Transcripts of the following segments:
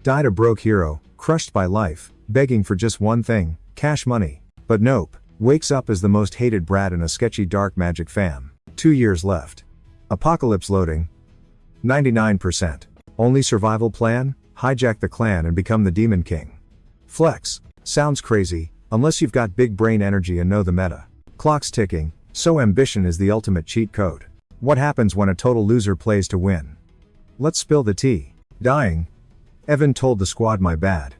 Died a broke hero, crushed by life, begging for just one thing, cash money. But nope. Wakes up as the most hated brat in a sketchy dark magic fam. 2 years left. Apocalypse loading. 99%. Only survival plan? Hijack the clan and become the Demon King. Flex. Sounds crazy, unless you've got big brain energy and know the meta. Clock's ticking, so ambition is the ultimate cheat code. What happens when a total loser plays to win? Let's spill the tea. Dying. Evan told the squad my bad.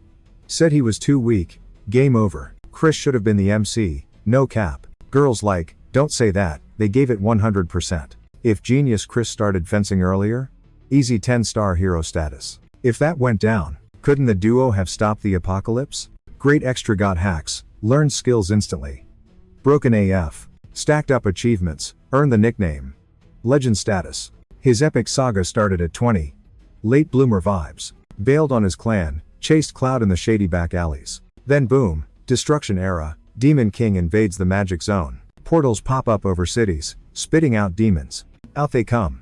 Said he was too weak, game over. Chris should have been the MC, no cap. Girls like, don't say that, they gave it 100%. If genius Chris started fencing earlier? Easy 10-star hero status. If that went down, couldn't the duo have stopped the apocalypse? Great extra got hacks, learned skills instantly. Broken AF. Stacked up achievements, earned the nickname. Legend status. His epic saga started at 20. Late bloomer vibes. Bailed on his clan, chased Cloud in the shady back alleys. Then boom, destruction era, Demon King invades the magic zone. Portals pop up over cities, spitting out demons. Out they come.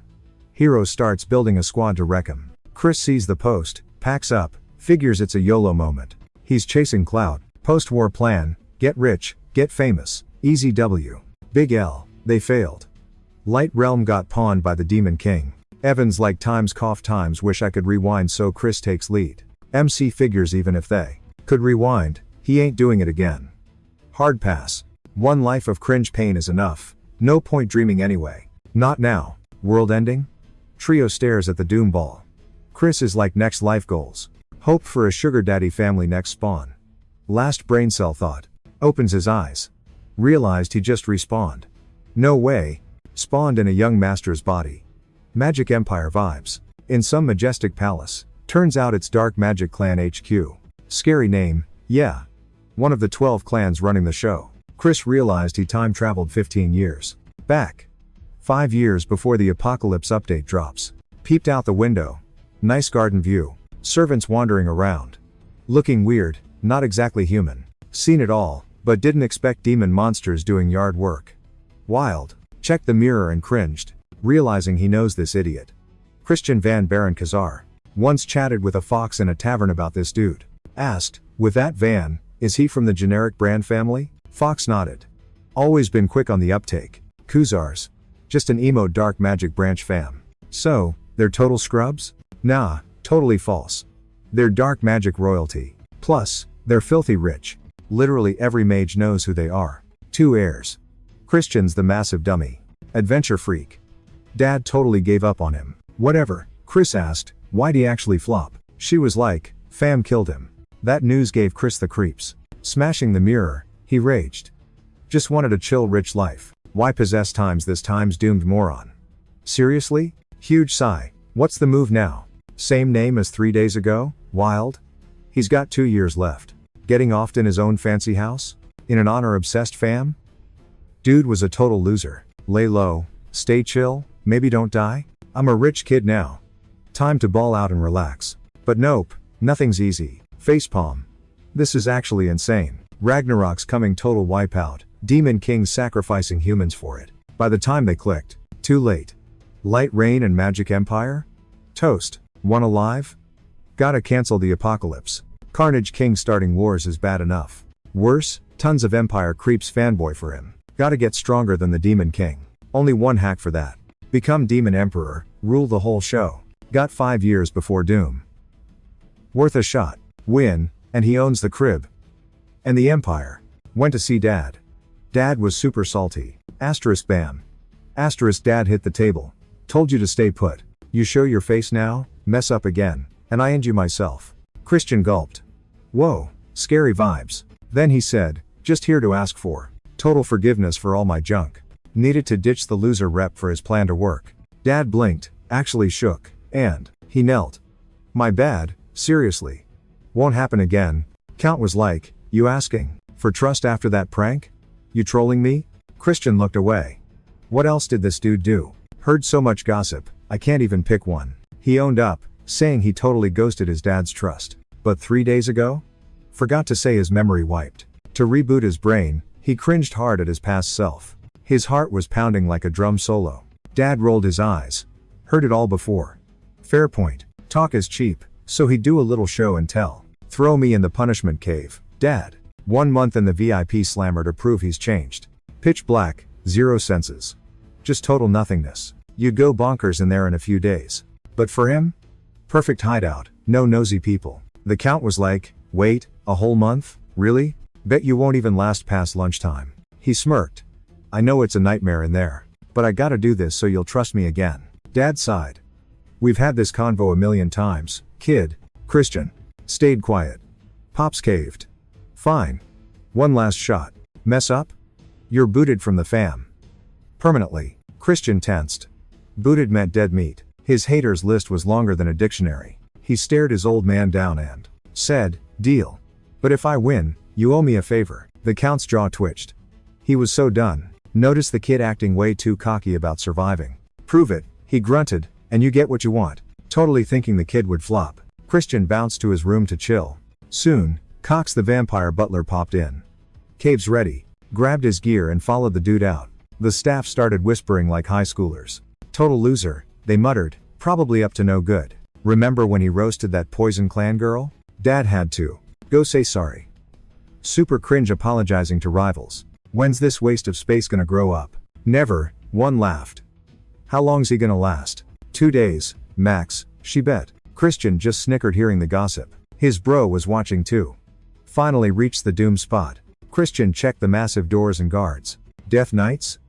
Hero starts building a squad to wreck him. Chris sees the post, packs up, figures it's a YOLO moment. He's chasing Cloud. Post-war plan, get rich, get famous, easy W. Big L, they failed. Light Realm got pawned by the Demon King. Evans like times wish I could rewind, so Chris takes lead. MC figures even if they could rewind, he ain't doing it again. Hard pass. One life of cringe pain is enough. No point dreaming anyway. Not now. World ending? Trio stares at the doom ball. Chris is like next life goals. Hope for a sugar daddy family next spawn. Last brain cell thought. Opens his eyes. Realized he just respawned. No way. Spawned in a young master's body. Magic Empire vibes. In some majestic palace. Turns out it's Dark Magic Clan HQ. Scary name, yeah. One of the 12 clans running the show. Chris realized he time traveled 15 years. Back. 5 years before the apocalypse update drops. Peeped out the window. Nice garden view. Servants wandering around. Looking weird, not exactly human. Seen it all, but didn't expect demon monsters doing yard work. Wild. Checked the mirror and cringed, realizing he knows this idiot. Christian Van Baron Kazar. Once chatted with a fox in a tavern about this dude. Asked, with that Van, is he from the generic brand family? Fox nodded. Always been quick on the uptake. Kuzars. Just an emo dark magic branch fam. So, they're total scrubs? Nah, totally false. They're dark magic royalty. Plus, they're filthy rich. Literally every mage knows who they are. 2 heirs. Christian's the massive dummy. Adventure freak. Dad totally gave up on him. Whatever. Chris asked, why'd he actually flop? She was like, fam killed him. That news gave Chris the creeps. Smashing the mirror, he raged. Just wanted a chill rich life. Why possess times this time's doomed moron? Seriously? Huge sigh. What's the move now? Same name as 3 days ago? Wild? He's got 2 years left. Getting offed in his own fancy house? In an honor-obsessed fam? Dude was a total loser. Lay low, stay chill, maybe don't die? I'm a rich kid now. Time to ball out and relax. But nope, nothing's easy. Facepalm. This is actually insane. Ragnarok's coming, total wipeout. Demon Kings sacrificing humans for it. By the time they clicked, too late. Light Rain and Magic Empire? Toast. One alive? Gotta cancel the apocalypse. Carnage King starting wars is bad enough. Worse, tons of Empire creeps fanboy for him. Gotta get stronger than the Demon King. Only one hack for that. Become Demon Emperor, rule the whole show. Got 5 years before doom. Worth a shot. Win, and he owns the crib. And the Empire. Went to see Dad. Dad was super salty. Asterisk bam. Asterisk Dad hit the table. Told you to stay put. You show your face now, mess up again, and I end you myself. Christian gulped. Whoa, scary vibes. Then he said, just here to ask for total forgiveness for all my junk. Needed to ditch the loser rep for his plan to work. Dad blinked, actually shook, and he knelt. My bad, seriously. Won't happen again. Count was like, you asking for trust after that prank? You trolling me? Christian looked away. What else did this dude do? Heard so much gossip, I can't even pick one. He owned up, saying he totally ghosted his dad's trust. But 3 days ago? Forgot to say his memory wiped. To reboot his brain, he cringed hard at his past self. His heart was pounding like a drum solo. Dad rolled his eyes. Heard it all before. Fair point. Talk is cheap. So he'd do a little show and tell. Throw me in the punishment cave, Dad. 1 month in the VIP slammer to prove he's changed. Pitch black, 0 senses. Just total nothingness. You'd go bonkers in there in a few days. But for him? Perfect hideout, no nosy people. The count was like, wait, a whole month? Really? Bet you won't even last past lunchtime. He smirked. I know it's a nightmare in there. But I gotta do this so you'll trust me again. Dad sighed. We've had this convo a million times, kid. Christian. Stayed quiet. Pops caved. Fine. One last shot. Mess up? You're booted from the fam. Permanently. Christian tensed. Booted meant dead meat. His haters list was longer than a dictionary. He stared his old man down and said, deal. But if I win, you owe me a favor. The count's jaw twitched. He was so done. Notice the kid acting way too cocky about surviving. Prove it, he grunted, and you get what you want. Totally thinking the kid would flop. Christian bounced to his room to chill. Soon, Cox the vampire butler popped in. Cave's ready. Grabbed his gear and followed the dude out. The staff started whispering like high schoolers. Total loser, they muttered, probably up to no good. Remember when he roasted that Poison Clan girl? Dad had to go say sorry. Super cringe apologizing to rivals. When's this waste of space gonna grow up? Never, one laughed. How long's he gonna last? 2 days, max, she bet. Christian just snickered hearing the gossip. His bro was watching too. Finally reached the doom spot. Christian checked the massive doors and guards. Death Knights?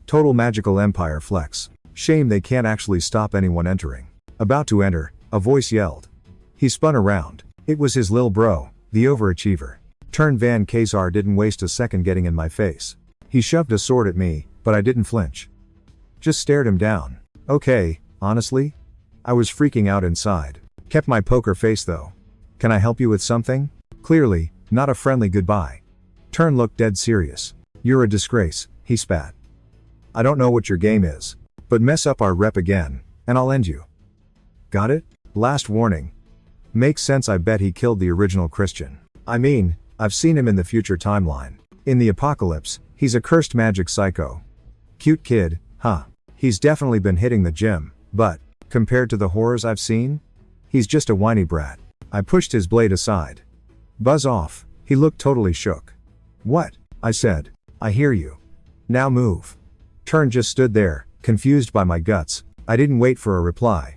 Total magical empire flex. Shame they can't actually stop anyone entering. About to enter, a voice yelled. He spun around. It was his lil bro, the overachiever. Turn Van Kazar didn't waste a second getting in my face. He shoved a sword at me, but I didn't flinch. Just stared him down. Okay, honestly? I was freaking out inside. Kept my poker face though. Can I help you with something? Clearly, not a friendly goodbye. Turn looked dead serious. You're a disgrace, he spat. I don't know what your game is. But mess up our rep again, and I'll end you. Got it? Last warning. Makes sense. I bet he killed the original Christian. I mean, I've seen him in the future timeline. In the apocalypse, he's a cursed magic psycho. Cute kid, huh? He's definitely been hitting the gym, but, compared to the horrors I've seen? He's just a whiny brat. I pushed his blade aside. Buzz off. He looked totally shook. What? I said. I hear you. Now move. Turn just stood there, confused by my guts. I didn't wait for a reply.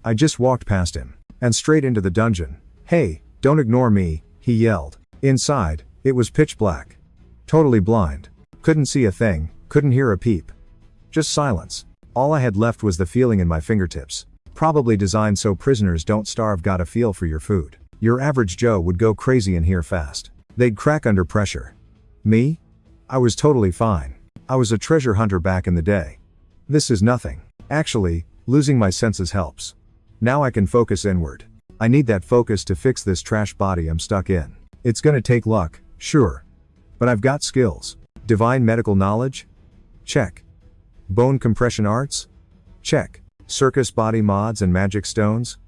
I just walked past him, and straight into the dungeon. Hey, don't ignore me, he yelled. Inside, it was pitch black. Totally blind. Couldn't see a thing, couldn't hear a peep. Just silence. All I had left was the feeling in my fingertips. Probably designed so prisoners don't starve. Got a feel for your food. Your average Joe would go crazy in here fast. They'd crack under pressure. Me? I was totally fine. I was a treasure hunter back in the day. This is nothing. Actually, losing my senses helps. Now I can focus inward. I need that focus to fix this trash body I'm stuck in. It's gonna take luck, sure. But I've got skills. Divine medical knowledge? Check. Bone compression arts? Check. Circus body mods and magic stones?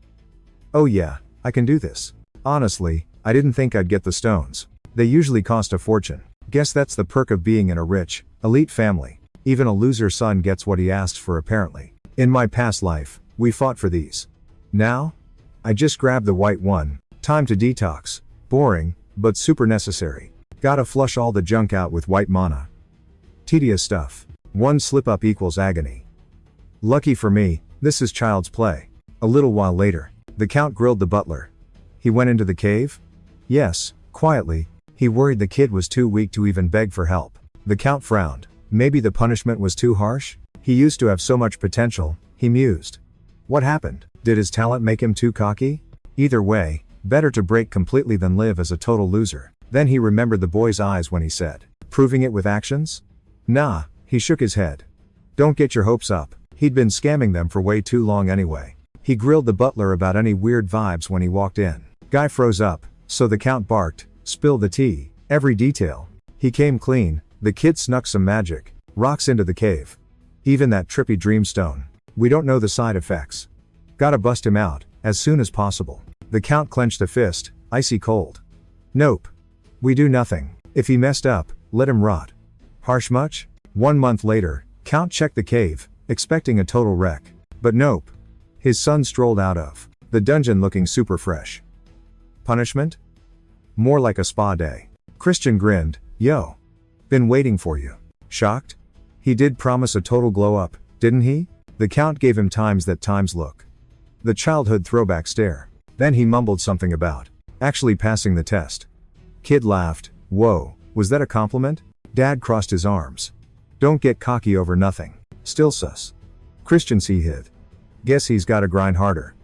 Oh yeah, I can do this. Honestly, I didn't think I'd get the stones. They usually cost a fortune. Guess that's the perk of being in a rich, elite family. Even a loser son gets what he asked for apparently. In my past life, we fought for these. Now? I just grabbed the white one. Time to detox. Boring, but super necessary. Gotta flush all the junk out with white mana. Tedious stuff. One slip up equals agony. Lucky for me, this is child's play. A little while later, the count grilled the butler. He went into the cave? Yes, quietly. He worried the kid was too weak to even beg for help. The count frowned. Maybe the punishment was too harsh? He used to have so much potential, he mused. What happened? Did his talent make him too cocky? Either way, better to break completely than live as a total loser. Then he remembered the boy's eyes when he said, proving it with actions? Nah, he shook his head. Don't get your hopes up. He'd been scamming them for way too long anyway. He grilled the butler about any weird vibes when he walked in. Guy froze up, so the count barked, spill the tea, every detail. He came clean. The kid snuck some magic rocks into the cave. Even that trippy dreamstone. We don't know the side effects. Gotta bust him out, as soon as possible. The count clenched a fist, icy cold. Nope. We do nothing. If he messed up, let him rot. Harsh much? 1 month later, Count checked the cave, expecting a total wreck. But nope. His son strolled out of The dungeon looking super fresh. Punishment? More like a spa day. Christian grinned. Yo. Been waiting for you. Shocked? He did promise a total glow up, didn't he? The Count gave him times look. The childhood throwback stare. Then he mumbled something about actually passing the test. Kid laughed. Whoa, was that a compliment? Dad crossed his arms. Don't get cocky over nothing. Still sus. Christian hid. Guess he's gotta grind harder.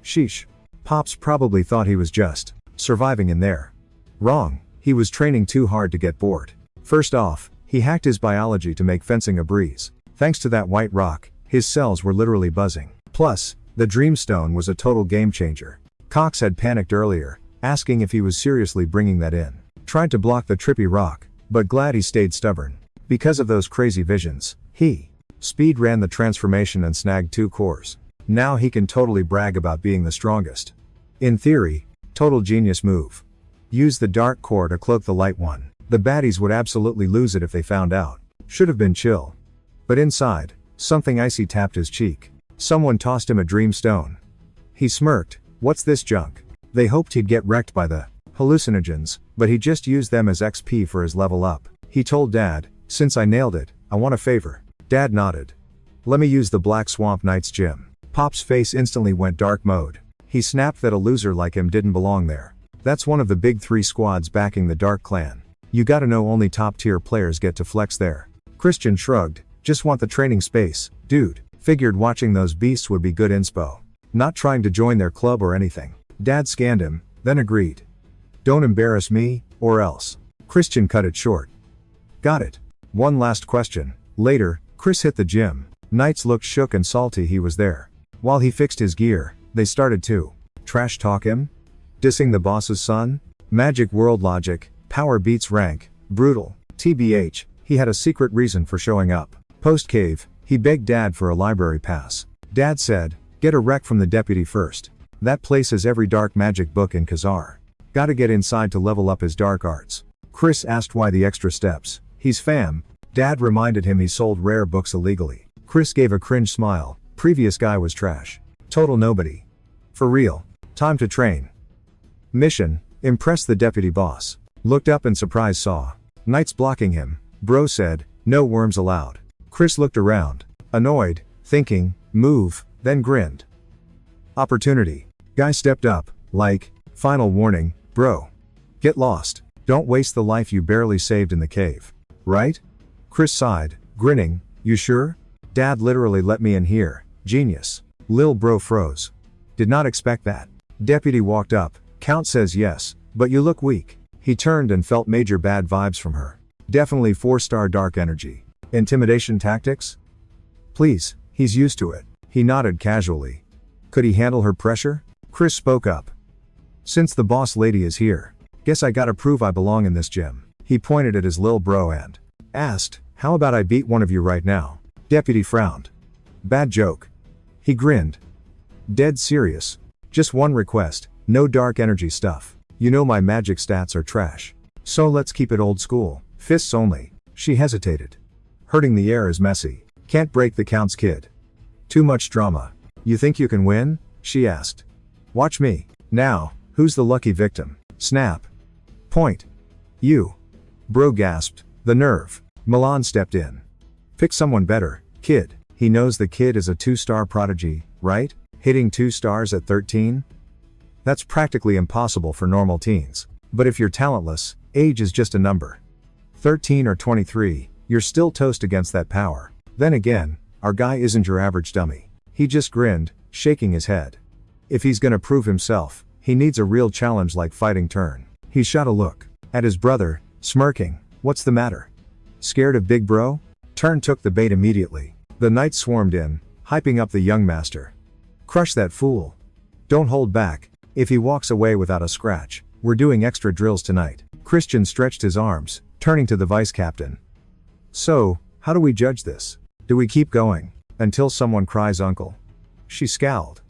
Sheesh. Pops probably thought he was just surviving in there. Wrong, he was training too hard to get bored. First off, he hacked his biology to make fencing a breeze. Thanks to that white rock, his cells were literally buzzing. Plus, the Dreamstone was a total game changer. Cox had panicked earlier, asking if he was seriously bringing that in. Tried to block the trippy rock, but glad he stayed stubborn. Because of those crazy visions, he speed ran the transformation and snagged 2 cores. Now he can totally brag about being the strongest. In theory, total genius move. Use the dark core to cloak the light one. The baddies would absolutely lose it if they found out. Should have been chill. But inside, something icy tapped his cheek. Someone tossed him a dream stone. He smirked. What's this junk? They hoped he'd get wrecked by the hallucinogens, but he just used them as XP for his level up. He told Dad, since I nailed it, I want a favor. Dad nodded. Let me use the Black Swamp Knight's gym. Pop's face instantly went dark mode. He snapped that a loser like him didn't belong there. That's one of the big 3 squads backing the Dark Clan. You gotta know only top tier players get to flex there. Christian shrugged. Just want the training space, dude. Figured watching those beasts would be good inspo. Not trying to join their club or anything. Dad scanned him, then agreed. Don't embarrass me, or else. Christian cut it short. Got it. One last question. Later, Chris hit the gym. Knights looked shook and salty he was there. While he fixed his gear, they started to trash talk him? Dissing the boss's son? Magic world logic, power beats rank, brutal. TBH, he had a secret reason for showing up. Post-cave, he begged Dad for a library pass. Dad said, get a rec from the deputy first. That place has every dark magic book in Khazar. Gotta get inside to level up his dark arts. Chris asked why the extra steps. He's fam. Dad reminded him he sold rare books illegally. Chris gave a cringe smile. Previous guy was trash. Total nobody. For real. Time to train. Mission, impress the deputy boss. Looked up and surprise saw Knights blocking him. Bro said, no worms allowed. Chris looked around. Annoyed, thinking, move, then grinned. Opportunity. Guy stepped up, like, final warning, bro. Get lost. Don't waste the life you barely saved in the cave. Right? Chris sighed, grinning, you sure? Dad literally let me in here. Genius. Lil bro froze. Did not expect that. Deputy walked up. Count says yes, but you look weak. He turned and felt major bad vibes from her. Definitely 4-star dark energy. Intimidation tactics? Please, he's used to it. He nodded casually. Could he handle her pressure? Chris spoke up. Since the boss lady is here, guess I gotta prove I belong in this gym. He pointed at his lil bro and asked, how about I beat one of you right now? Deputy frowned. Bad joke. He grinned. Dead serious. Just one request, no dark energy stuff. You know my magic stats are trash. So let's keep it old school, fists only. She hesitated. Hurting the air is messy. Can't break the Count's kid. Too much drama. You think you can win? She asked. Watch me. Now, who's the lucky victim? Snap. Point. You. Bro gasped. The nerve. Milan stepped in. Pick someone better, kid. He knows the kid is a 2-star prodigy, right? Hitting 2 stars at 13? That's practically impossible for normal teens. But if you're talentless, age is just a number. 13 or 23, you're still toast against that power. Then again, our guy isn't your average dummy. He just grinned, shaking his head. If he's gonna prove himself, he needs a real challenge like fighting Turn. He shot a look at his brother, smirking. What's the matter? Scared of big bro? Turn took the bait immediately. The knights swarmed in, hyping up the young master. Crush that fool. Don't hold back. If he walks away without a scratch, we're doing extra drills tonight. Christian stretched his arms, turning to the vice captain. So, how do we judge this? Do we keep going until someone cries uncle? She scowled.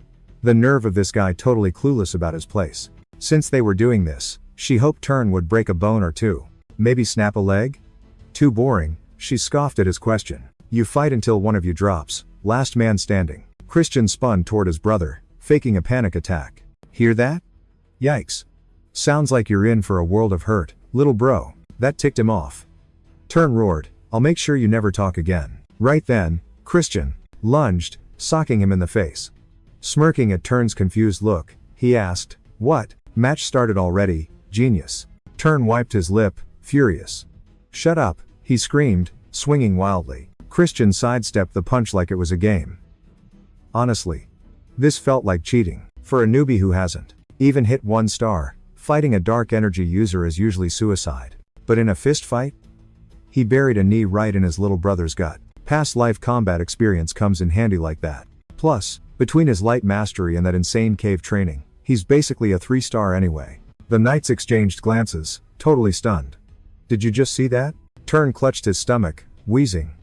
The nerve of this guy totally clueless about his place. Since they were doing this, she hoped Turn would break a bone or two. Maybe snap a leg? Too boring, she scoffed at his question. You fight until one of you drops, last man standing. Christian spun toward his brother, faking a panic attack. Hear that? Yikes. Sounds like you're in for a world of hurt, little bro. That ticked him off. Turn roared, I'll make sure you never talk again. Right then, Christian lunged, socking him in the face. Smirking at Turn's confused look, he asked, what? Match started already, genius. Turn wiped his lip, furious. Shut up, he screamed, swinging wildly. Christian sidestepped the punch like it was a game. Honestly, this felt like cheating. For a newbie who hasn't even hit 1 star, fighting a dark energy user is usually suicide. But in a fist fight? He buried a knee right in his little brother's gut. Past life combat experience comes in handy like that. Plus, between his light mastery and that insane cave training, he's basically a 3-star anyway. The knights exchanged glances, totally stunned. Did you just see that? Turn clutched his stomach, wheezing.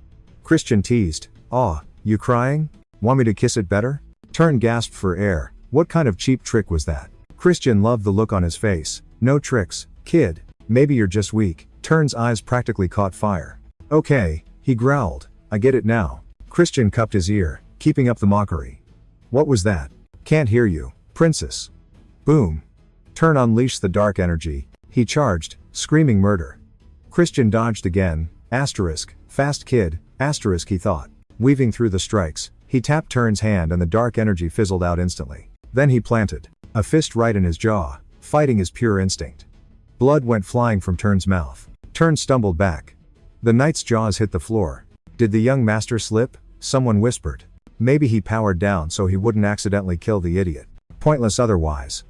Christian teased, aw, you crying? Want me to kiss it better? Turn gasped for air. What kind of cheap trick was that? Christian loved the look on his face. No tricks, kid. Maybe you're just weak. Turn's eyes practically caught fire. Okay, he growled. I get it now. Christian cupped his ear, keeping up the mockery. What was that? Can't hear you, princess. Boom. Turn unleashed the dark energy. He charged, screaming murder. Christian dodged again. Asterisk, fast kid, asterisk he thought. Weaving through the strikes, he tapped Turn's hand and the dark energy fizzled out instantly. Then he planted a fist right in his jaw, fighting his pure instinct. Blood went flying from Turn's mouth. Turn stumbled back. The knight's jaws hit the floor. Did the young master slip? Someone whispered. Maybe he powered down so he wouldn't accidentally kill the idiot. Pointless otherwise.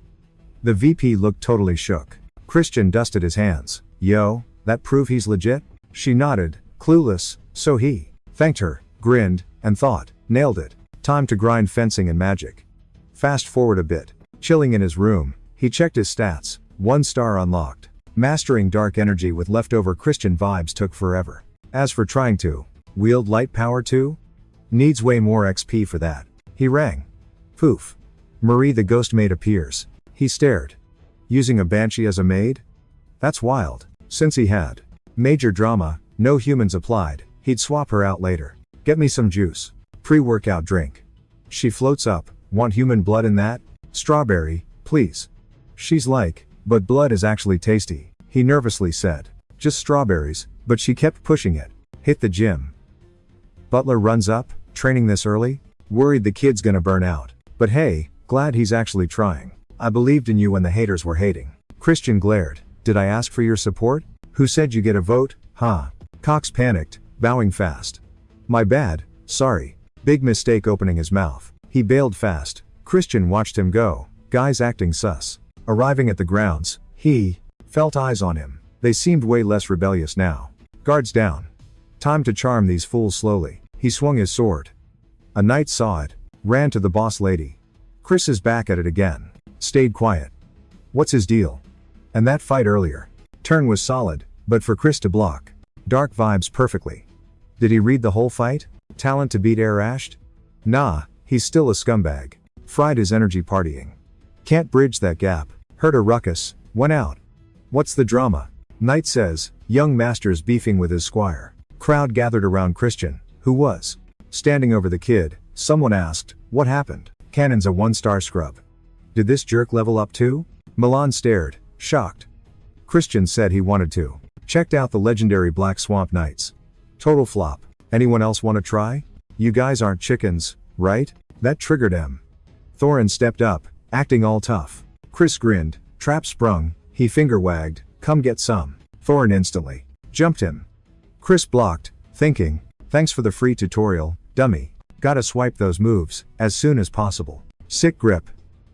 The VP looked totally shook. Christian dusted his hands. Yo, that prove he's legit? She nodded, clueless, so he thanked her, grinned, and thought, nailed it. Time to grind fencing and magic. Fast forward a bit. Chilling in his room, he checked his stats. 1 star unlocked. Mastering dark energy with leftover Christian vibes took forever. As for trying to wield light power too? Needs way more XP for that. He rang. Poof. Marie the ghost maid appears. He stared. Using a banshee as a maid? That's wild. Since he had major drama, no humans applied, he'd swap her out later. Get me some juice. Pre-workout drink. She floats up. Want human blood in that? Strawberry, please. She's like, but blood is actually tasty, he nervously said. Just strawberries, but she kept pushing it. Hit the gym. Butler runs up, training this early? Worried the kid's gonna burn out. But hey, glad he's actually trying. I believed in you when the haters were hating. Christian glared. Did I ask for your support? Who said you get a vote? Huh? Cox panicked, bowing fast. My bad, sorry. Big mistake opening his mouth. He bailed fast. Christian watched him go. Guys acting sus. Arriving at the grounds, he felt eyes on him. They seemed way less rebellious now. Guards down. Time to charm these fools slowly. He swung his sword. A knight saw it. Ran to the boss lady. Chris is back at it again. Stayed quiet. What's his deal? And that fight earlier. Turn was solid, but for Chris to block. Dark vibes perfectly. Did he read the whole fight? Talent to beat Air Ashed? Nah, he's still a scumbag. Fried his energy partying. Can't bridge that gap. Heard a ruckus. Went out. What's the drama? Knight says, young master's beefing with his squire. Crowd gathered around Christian, who was standing over the kid. Someone asked, what happened? Cannon's a 1-star scrub. Did this jerk level up too? Milan stared, shocked. Christian said he wanted to. Checked out the legendary Black Swamp Knights. Total flop. Anyone else want to try? You guys aren't chickens, right? That triggered him. Thorin stepped up, acting all tough. Chris grinned, trap sprung, he finger wagged, come get some. Thorin instantly jumped him. Chris blocked, thinking, thanks for the free tutorial, dummy. Gotta swipe those moves, as soon as possible. Sick grip.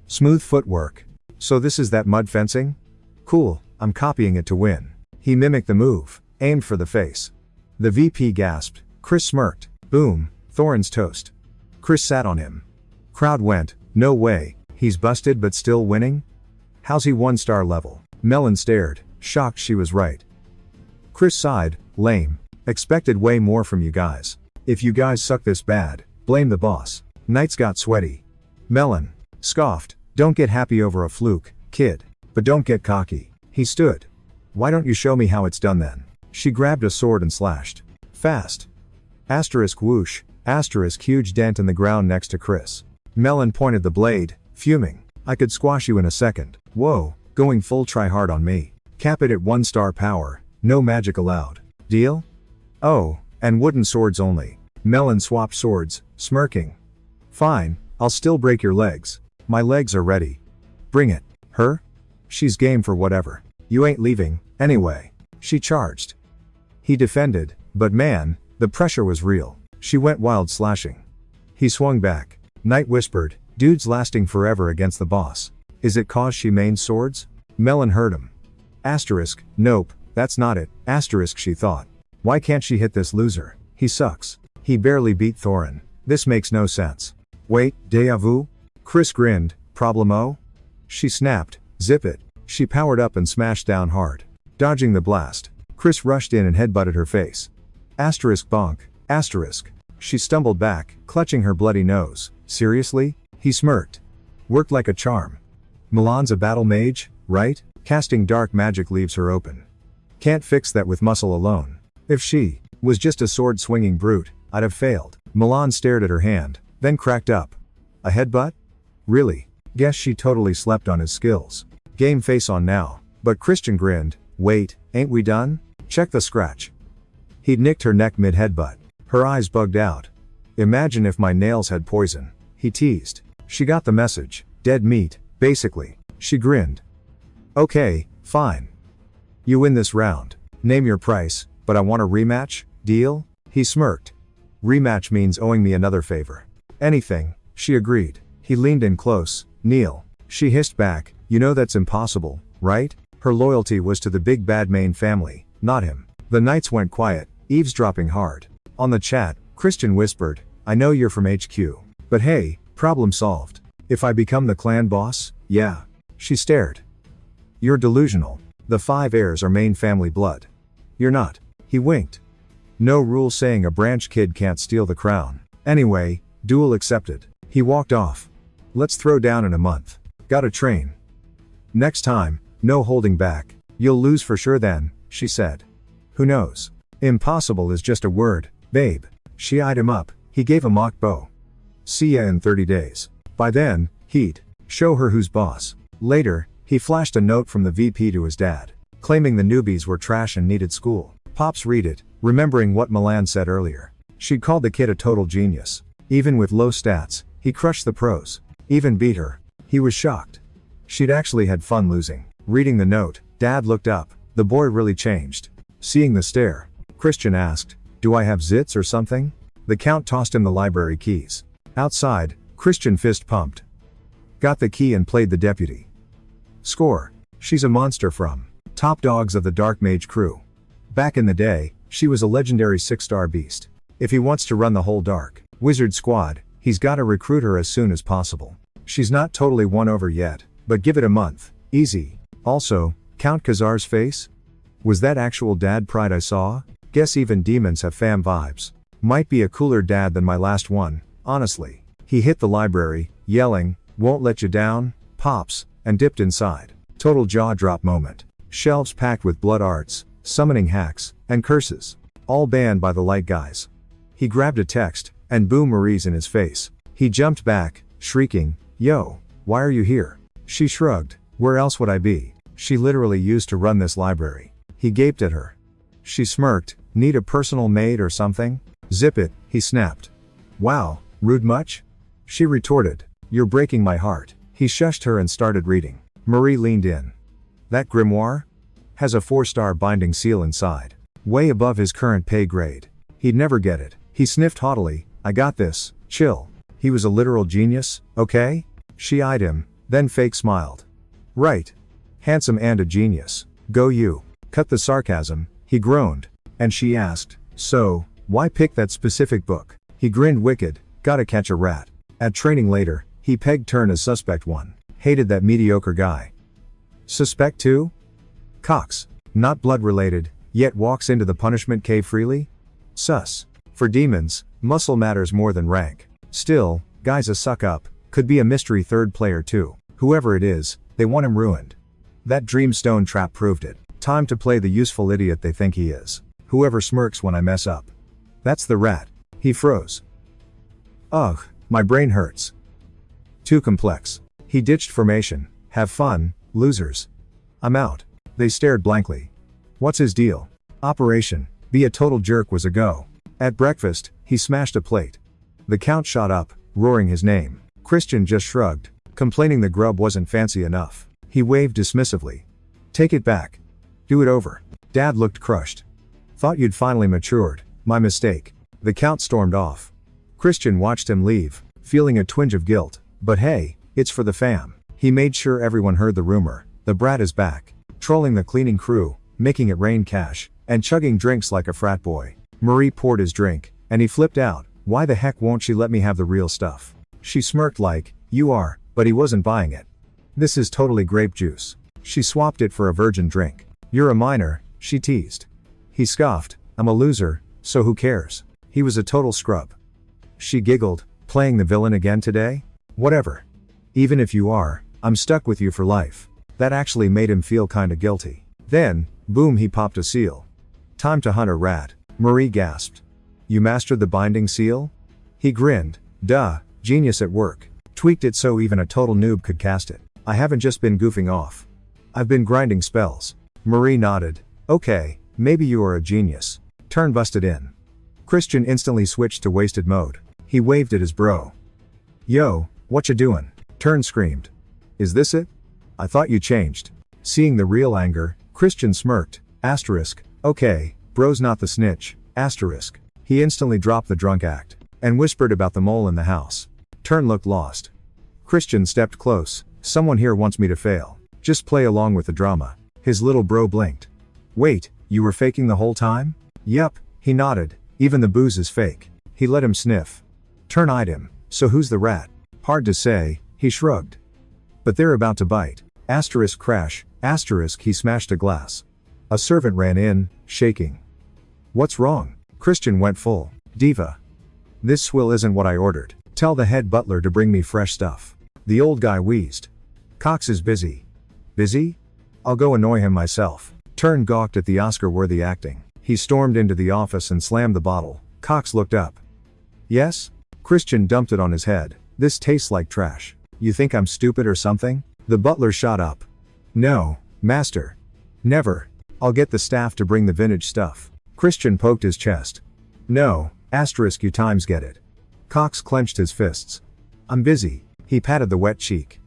Smooth footwork. So this is that mud fencing? Cool, I'm copying it to win. He mimicked the move, aimed for the face. The VP gasped. Chris smirked. Boom, Thorin's toast. Chris sat on him. Crowd went, no way, he's busted but still winning? How's he 1-star level? Melon stared, shocked she was right. Chris sighed, lame. Expected way more from you guys. If you guys suck this bad, blame the boss. Knights got sweaty. Melon scoffed, don't get happy over a fluke, kid. But don't get cocky. He stood. Why don't you show me how it's done then? She grabbed a sword and slashed. Fast. Asterisk whoosh, asterisk huge dent in the ground next to Chris. Melon pointed the blade, Fuming. I could squash you in a second. Whoa, going full try hard on me. Cap it at 1-star power, no magic allowed. Deal? Oh, and wooden swords only. Melon swapped swords, smirking. Fine, I'll still break your legs. My legs are ready. Bring it. Her? She's game for whatever. You ain't leaving, anyway. She charged. He defended, but man, the pressure was real. She went wild slashing. He swung back. Knight whispered, dude's lasting forever against the boss. Is it cause she mains swords? Melon heard him. Asterisk, nope, that's not it. Asterisk, she thought. Why can't she hit this loser? He sucks. He barely beat Thorin. This makes no sense. Wait, déjà vu? Chris grinned, problemo? She snapped, zip it. She powered up and smashed down hard. Dodging the blast. Chris rushed in and headbutted her face. Asterisk bonk, asterisk. She stumbled back, clutching her bloody nose. Seriously? He smirked. Worked like a charm. Milan's a battle mage, right? Casting dark magic leaves her open. Can't fix that with muscle alone. If she was just a sword-swinging brute, I'd have failed. Milan stared at her hand, then cracked up. A headbutt? Really? Guess she totally slept on his skills. Game face on now. But Christian grinned. Wait, ain't we done? Check the scratch. He'd nicked her neck mid-headbutt. Her eyes bugged out. Imagine if my nails had poison. He teased. She got the message. Dead meat, basically. She grinned. Okay, fine. You win this round. Name your price, but I want a rematch, deal? He smirked. Rematch means owing me another favor. Anything, she agreed. He leaned in close. Kneel. She hissed back, you know that's impossible, right? Her loyalty was to the big bad main family, not him. The nights went quiet, eavesdropping hard. On the chat, Christian whispered, I know you're from HQ. But hey, problem solved. If I become the clan boss, yeah. She stared. You're delusional. The 5 heirs are main family blood. You're not. He winked. No rule saying a branch kid can't steal the crown. Anyway, duel accepted. He walked off. Let's throw down in a month. Gotta train. Next time, no holding back. You'll lose for sure then, she said. Who knows? Impossible is just a word, babe. She eyed him up. He gave a mock bow. See ya in 30 days. By then, he'd show her who's boss. Later, he flashed a note from the VP to his dad, claiming the newbies were trash and needed school. Pops read it, remembering what Milan said earlier. She'd called the kid a total genius. Even with low stats, he crushed the pros. Even beat her. He was shocked. She'd actually had fun losing. Reading the note, Dad looked up. The boy really changed. Seeing the stare, Christian asked, do I have zits or something? The Count tossed him the library keys. Outside, Christian fist pumped. Got the key and played the deputy. Score. She's a monster from Top Dogs of the Dark Mage crew. Back in the day, she was a legendary 6-star beast. If he wants to run the whole Dark Wizard squad, he's gotta recruit her as soon as possible. She's not totally won over yet, but give it a month. Easy. Also, Count Khazar's face? Was that actual dad pride I saw? Guess even demons have fam vibes. Might be a cooler dad than my last one, honestly. He hit the library, yelling, won't let you down, Pops, and dipped inside. Total jaw drop moment. Shelves packed with blood arts, summoning hacks, and curses. All banned by the light guys. He grabbed a text, and boom, Marie's in his face. He jumped back, shrieking, yo, why are you here? She shrugged, where else would I be? She literally used to run this library. He gaped at her. She smirked, need a personal maid or something? Zip it, he snapped. Wow, rude much? She retorted, you're breaking my heart. He shushed her and started reading. Marie leaned in. That grimoire? Has a 4-star binding seal inside. Way above his current pay grade. He'd never get it. He sniffed haughtily, I got this, chill. He was a literal genius, okay? She eyed him, then fake smiled. Right. Handsome and a genius. Go you. Cut the sarcasm, he groaned. And she asked, so, why pick that specific book? He grinned wicked, gotta catch a rat. At training later, he pegged Turn as suspect 1. Hated that mediocre guy. Suspect 2? Cox. Not blood related, yet walks into the punishment cave freely? Sus. For demons, muscle matters more than rank. Still, guy's a suck up, could be a mystery third player too. Whoever it is, they want him ruined. That Dreamstone trap proved it. Time to play the useful idiot they think he is. Whoever smirks when I mess up. That's the rat. He froze. Ugh, my brain hurts. Too complex. He ditched formation. Have fun, losers. I'm out. They stared blankly. What's his deal? Operation Be a Total Jerk was a go. At breakfast, he smashed a plate. The count shot up, roaring his name. Christian just shrugged, complaining the grub wasn't fancy enough. He waved dismissively. Take it back. Do it over. Dad looked crushed. Thought you'd finally matured. My mistake. The count stormed off. Christian watched him leave, feeling a twinge of guilt. But hey, it's for the fam. He made sure everyone heard the rumor. The brat is back. Trolling the cleaning crew, making it rain cash, and chugging drinks like a frat boy. Marie poured his drink, and he flipped out. Why the heck won't she let me have the real stuff? She smirked like, you are, but he wasn't buying it. This is totally grape juice. She swapped it for a virgin drink. You're a minor, she teased. He scoffed, I'm a loser, so who cares? He was a total scrub. She giggled, playing the villain again today? Whatever. Even if you are, I'm stuck with you for life. That actually made him feel kinda guilty. Then, boom, he popped a seal. Time to hunt a rat. Marie gasped. You mastered the binding seal? He grinned. Duh, genius at work. Tweaked it so even a total noob could cast it. I haven't just been goofing off. I've been grinding spells. Marie nodded. Okay, maybe you are a genius. Turn busted in. Christian instantly switched to wasted mode. He waved at his bro. Yo, what you doing? Turn screamed. Is this it? I thought you changed. Seeing the real anger, Christian smirked. Asterisk. Okay, bro's not the snitch. Asterisk. He instantly dropped the drunk act, and whispered about the mole in the house. Turn looked lost. Christian stepped close. Someone here wants me to fail. Just play along with the drama. His little bro blinked. Wait, you were faking the whole time? Yup, he nodded. Even the booze is fake. He let him sniff. Turn eyed him. So who's the rat? Hard to say, he shrugged. But they're about to bite. Asterisk crash, asterisk he smashed a glass. A servant ran in, shaking. What's wrong? Christian went full diva. This swill isn't what I ordered. Tell the head butler to bring me fresh stuff. The old guy wheezed. Cox is busy. Busy? I'll go annoy him myself. Turn gawked at the Oscar-worthy acting. He stormed into the office and slammed the bottle. Cox looked up. Yes? Christian dumped it on his head. This tastes like trash. You think I'm stupid or something? The butler shot up. No, master. Never. I'll get the staff to bring the vintage stuff. Christian poked his chest. No, asterisk you times get it. Cox clenched his fists. I'm busy. He patted the wet cheek.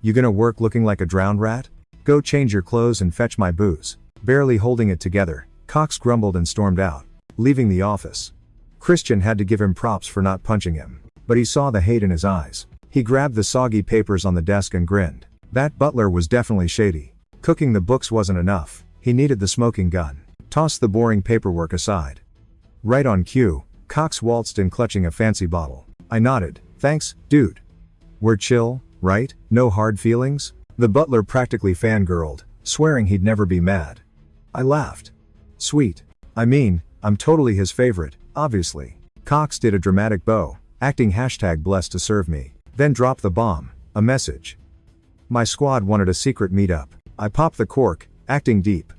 You gonna work looking like a drowned rat? Go change your clothes and fetch my booze. Barely holding it together, Cox grumbled and stormed out, leaving the office. Christian had to give him props for not punching him, but he saw the hate in his eyes. He grabbed the soggy papers on the desk and grinned. That butler was definitely shady. Cooking the books wasn't enough. He needed the smoking gun. Tossed the boring paperwork aside. Right on cue, Cox waltzed in clutching a fancy bottle. I nodded. Thanks, dude. We're chill, right? No hard feelings? The butler practically fangirled, swearing he'd never be mad. I laughed. Sweet. I mean, I'm totally his favorite, obviously. Cox did a dramatic bow, acting #blessed to serve me. Then dropped the bomb, a message. My squad wanted a secret meetup. I popped the cork, acting deep.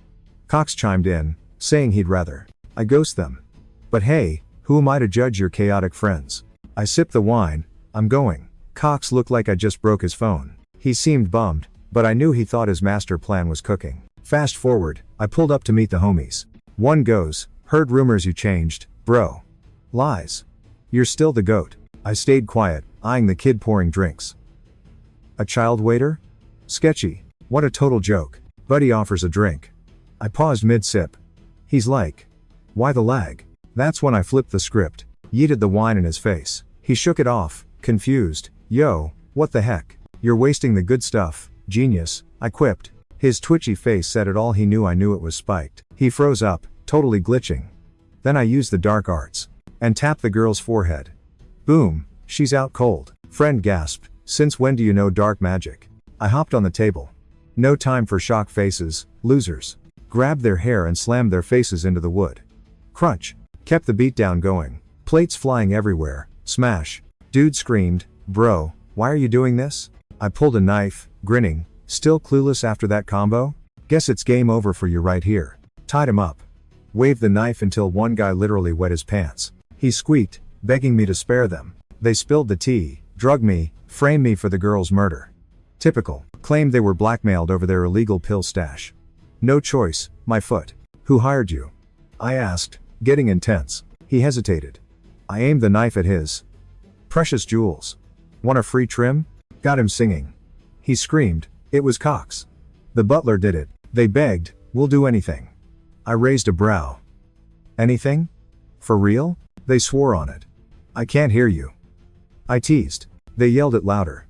Cox chimed in, saying he'd rather I ghost them. But hey, who am I to judge your chaotic friends? I sipped the wine. I'm going. Cox looked like I just broke his phone. He seemed bummed, but I knew he thought his master plan was cooking. Fast forward, I pulled up to meet the homies. One goes, heard rumors you changed, bro. Lies. You're still the goat. I stayed quiet, eyeing the kid pouring drinks. A child waiter? Sketchy. What a total joke. Buddy offers a drink. I paused mid-sip. He's like, why the lag? That's when I flipped the script, yeeted the wine in his face. He shook it off, confused. Yo, what the heck? You're wasting the good stuff, genius, I quipped. His twitchy face said it all. He knew I knew it was spiked. He froze up, totally glitching. Then I used the dark arts, and tapped the girl's forehead. Boom, she's out cold. Friend gasped, since when do you know dark magic? I hopped on the table. No time for shock faces, losers. Grabbed their hair and slammed their faces into the wood. Crunch. Kept the beatdown going. Plates flying everywhere. Smash. Dude screamed, bro, why are you doing this? I pulled a knife, grinning. Still clueless after that combo? Guess it's game over for you right here. Tied him up. Waved the knife until one guy literally wet his pants. He squeaked, begging me to spare them. They spilled the tea, drugged me, framed me for the girl's murder. Typical. Claimed they were blackmailed over their illegal pill stash. No choice, my foot. Who hired you? I asked, getting intense. He hesitated. I aimed the knife at his precious jewels. Want a free trim? Got him singing. He screamed. It was Cox. The butler did it. They begged, we'll do anything. I raised a brow. Anything? For real? They swore on it. I can't hear you. I teased. They yelled it louder.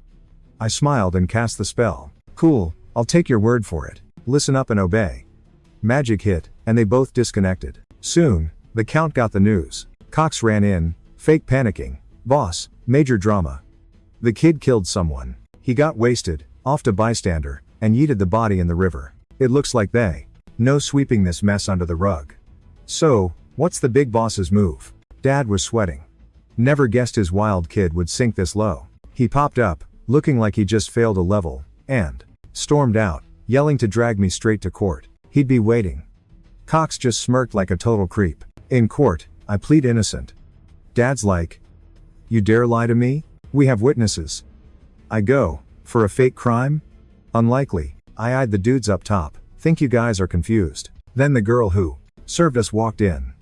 I smiled and cast the spell. Cool, I'll take your word for it. Listen up and obey. Magic hit, and they both disconnected. Soon, the Count got the news. Cox ran in, fake panicking. Boss, major drama. The kid killed someone. He got wasted, offed a bystander, and yeeted the body in the river. It looks like they no sweeping this mess under the rug. So, what's the big boss's move? Dad was sweating. Never guessed his wild kid would sink this low. He popped up, looking like he just failed a level, and stormed out, yelling to drag me straight to court. He'd be waiting. Cox just smirked like a total creep. In court, I plead innocent. Dad's like, you dare lie to me? We have witnesses. I go, for a fake crime? Unlikely. I eyed the dudes up top. Think you guys are confused. Then the girl who served us walked in.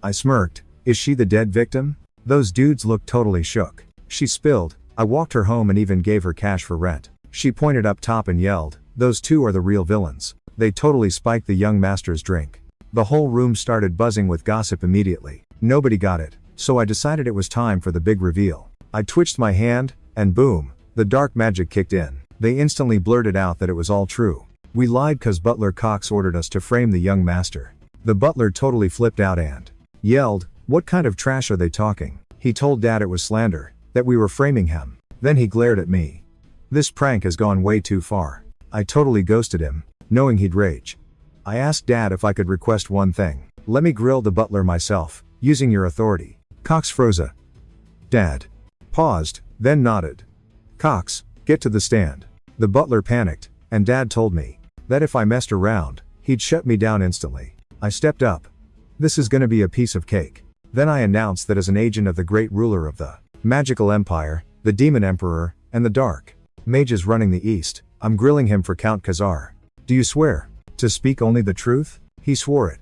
I smirked. Is she the dead victim? Those dudes looked totally shook. She spilled. I walked her home and even gave her cash for rent. She pointed up top and yelled, those two are the real villains. They totally spiked the young master's drink. The whole room started buzzing with gossip immediately. Nobody got it, so I decided it was time for the big reveal. I twitched my hand, and boom, the dark magic kicked in. They instantly blurted out that it was all true. We lied cause Butler Cox ordered us to frame the young master. The butler totally flipped out and yelled, what kind of trash are they talking? He told Dad it was slander, that we were framing him. Then he glared at me. This prank has gone way too far. I totally ghosted him, knowing he'd rage. I asked Dad if I could request one thing. Let me grill the butler myself, using your authority. Cox froze. Dad paused, then nodded. Cox, get to the stand. The butler panicked, and Dad told me that if I messed around, he'd shut me down instantly. I stepped up. This is gonna be a piece of cake. Then I announced that as an agent of the great ruler of the magical empire, the demon emperor, and the dark Mage is running the east, I'm grilling him for Count Khazar. Do you swear to speak only the truth? He swore it.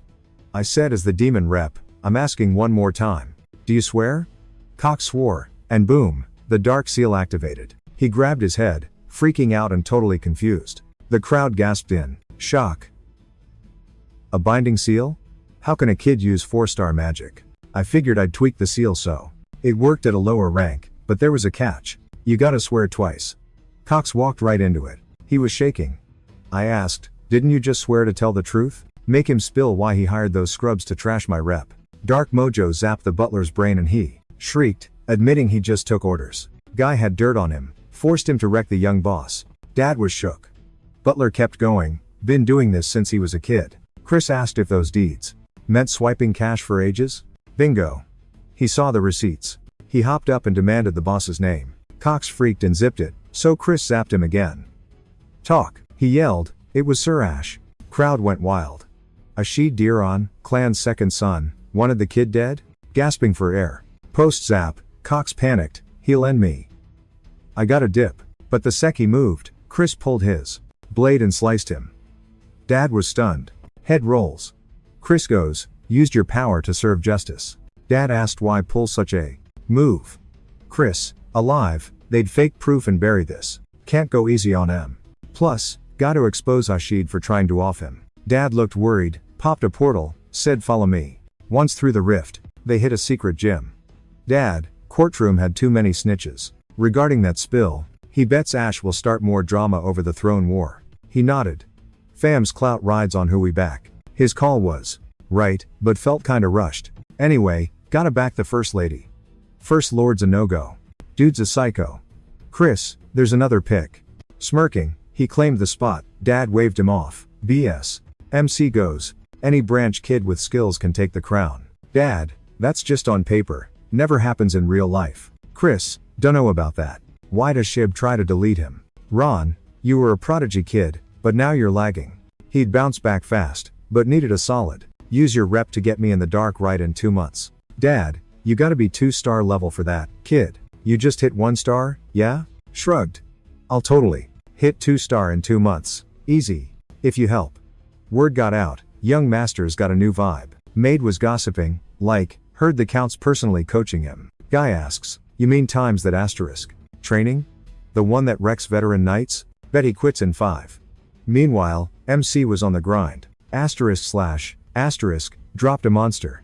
I said as the demon rep, I'm asking one more time. Do you swear? Cox swore, and boom, the dark seal activated. He grabbed his head, freaking out and totally confused. The crowd gasped in shock. A binding seal? How can a kid use 4-star magic? I figured I'd tweak the seal so it worked at a lower rank, but there was a catch. You gotta swear twice. Cox walked right into it. He was shaking. I asked, didn't you just swear to tell the truth? Make him spill why he hired those scrubs to trash my rep. Dark mojo zapped the butler's brain and he shrieked, admitting he just took orders. Guy had dirt on him, forced him to wreck the young boss. Dad was shook. Butler kept going, been doing this since he was a kid. Chris asked if those deeds meant swiping cash for ages. Bingo. He saw the receipts. He hopped up and demanded the boss's name. Cox freaked and zipped it, so Chris zapped him again. Talk, he yelled. It was Sir Ash. Crowd went wild. Ashid Diran, clan's second son, wanted the kid dead? Gasping for air. Post-zap, Cox panicked, he'll end me. I got a dip. But the sec he moved, Chris pulled his blade and sliced him. Dad was stunned. Head rolls. Chris goes, used your power to serve justice. Dad asked why pull such a move. Chris, alive, they'd fake proof and bury this. Can't go easy on him. Plus, gotta expose Ashid for trying to off him. Dad looked worried, popped a portal, said follow me. Once through the rift, they hit a secret gym. Dad, courtroom had too many snitches. Regarding that spill, he bets Ash will start more drama over the throne war. He nodded. Fam's clout rides on who we back. His call was right, but felt kinda rushed. Anyway, gotta back the first lady. First Lord's a no-go. Dude's a psycho. Chris, there's another pick. Smirking, he claimed the spot. Dad waved him off. BS. MC goes, any branch kid with skills can take the crown. Dad, that's just on paper. Never happens in real life. Chris, dunno about that. Why does Shib try to delete him? Ron, you were a prodigy kid, but now you're lagging. He'd bounce back fast, but needed a solid. Use your rep to get me in the dark right in 2 months. Dad, you gotta be 2-star level for that. Kid, you just hit 1 star, yeah? Shrugged. I'll totally Hit 2-star in 2 months. Easy. If you help. Word got out, young master's got a new vibe. Maid was gossiping, like, heard the count's personally coaching him. Guy asks, you mean times that asterisk? Training? The one that wrecks veteran knights? Bet he quits in 5. Meanwhile, MC was on the grind. Asterisk, dropped a monster.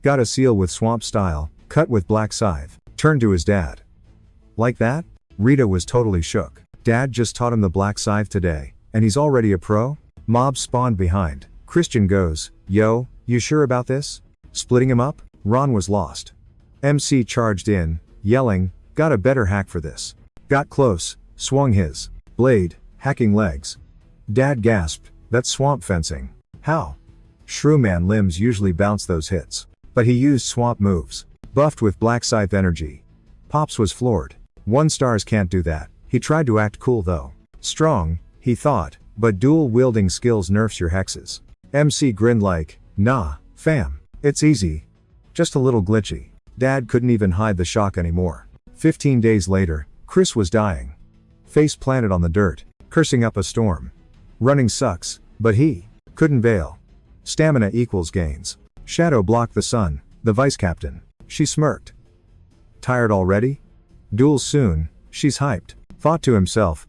Got a seal with swamp style, cut with black scythe. Turned to his dad. Like that? Rita was totally shook. Dad just taught him the black scythe today, and he's already a pro? Mob spawned behind. Christian goes, yo, you sure about this? Splitting him up? Ron was lost. MC charged in, yelling, got a better hack for this. Got close, swung his blade, hacking legs. Dad gasped, that's swamp fencing. How? Shrewman limbs usually bounce those hits. But he used swamp moves. Buffed with black scythe energy. Pops was floored. 1-stars can't do that. He tried to act cool though. Strong, he thought, but dual wielding skills nerfs your hexes. MC grinned like, nah, fam, it's easy. Just a little glitchy. Dad couldn't even hide the shock anymore. 15 days later, Chris was dying. Face planted on the dirt, cursing up a storm. Running sucks, but he couldn't bail. Stamina equals gains. Shadow blocked the sun, the vice captain. She smirked. Tired already? Duel soon, she's hyped. Thought to himself,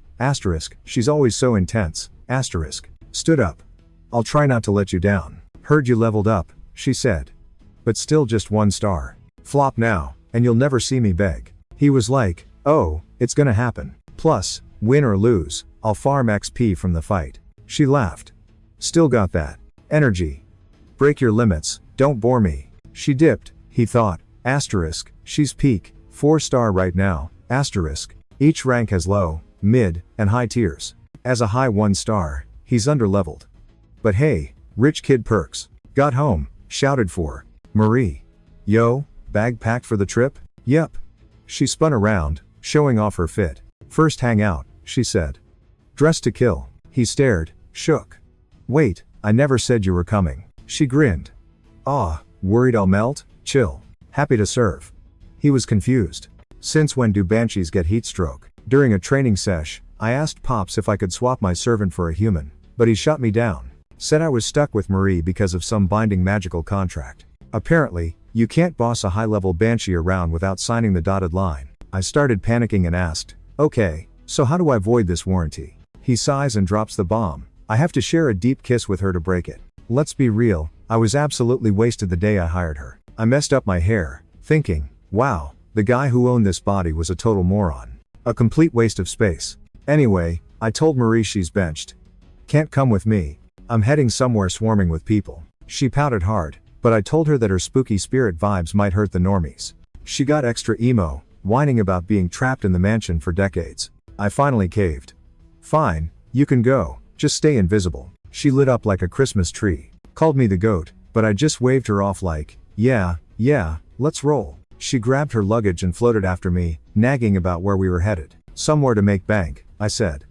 she's always so intense, stood up. I'll try not to let you down. Heard you leveled up, she said. But still just 1 star. Flop now, and you'll never see me beg. He was like, oh, it's gonna happen. Plus, win or lose, I'll farm XP from the fight. She laughed. Still got that energy. Break your limits, don't bore me. She dipped, he thought, she's peak, 4-star right now, each rank has low, mid, and high tiers. As a high 1-star, he's underleveled. But hey, rich kid perks. Got home, shouted for Marie. Yo, bag packed for the trip? Yep. She spun around, showing off her fit. First hang out, she said. Dressed to kill. He stared, shook. Wait, I never said you were coming. She grinned. Ah, worried I'll melt? Chill. Happy to serve. He was confused. Since when do banshees get heat stroke? During a training sesh, I asked Pops if I could swap my servant for a human, but he shot me down. Said I was stuck with Marie because of some binding magical contract. Apparently, you can't boss a high-level banshee around without signing the dotted line. I started panicking and asked, okay, so how do I void this warranty? He sighs and drops the bomb. I have to share a deep kiss with her to break it. Let's be real, I was absolutely wasted the day I hired her. I messed up my hair, thinking, wow, the guy who owned this body was a total moron. A complete waste of space. Anyway, I told Marie she's benched. Can't come with me. I'm heading somewhere swarming with people. She pouted hard, but I told her that her spooky spirit vibes might hurt the normies. She got extra emo, whining about being trapped in the mansion for decades. I finally caved. Fine, you can go, just stay invisible. She lit up like a Christmas tree. Called me the goat, but I just waved her off like, yeah, let's roll. She grabbed her luggage and floated after me, nagging about where we were headed. Somewhere to make bank, I said.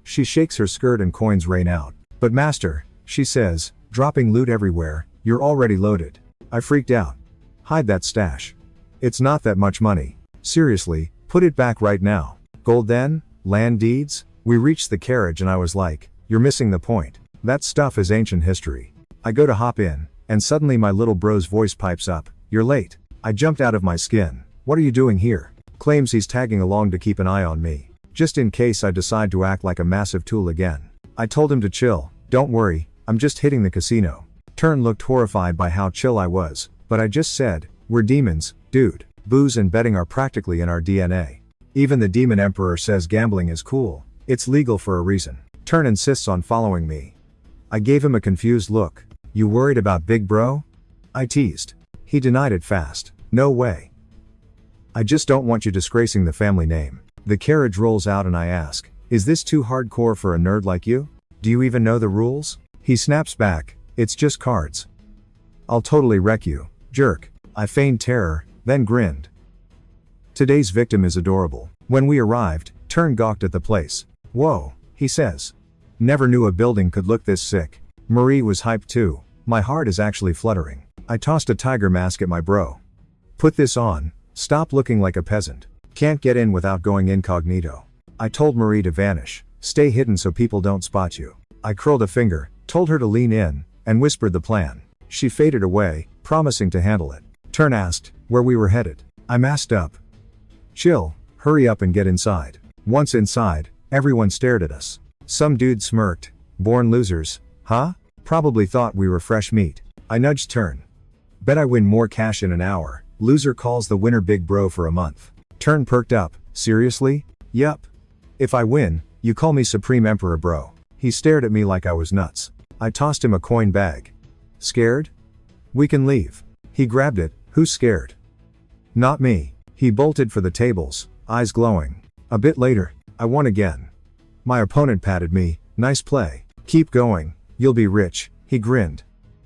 She shakes her skirt and coins rain out. But master, she says, dropping loot everywhere, you're already loaded. I freaked out. Hide that stash. It's not that much money. Seriously, put it back right now. Gold then? Land deeds? We reached the carriage and I was like, you're missing the point. That stuff is ancient history. I go to hop in, and suddenly my little bro's voice pipes up, you're late. I jumped out of my skin. What are you doing here? Claims he's tagging along to keep an eye on me, just in case I decide to act like a massive tool again. I told him to chill, don't worry, I'm just hitting the casino. Turn looked horrified by how chill I was, but I just said, we're demons, dude. Booze and betting are practically in our DNA. Even the demon emperor says gambling is cool. It's legal for a reason. Turn insists on following me. I gave him a confused look. You worried about big bro? I teased. He denied it fast. No way. I just don't want you disgracing the family name. The carriage rolls out and I ask, is this too hardcore for a nerd like you? Do you even know the rules? He snaps back, it's just cards. I'll totally wreck you, jerk. I feigned terror, then grinned. Today's victim is adorable. When we arrived, Turn gawked at the place. Whoa, he says. Never knew a building could look this sick. Marie was hyped too. My heart is actually fluttering. I tossed a tiger mask at my bro. Put this on, stop looking like a peasant. Can't get in without going incognito. I told Marie to vanish, Stay hidden so people don't spot you. I curled a finger, told her to lean in, and whispered the plan. She faded away, promising to handle it. Turn asked where we were headed. I masked up. Chill, hurry up and get inside. Once inside, everyone stared at us. Some dude smirked. Born losers, huh? Probably thought we were fresh meat. I nudged Turn. Bet I win more cash in an hour. Loser calls the winner big bro for a month. Turn perked up. Seriously? Yup. If I win, you call me Supreme Emperor bro. He stared at me like I was nuts. I tossed him a coin bag. Scared? We can leave. He grabbed it. Who's scared? Not me. He bolted for the tables, eyes glowing. A bit later, I won again. My opponent patted me. Nice play. Keep going. You'll be rich. He grinned.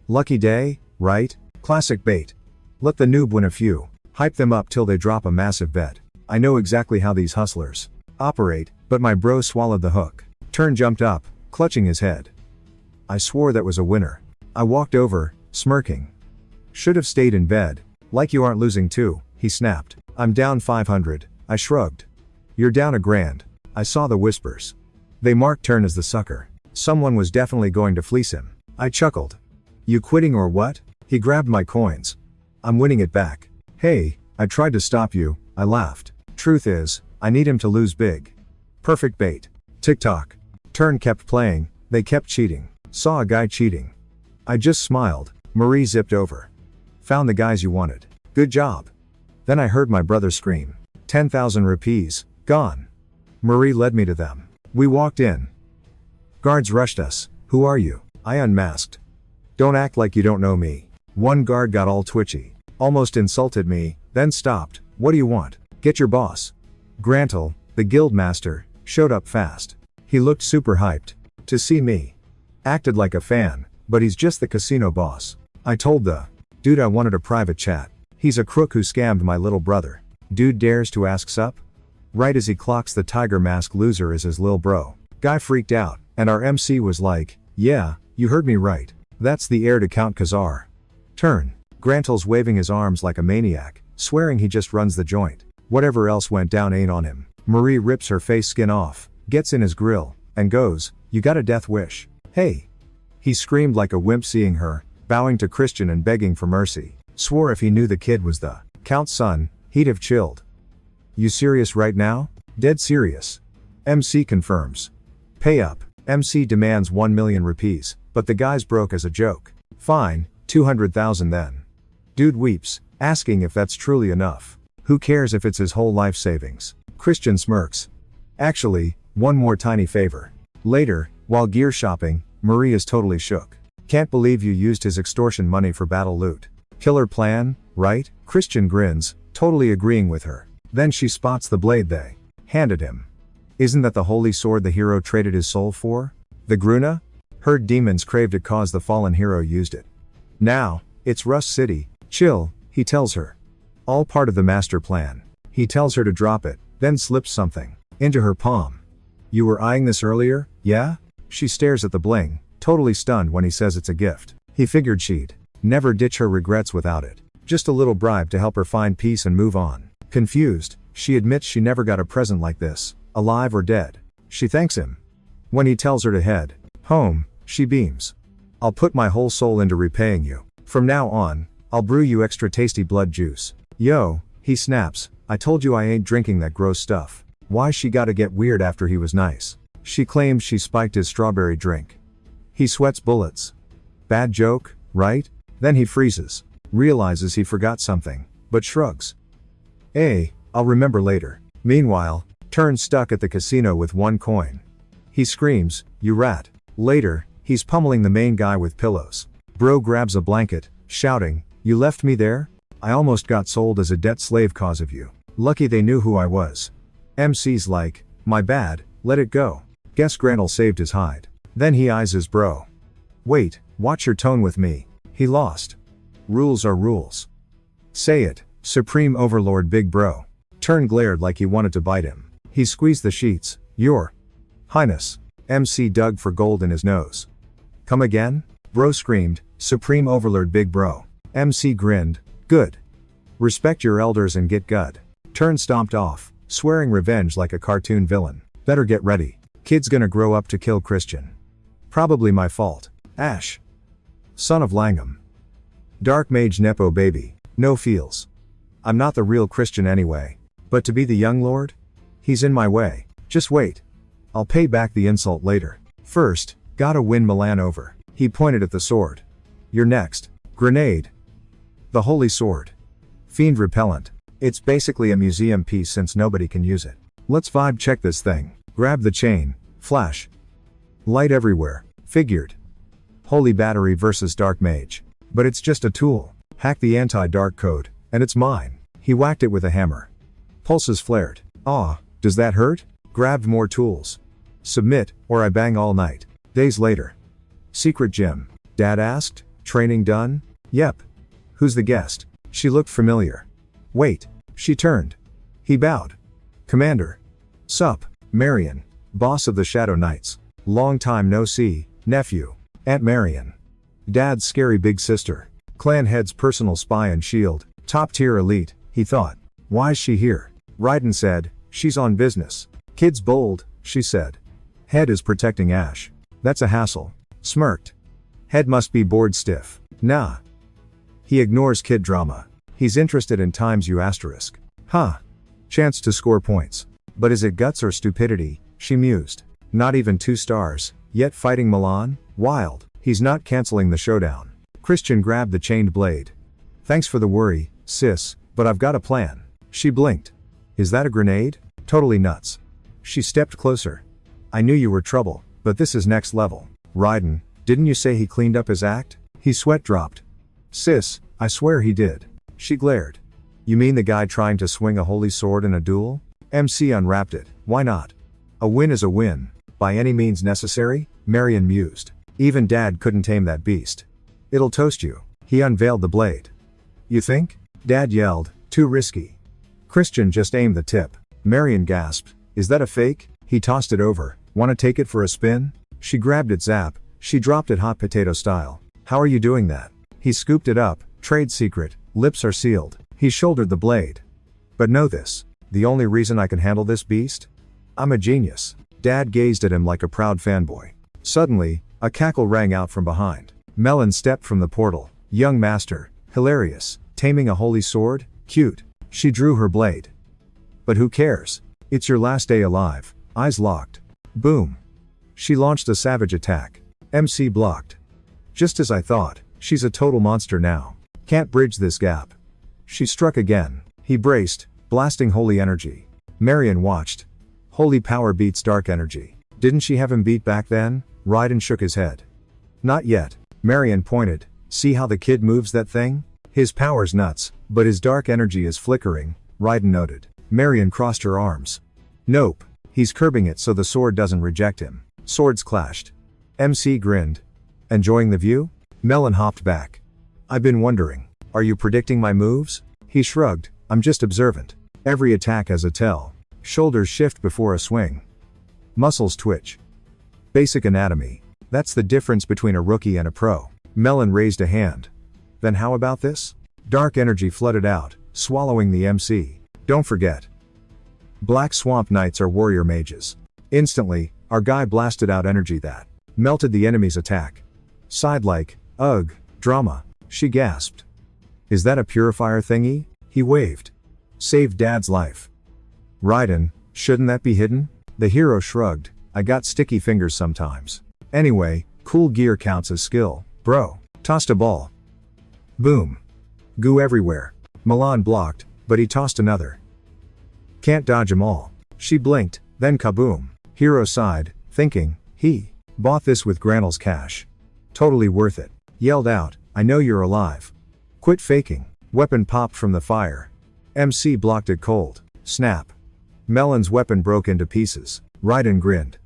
Lucky day, right? Classic bait. Let the noob win a few. Hype them up till they drop a massive bet. I know exactly how these hustlers operate, but my bro swallowed the hook. Turn jumped up, clutching his head. I swore that was a winner. I walked over, smirking. Should have stayed in bed. Like you aren't losing too, he snapped. I'm down 500, I shrugged. You're down $1,000. I saw the whispers. They marked Turn as the sucker. Someone was definitely going to fleece him. I chuckled. You quitting or what? He grabbed my coins. I'm winning it back. Hey, I tried to stop you, I laughed. Truth is, I need him to lose big. Perfect bait. TikTok. Turn kept playing, they kept cheating. Saw a guy cheating. I just smiled. Marie zipped over. Found the guys you wanted. Good job. Then I heard my brother scream. 10,000 rupees, gone. Marie led me to them. We walked in. Guards rushed us. Who are you? I unmasked. Don't act like you don't know me. One guard got all twitchy. Almost insulted me, then stopped. What do you want? Get your boss. Grantle, the guild master, showed up fast. He looked super hyped. To see me. Acted like a fan, but he's just the casino boss. I told the dude I wanted a private chat. He's a crook who scammed my little brother. Dude dares to ask sup? Right as he clocks the tiger mask loser as his lil bro. Guy freaked out, and our MC was like, yeah, you heard me right. That's the heir to Count Khazar. Turn. Grantle's waving his arms like a maniac, swearing he just runs the joint. Whatever else went down ain't on him. Marie rips her face skin off, gets in his grill, and goes, you got a death wish. Hey. He screamed like a wimp seeing her, bowing to Christian and begging for mercy. Swore if he knew the kid was the Count's son, he'd have chilled. You serious right now? Dead serious. MC confirms. Pay up. MC demands 1 million rupees, but the guy's broke as a joke. Fine, 200,000 then. Dude weeps, asking if that's truly enough. Who cares if it's his whole life savings? Christian smirks. Actually, one more tiny favor. Later, while gear shopping, Marie is totally shook. Can't believe you used his extortion money for battle loot. Killer plan, right? Christian grins, totally agreeing with her. Then she spots the blade they handed him. Isn't that the holy sword the hero traded his soul for? The Gruna? Heard demons craved it cause the fallen hero used it. Now, it's Rust City. Chill, he tells her. All part of the master plan. He tells her to drop it, then slips something into her palm. You were eyeing this earlier, yeah? She stares at the bling, totally stunned when he says it's a gift. He figured she'd never ditch her regrets without it. Just a little bribe to help her find peace and move on. Confused, she admits she never got a present like this, alive or dead. She thanks him. When he tells her to head home, she beams. I'll put my whole soul into repaying you. From now on, I'll brew you extra tasty blood juice. Yo, he snaps, I told you I ain't drinking that gross stuff. Why she gotta get weird after he was nice? She claims she spiked his strawberry drink. He sweats bullets. Bad joke, right? Then he freezes. Realizes he forgot something, but shrugs. I'll remember later. Meanwhile, Turn stuck at the casino with 1 coin. He screams, you rat. Later, he's pummeling the main guy with pillows. Bro grabs a blanket, shouting, you left me there? I almost got sold as a debt slave cause of you. Lucky they knew who I was. MC's like, my bad, let it go. Guess Grantle saved his hide. Then he eyes his bro. Wait, watch your tone with me. He lost. Rules are rules. Say it, Supreme Overlord Big Bro. Turn glared like he wanted to bite him. He squeezed the sheets. Your Highness. MC dug for gold in his nose. Come again? Bro screamed, Supreme Overlord Big Bro. MC grinned, good. Respect your elders and get good. Turn stomped off, swearing revenge like a cartoon villain. Better get ready. Kid's gonna grow up to kill Christian. Probably my fault. Ash. Son of Langham. Dark Mage Nepo baby. No feels. I'm not the real Christian anyway. But to be the young lord? He's in my way. Just wait. I'll pay back the insult later. First, gotta win Milan over. He pointed at the sword. You're next. Grenade. The holy sword. Fiend repellent. It's basically a museum piece since nobody can use it. Let's vibe check this thing. Grab the chain. Flash. Light everywhere. Figured. Holy battery versus dark mage. But it's just a tool. Hack the anti-dark code, and it's mine. He whacked it with a hammer. Pulses flared. Ah, does that hurt? Grabbed more tools. Submit, or I bang all night. Days later. Secret gym. Dad asked, training done? Yep. Who's the guest? She looked familiar. Wait. She turned. He bowed. Commander. Sup, Marion. Boss of the Shadow Knights. Long time no see, nephew. Aunt Marion. Dad's scary big sister. Clan head's personal spy and shield. Top tier elite, he thought. Why's she here? Raiden said, she's on business. Kid's bold, she said. Head is protecting Ash. That's a hassle. Smirked. Head must be bored stiff. Nah. He ignores kid drama. He's interested in times you asterisk. Huh. Chance to score points. But is it guts or stupidity? She mused. Not even 2 stars, yet fighting Milan? Wild. He's not canceling the showdown. Christian grabbed the chained blade. Thanks for the worry, sis, but I've got a plan. She blinked. Is that a grenade? Totally nuts. She stepped closer. I knew you were trouble, but this is next level. Raiden, didn't you say he cleaned up his act? His sweat dropped. Sis, I swear he did. She glared. You mean the guy trying to swing a holy sword in a duel? MC unwrapped it. Why not? A win is a win. By any means necessary? Marion mused. Even Dad couldn't tame that beast. It'll toast you. He unveiled the blade. You think? Dad yelled, too risky. Christian just aimed the tip. Marion gasped. Is that a fake? He tossed it over. Wanna take it for a spin? She grabbed it zap. She dropped it hot potato style. How are you doing that? He scooped it up. Trade secret. Lips are sealed. He shouldered the blade. But know this. The only reason I can handle this beast? I'm a genius. Dad gazed at him like a proud fanboy. Suddenly, a cackle rang out from behind. Melon stepped from the portal. Young master. Hilarious. Taming a holy sword? Cute. She drew her blade. But who cares? It's your last day alive. Eyes locked. Boom. She launched a savage attack. MC blocked. Just as I thought, she's a total monster now. Can't bridge this gap. She struck again. He braced, blasting holy energy. Marion watched. Holy power beats dark energy. Didn't she have him beat back then? Raiden shook his head. Not yet. Marion pointed. See how the kid moves that thing? His power's nuts, but his dark energy is flickering, Raiden noted. Marion crossed her arms. Nope. He's curbing it so the sword doesn't reject him. Swords clashed. MC grinned. Enjoying the view? Melon hopped back. I've been wondering. Are you predicting my moves? He shrugged. I'm just observant. Every attack has a tell. Shoulders shift before a swing. Muscles twitch. Basic anatomy. That's the difference between a rookie and a pro. Melon raised a hand. Then how about this? Dark energy flooded out, swallowing the MC. Don't forget. Black Swamp Knights are warrior mages. Instantly, our guy blasted out energy that melted the enemy's attack. Sighed like, ugh, drama. She gasped. Is that a purifier thingy? He waved. Saved Dad's life. Raiden, shouldn't that be hidden? The hero shrugged. I got sticky fingers sometimes. Anyway, cool gear counts as skill, bro. Tossed a ball. Boom. Goo everywhere. Milan blocked, but he tossed another. Can't dodge 'em all. She blinked, then kaboom. Hero sighed, thinking, he bought this with Granel's cash. Totally worth it. Yelled out, I know you're alive. Quit faking. Weapon popped from the fire. MC blocked it cold. Snap. Melon's weapon broke into pieces. Raiden grinned.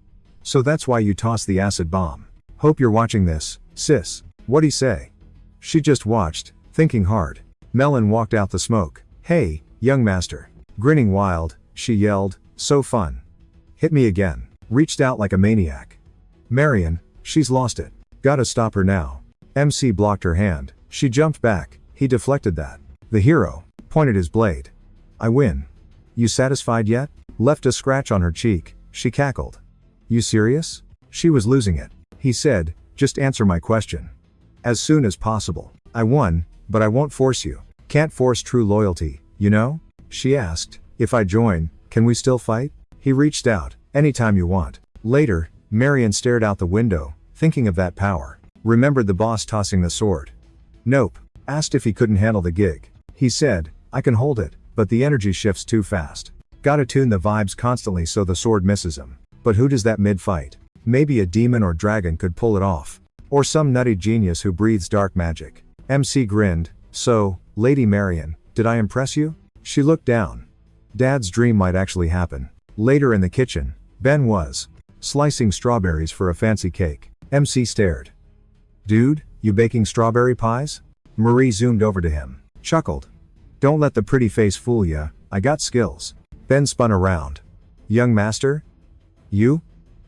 So that's why you tossed the acid bomb. Hope you're watching this, sis. What'd he say? She just watched, thinking hard. Melon walked out the smoke. Hey, young master. Grinning wild, she yelled, so fun. Hit me again. Reached out like a maniac. Marion, she's lost it. Gotta stop her now. MC blocked her hand. She jumped back. He deflected that. The hero pointed his blade. I win. You satisfied yet? Left a scratch on her cheek. She cackled. You serious? She was losing it. He said, just answer my question. As soon as possible. I won, but I won't force you. Can't force true loyalty, you know? She asked, if I join, can we still fight? He reached out, anytime you want. Later, Marion stared out the window, thinking of that power. Remembered the boss tossing the sword. Nope. Asked if he couldn't handle the gig. He said, I can hold it, but the energy shifts too fast. Gotta tune the vibes constantly so the sword misses him. But who does that mid-fight? Maybe a demon or dragon could pull it off. Or some nutty genius who breathes dark magic. MC grinned, so, Lady Marion, did I impress you? She looked down. Dad's dream might actually happen. Later in the kitchen, Ben was slicing strawberries for a fancy cake. MC stared. Dude, you baking strawberry pies? Marie zoomed over to him, chuckled. Don't let the pretty face fool ya, I got skills. Ben spun around. Young master? You?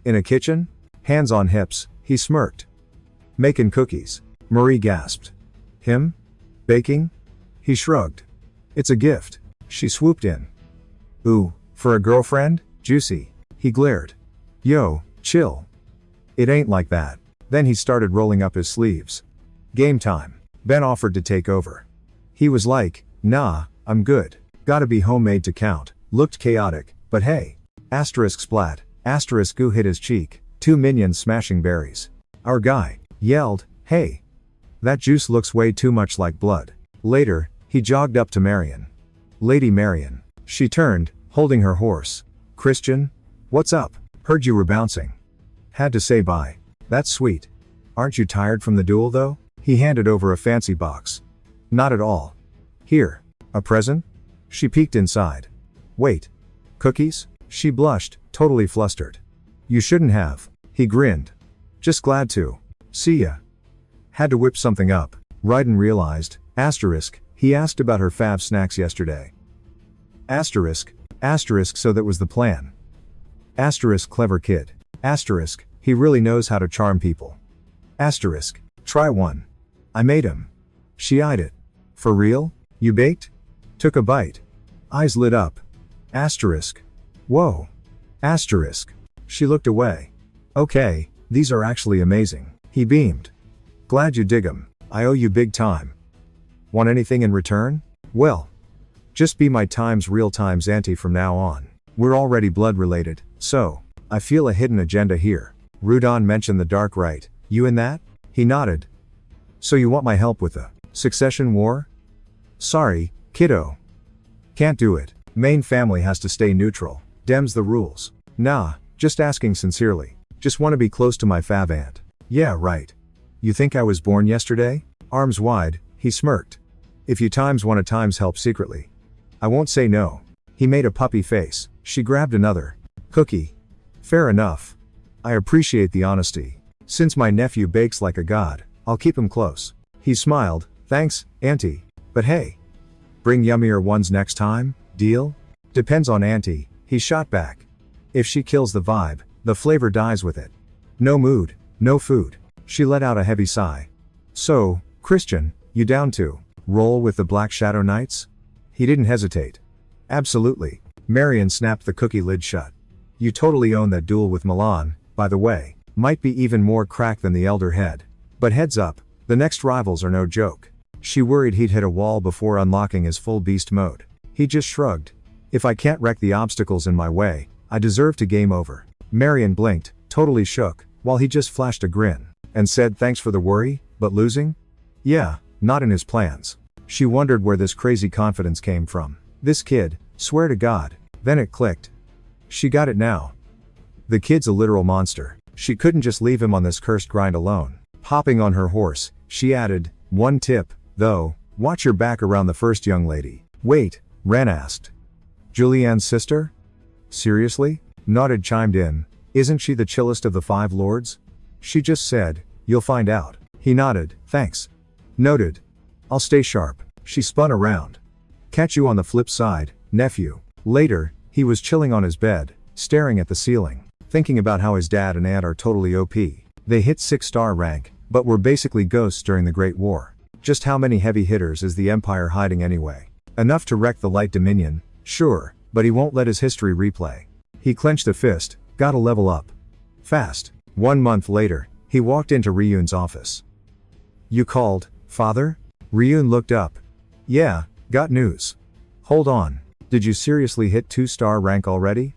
In a kitchen? Hands on hips, he smirked. Making cookies. Marie gasped. Him? Baking? He shrugged. It's a gift. She swooped in. Ooh, for a girlfriend? Juicy. He glared. Yo, chill. It ain't like that. Then he started rolling up his sleeves. Game time. Ben offered to take over. He was like, nah, I'm good. Gotta be homemade to count. Looked chaotic, but hey. Asterisk splat. Asterisk goo hit his cheek. 2 minions smashing berries. Our guy yelled, hey. That juice looks way too much like blood. Later, he jogged up to Marion. Lady Marion. She turned, holding her horse. Christian? What's up? Heard you were bouncing. Had to say bye. That's sweet. Aren't you tired from the duel though? He handed over a fancy box. Not at all. Here. A present? She peeked inside. Wait. Cookies? She blushed, totally flustered. You shouldn't have. He grinned. Just glad to. See ya. Had to whip something up. Raiden realized. Asterisk, he asked about her fave snacks yesterday. Asterisk. Asterisk, so that was the plan. Asterisk, clever kid. Asterisk, he really knows how to charm people. Asterisk, try one. I made him. She eyed it. For real? You baked? Took a bite. Eyes lit up. Asterisk. Whoa. Asterisk. She looked away. Okay, these are actually amazing. He beamed. Glad you dig 'em. I owe you big time. Want anything in return? Well. Just be my times real times auntie from now on. We're already blood related, so. I feel a hidden agenda here. Rudon mentioned the dark right. You in that? He nodded. So you want my help with the succession war? Sorry, kiddo. Can't do it. Main family has to stay neutral. Dem's the rules. Nah, just asking sincerely. Just want to be close to my fave aunt. Yeah, right. You think I was born yesterday? Arms wide, he smirked. If you times want to times help secretly. I won't say no. He made a puppy face. She grabbed another cookie. Fair enough. I appreciate the honesty. Since my nephew bakes like a god, I'll keep him close. He smiled. Thanks, auntie. But hey. Bring yummier ones next time, deal? Depends on auntie, he shot back. If she kills the vibe, the flavor dies with it. No mood, no food. She let out a heavy sigh. So, Christian, you down to roll with the Black Shadow Knights? He didn't hesitate. Absolutely. Marion snapped the cookie lid shut. You totally own that duel with Milan, by the way. Might be even more crack than the Elder Head. But heads up, the next rivals are no joke. She worried he'd hit a wall before unlocking his full beast mode. He just shrugged. If I can't wreck the obstacles in my way, I deserve to game over. Marion blinked, totally shook, while he just flashed a grin, and said thanks for the worry, but losing? Yeah, not in his plans. She wondered where this crazy confidence came from. This kid, swear to God. Then it clicked. She got it now. The kid's a literal monster. She couldn't just leave him on this cursed grind alone. Hopping on her horse, she added, one tip, though, watch your back around the first young lady. Wait, Ren asked. Julianne's sister? Seriously? Nodded chimed in. Isn't she the chillest of the 5 lords? She just said, you'll find out. He nodded, thanks. Noted. I'll stay sharp. She spun around. Catch you on the flip side, nephew. Later, he was chilling on his bed, staring at the ceiling, thinking about how his dad and aunt are totally OP. They hit 6-star rank, but were basically ghosts during the Great War. Just how many heavy hitters is the Empire hiding anyway? Enough to wreck the Light Dominion, sure, but he won't let his history replay. He clenched a fist, gotta level up. Fast. 1 month later, he walked into Ryun's office. You called, father? Ryun looked up. Yeah, got news. Hold on. Did you seriously hit 2-star rank already?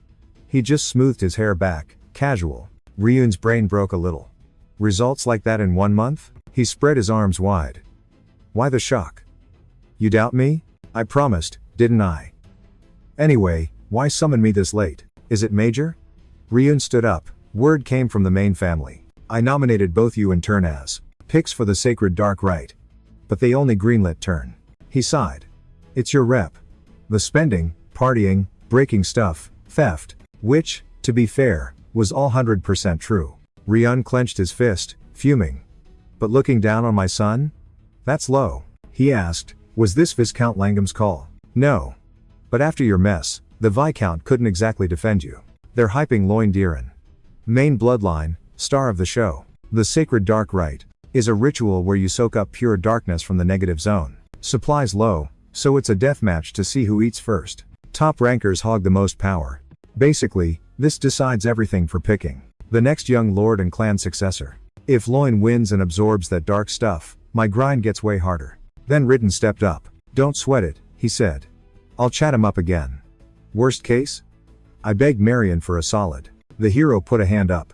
He just smoothed his hair back, casual. Ryun's brain broke a little. Results like that in 1 month? He spread his arms wide. Why the shock? You doubt me? I promised, didn't I? Anyway, why summon me this late? Is it major? Ryun stood up. Word came from the main family. I nominated both you in turn as picks for the sacred dark rite. But they only greenlit turn. He sighed. It's your rep. The spending, partying, breaking stuff, theft, which, to be fair, was all 100% true. Ryun clenched his fist, fuming. But looking down on my son? That's low. He asked, was this Viscount Langham's call? No. But after your mess, the Viscount couldn't exactly defend you. They're hyping Loin Diren. Main bloodline, star of the show. The sacred dark rite is a ritual where you soak up pure darkness from the negative zone. Supplies low, so it's a deathmatch to see who eats first. Top rankers hog the most power. Basically, this decides everything for picking the next young lord and clan successor. If Loin wins and absorbs that dark stuff, my grind gets way harder. Then Ridden stepped up. Don't sweat it, he said. I'll chat him up again. Worst case? I begged Marion for a solid. The hero put a hand up.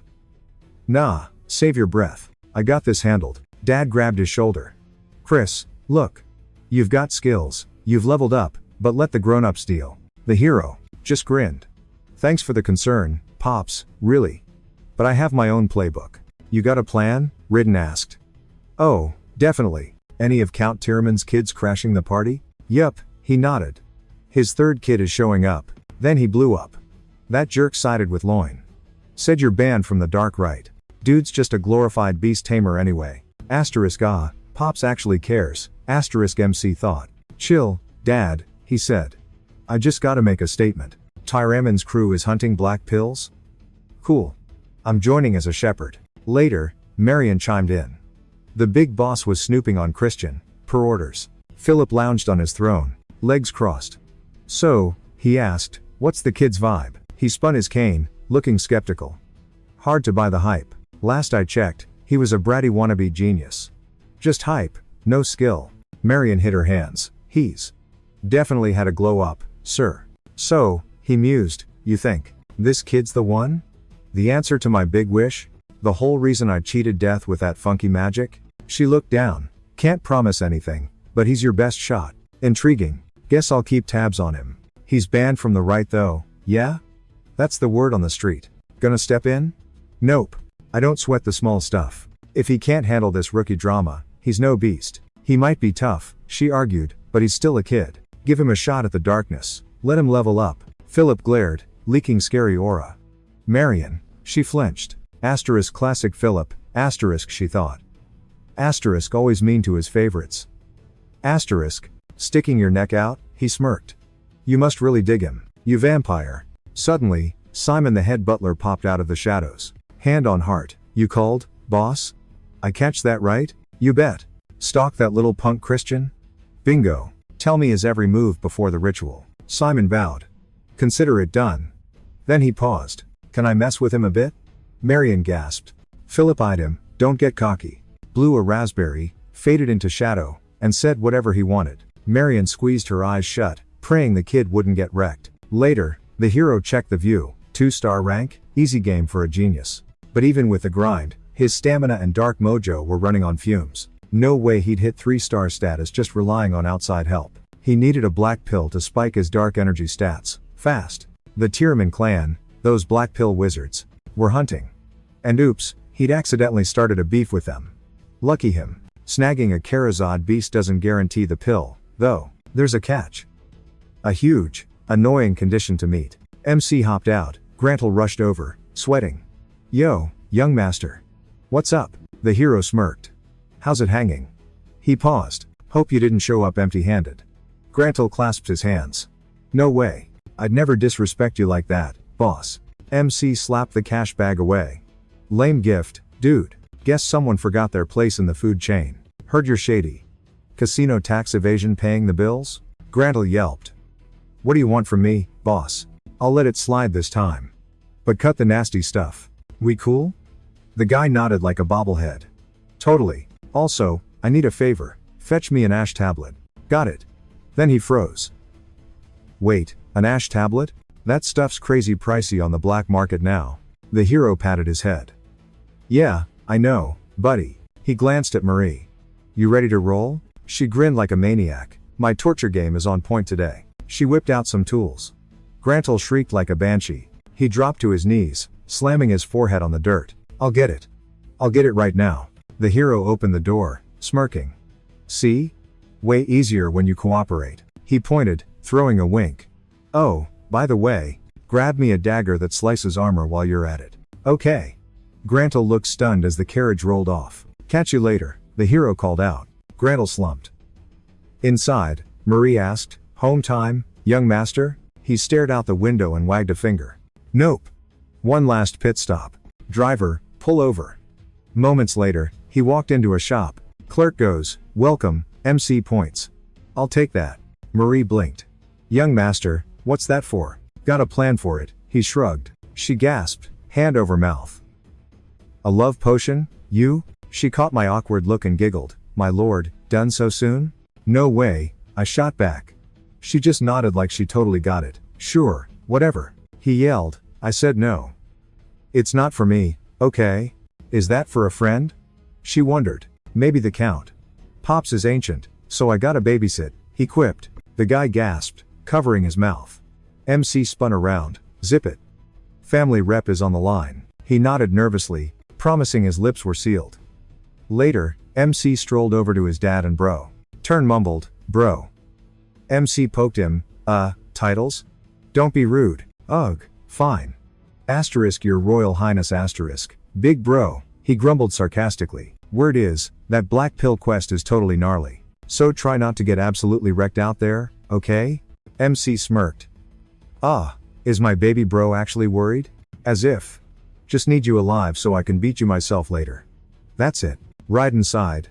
Nah, save your breath. I got this handled. Dad grabbed his shoulder. Chris, look. You've got skills, you've leveled up, but let the grown-ups deal. The hero just grinned. Thanks for the concern, Pops, really. But I have my own playbook. You got a plan? Ridden asked. Oh, definitely. Any of Count Tiraman's kids crashing the party? Yup, he nodded. His third kid is showing up. Then he blew up. That jerk sided with Loin. Said you're banned from the dark rite. Dude's just a glorified beast tamer anyway. Asterisk ah, Pops actually cares. Asterisk MC thought. Chill, Dad, he said. I just gotta make a statement. Tiraman's crew is hunting black pills? Cool. I'm joining as a shepherd. Later, Marion chimed in. The big boss was snooping on Christian, per orders. Philip lounged on his throne, legs crossed. So, he asked, what's the kid's vibe? He spun his cane, looking skeptical. Hard to buy the hype. Last I checked, he was a bratty wannabe genius. Just hype, no skill. Marion hid her hands. He's definitely had a glow up, sir. So, he mused, you think this kid's the one? The answer to my big wish? The whole reason I cheated death with that funky magic? She looked down. Can't promise anything, but he's your best shot. Intriguing. Guess I'll keep tabs on him. He's banned from the right though, yeah? That's the word on the street. Gonna step in? Nope. I don't sweat the small stuff. If he can't handle this rookie drama, he's no beast. He might be tough, she argued, but he's still a kid. Give him a shot at the darkness. Let him level up. Philip glared, leaking scary aura. Marion. She flinched. Asterisk classic Philip, asterisk she thought. Asterisk always mean to his favorites. Asterisk, sticking your neck out, he smirked. You must really dig him. You vampire. Suddenly, Simon the head butler popped out of the shadows. Hand on heart. You called, boss? I catch that right? You bet. Stalk that little punk Christian? Bingo. Tell me his every move before the ritual. Simon bowed. Consider it done. Then he paused. Can I mess with him a bit? Marion gasped. Philip eyed him, don't get cocky. Blew a raspberry, faded into shadow, and said whatever he wanted. Marion squeezed her eyes shut, praying the kid wouldn't get wrecked. Later, the hero checked the view. 2-star rank, easy game for a genius. But even with the grind, his stamina and dark mojo were running on fumes. No way he'd hit 3-star status just relying on outside help. He needed a black pill to spike his dark energy stats, fast. The Tiraman clan, those black pill wizards, were hunting. And oops, he'd accidentally started a beef with them. Lucky him. Snagging a Charizard beast doesn't guarantee the pill, though. There's a catch. A huge, annoying condition to meet. MC hopped out. Grantle rushed over, sweating. Yo, young master. What's up? The hero smirked. How's it hanging? He paused. Hope you didn't show up empty-handed. Grantle clasped his hands. No way. I'd never disrespect you like that, boss. MC slapped the cash bag away. Lame gift, dude. Guess someone forgot their place in the food chain. Heard you're shady. Casino tax evasion paying the bills? Grantle yelped. What do you want from me, boss? I'll let it slide this time. But cut the nasty stuff. We cool? The guy nodded like a bobblehead. Totally. Also, I need a favor. Fetch me an ash tablet. Got it. Then he froze. Wait, an ash tablet? That stuff's crazy pricey on the black market now. The hero patted his head. Yeah, I know, buddy. He glanced at Marie. You ready to roll? She grinned like a maniac. My torture game is on point today. She whipped out some tools. Grantel shrieked like a banshee. He dropped to his knees, slamming his forehead on the dirt. I'll get it. I'll get it right now. The hero opened the door, smirking. See? Way easier when you cooperate. He pointed, throwing a wink. Oh, by the way, grab me a dagger that slices armor while you're at it. Okay. Grantel looked stunned as the carriage rolled off. Catch you later, the hero called out. Grantel slumped. Inside, Marie asked, home time, young master? He stared out the window and wagged a finger. Nope. One last pit stop. Driver, pull over. Moments later, he walked into a shop. Clerk goes, welcome, MC points. I'll take that. Marie blinked. Young master, what's that for? Got a plan for it, he shrugged. She gasped, hand over mouth. A love potion, you? She caught my awkward look and giggled. My lord, done so soon? No way, I shot back. She just nodded like she totally got it. Sure, whatever. He yelled. I said no. It's not for me, okay? Is that for a friend? She wondered. Maybe the count. Pops is ancient, so I gotta babysit, he quipped. The guy gasped, covering his mouth. MC spun around. Zip it. Family rep is on the line. He nodded nervously, promising his lips were sealed. Later, MC strolled over to his dad and bro. Turn mumbled, bro. MC poked him, titles? Don't be rude. Ugh, fine. Asterisk your royal highness asterisk. Big bro, he grumbled sarcastically. Word is, that black pill quest is totally gnarly. So try not to get absolutely wrecked out there, okay? MC smirked. Is my baby bro actually worried? As if. Just need you alive so I can beat you myself later. That's it. Right inside.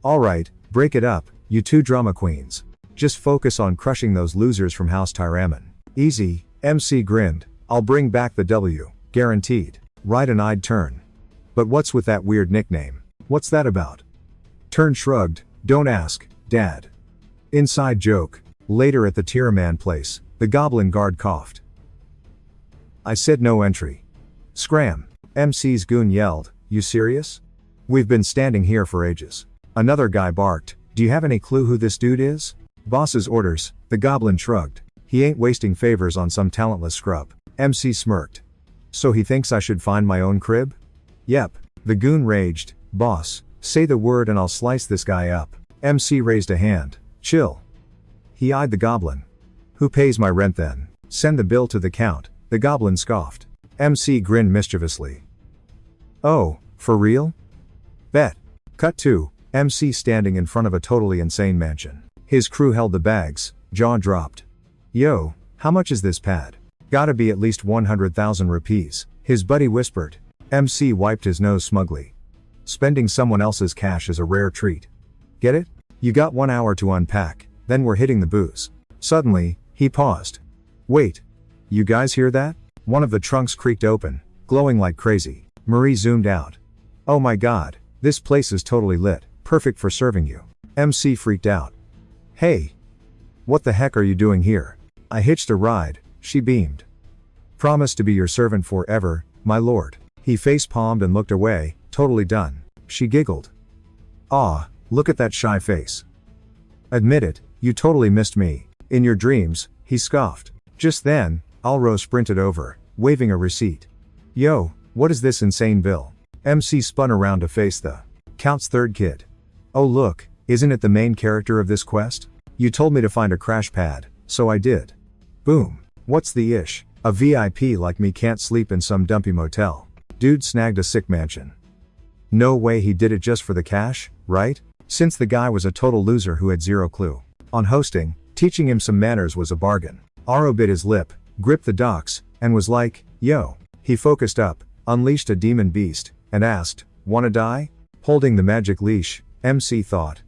Alright, break it up, you two drama queens. Just focus on crushing those losers from House Tyraman. Easy, MC grinned. I'll bring back the W, guaranteed. Right, and I'd turn. But what's with that weird nickname? What's that about? Turn shrugged. Don't ask, Dad. Inside joke. Later at the Tyraman place, the goblin guard coughed. I said no entry. Scram. MC's goon yelled, you serious? We've been standing here for ages. Another guy barked, do you have any clue who this dude is? Boss's orders, the goblin shrugged. He ain't wasting favors on some talentless scrub. MC smirked. So he thinks I should find my own crib? Yep. The goon raged, boss, say the word and I'll slice this guy up. MC raised a hand. Chill. He eyed the goblin. Who pays my rent then? Send the bill to the count, the goblin scoffed. MC grinned mischievously. Oh, for real? Bet. Cut 2, MC standing in front of a totally insane mansion. His crew held the bags, jaw dropped. Yo, how much is this pad? Gotta be at least 100,000 rupees, his buddy whispered. MC wiped his nose smugly. Spending someone else's cash is a rare treat. Get it? You got 1 hour to unpack, then we're hitting the booze. Suddenly, he paused. Wait. You guys hear that? One of the trunks creaked open, glowing like crazy. Marie zoomed out. Oh my god, this place is totally lit, perfect for serving you. MC freaked out. Hey. What the heck are you doing here? I hitched a ride, she beamed. Promise to be your servant forever, my lord. He face-palmed and looked away, totally done. She giggled. Ah, look at that shy face. Admit it, you totally missed me. In your dreams, he scoffed. Just then, Alro sprinted over, waving a receipt. Yo, what is this insane bill? MC spun around to face the count's third kid. Oh look, isn't it the main character of this quest? You told me to find a crash pad, so I did. Boom. What's the ish? A VIP like me can't sleep in some dumpy motel. Dude snagged a sick mansion. No way he did it just for the cash, right? Since the guy was a total loser who had zero clue on hosting, teaching him some manners was a bargain. Aro bit his lip, gripped the docks, and was like, yo. He focused up, unleashed a demon beast, and asked, wanna die? Holding the magic leash, MC thought,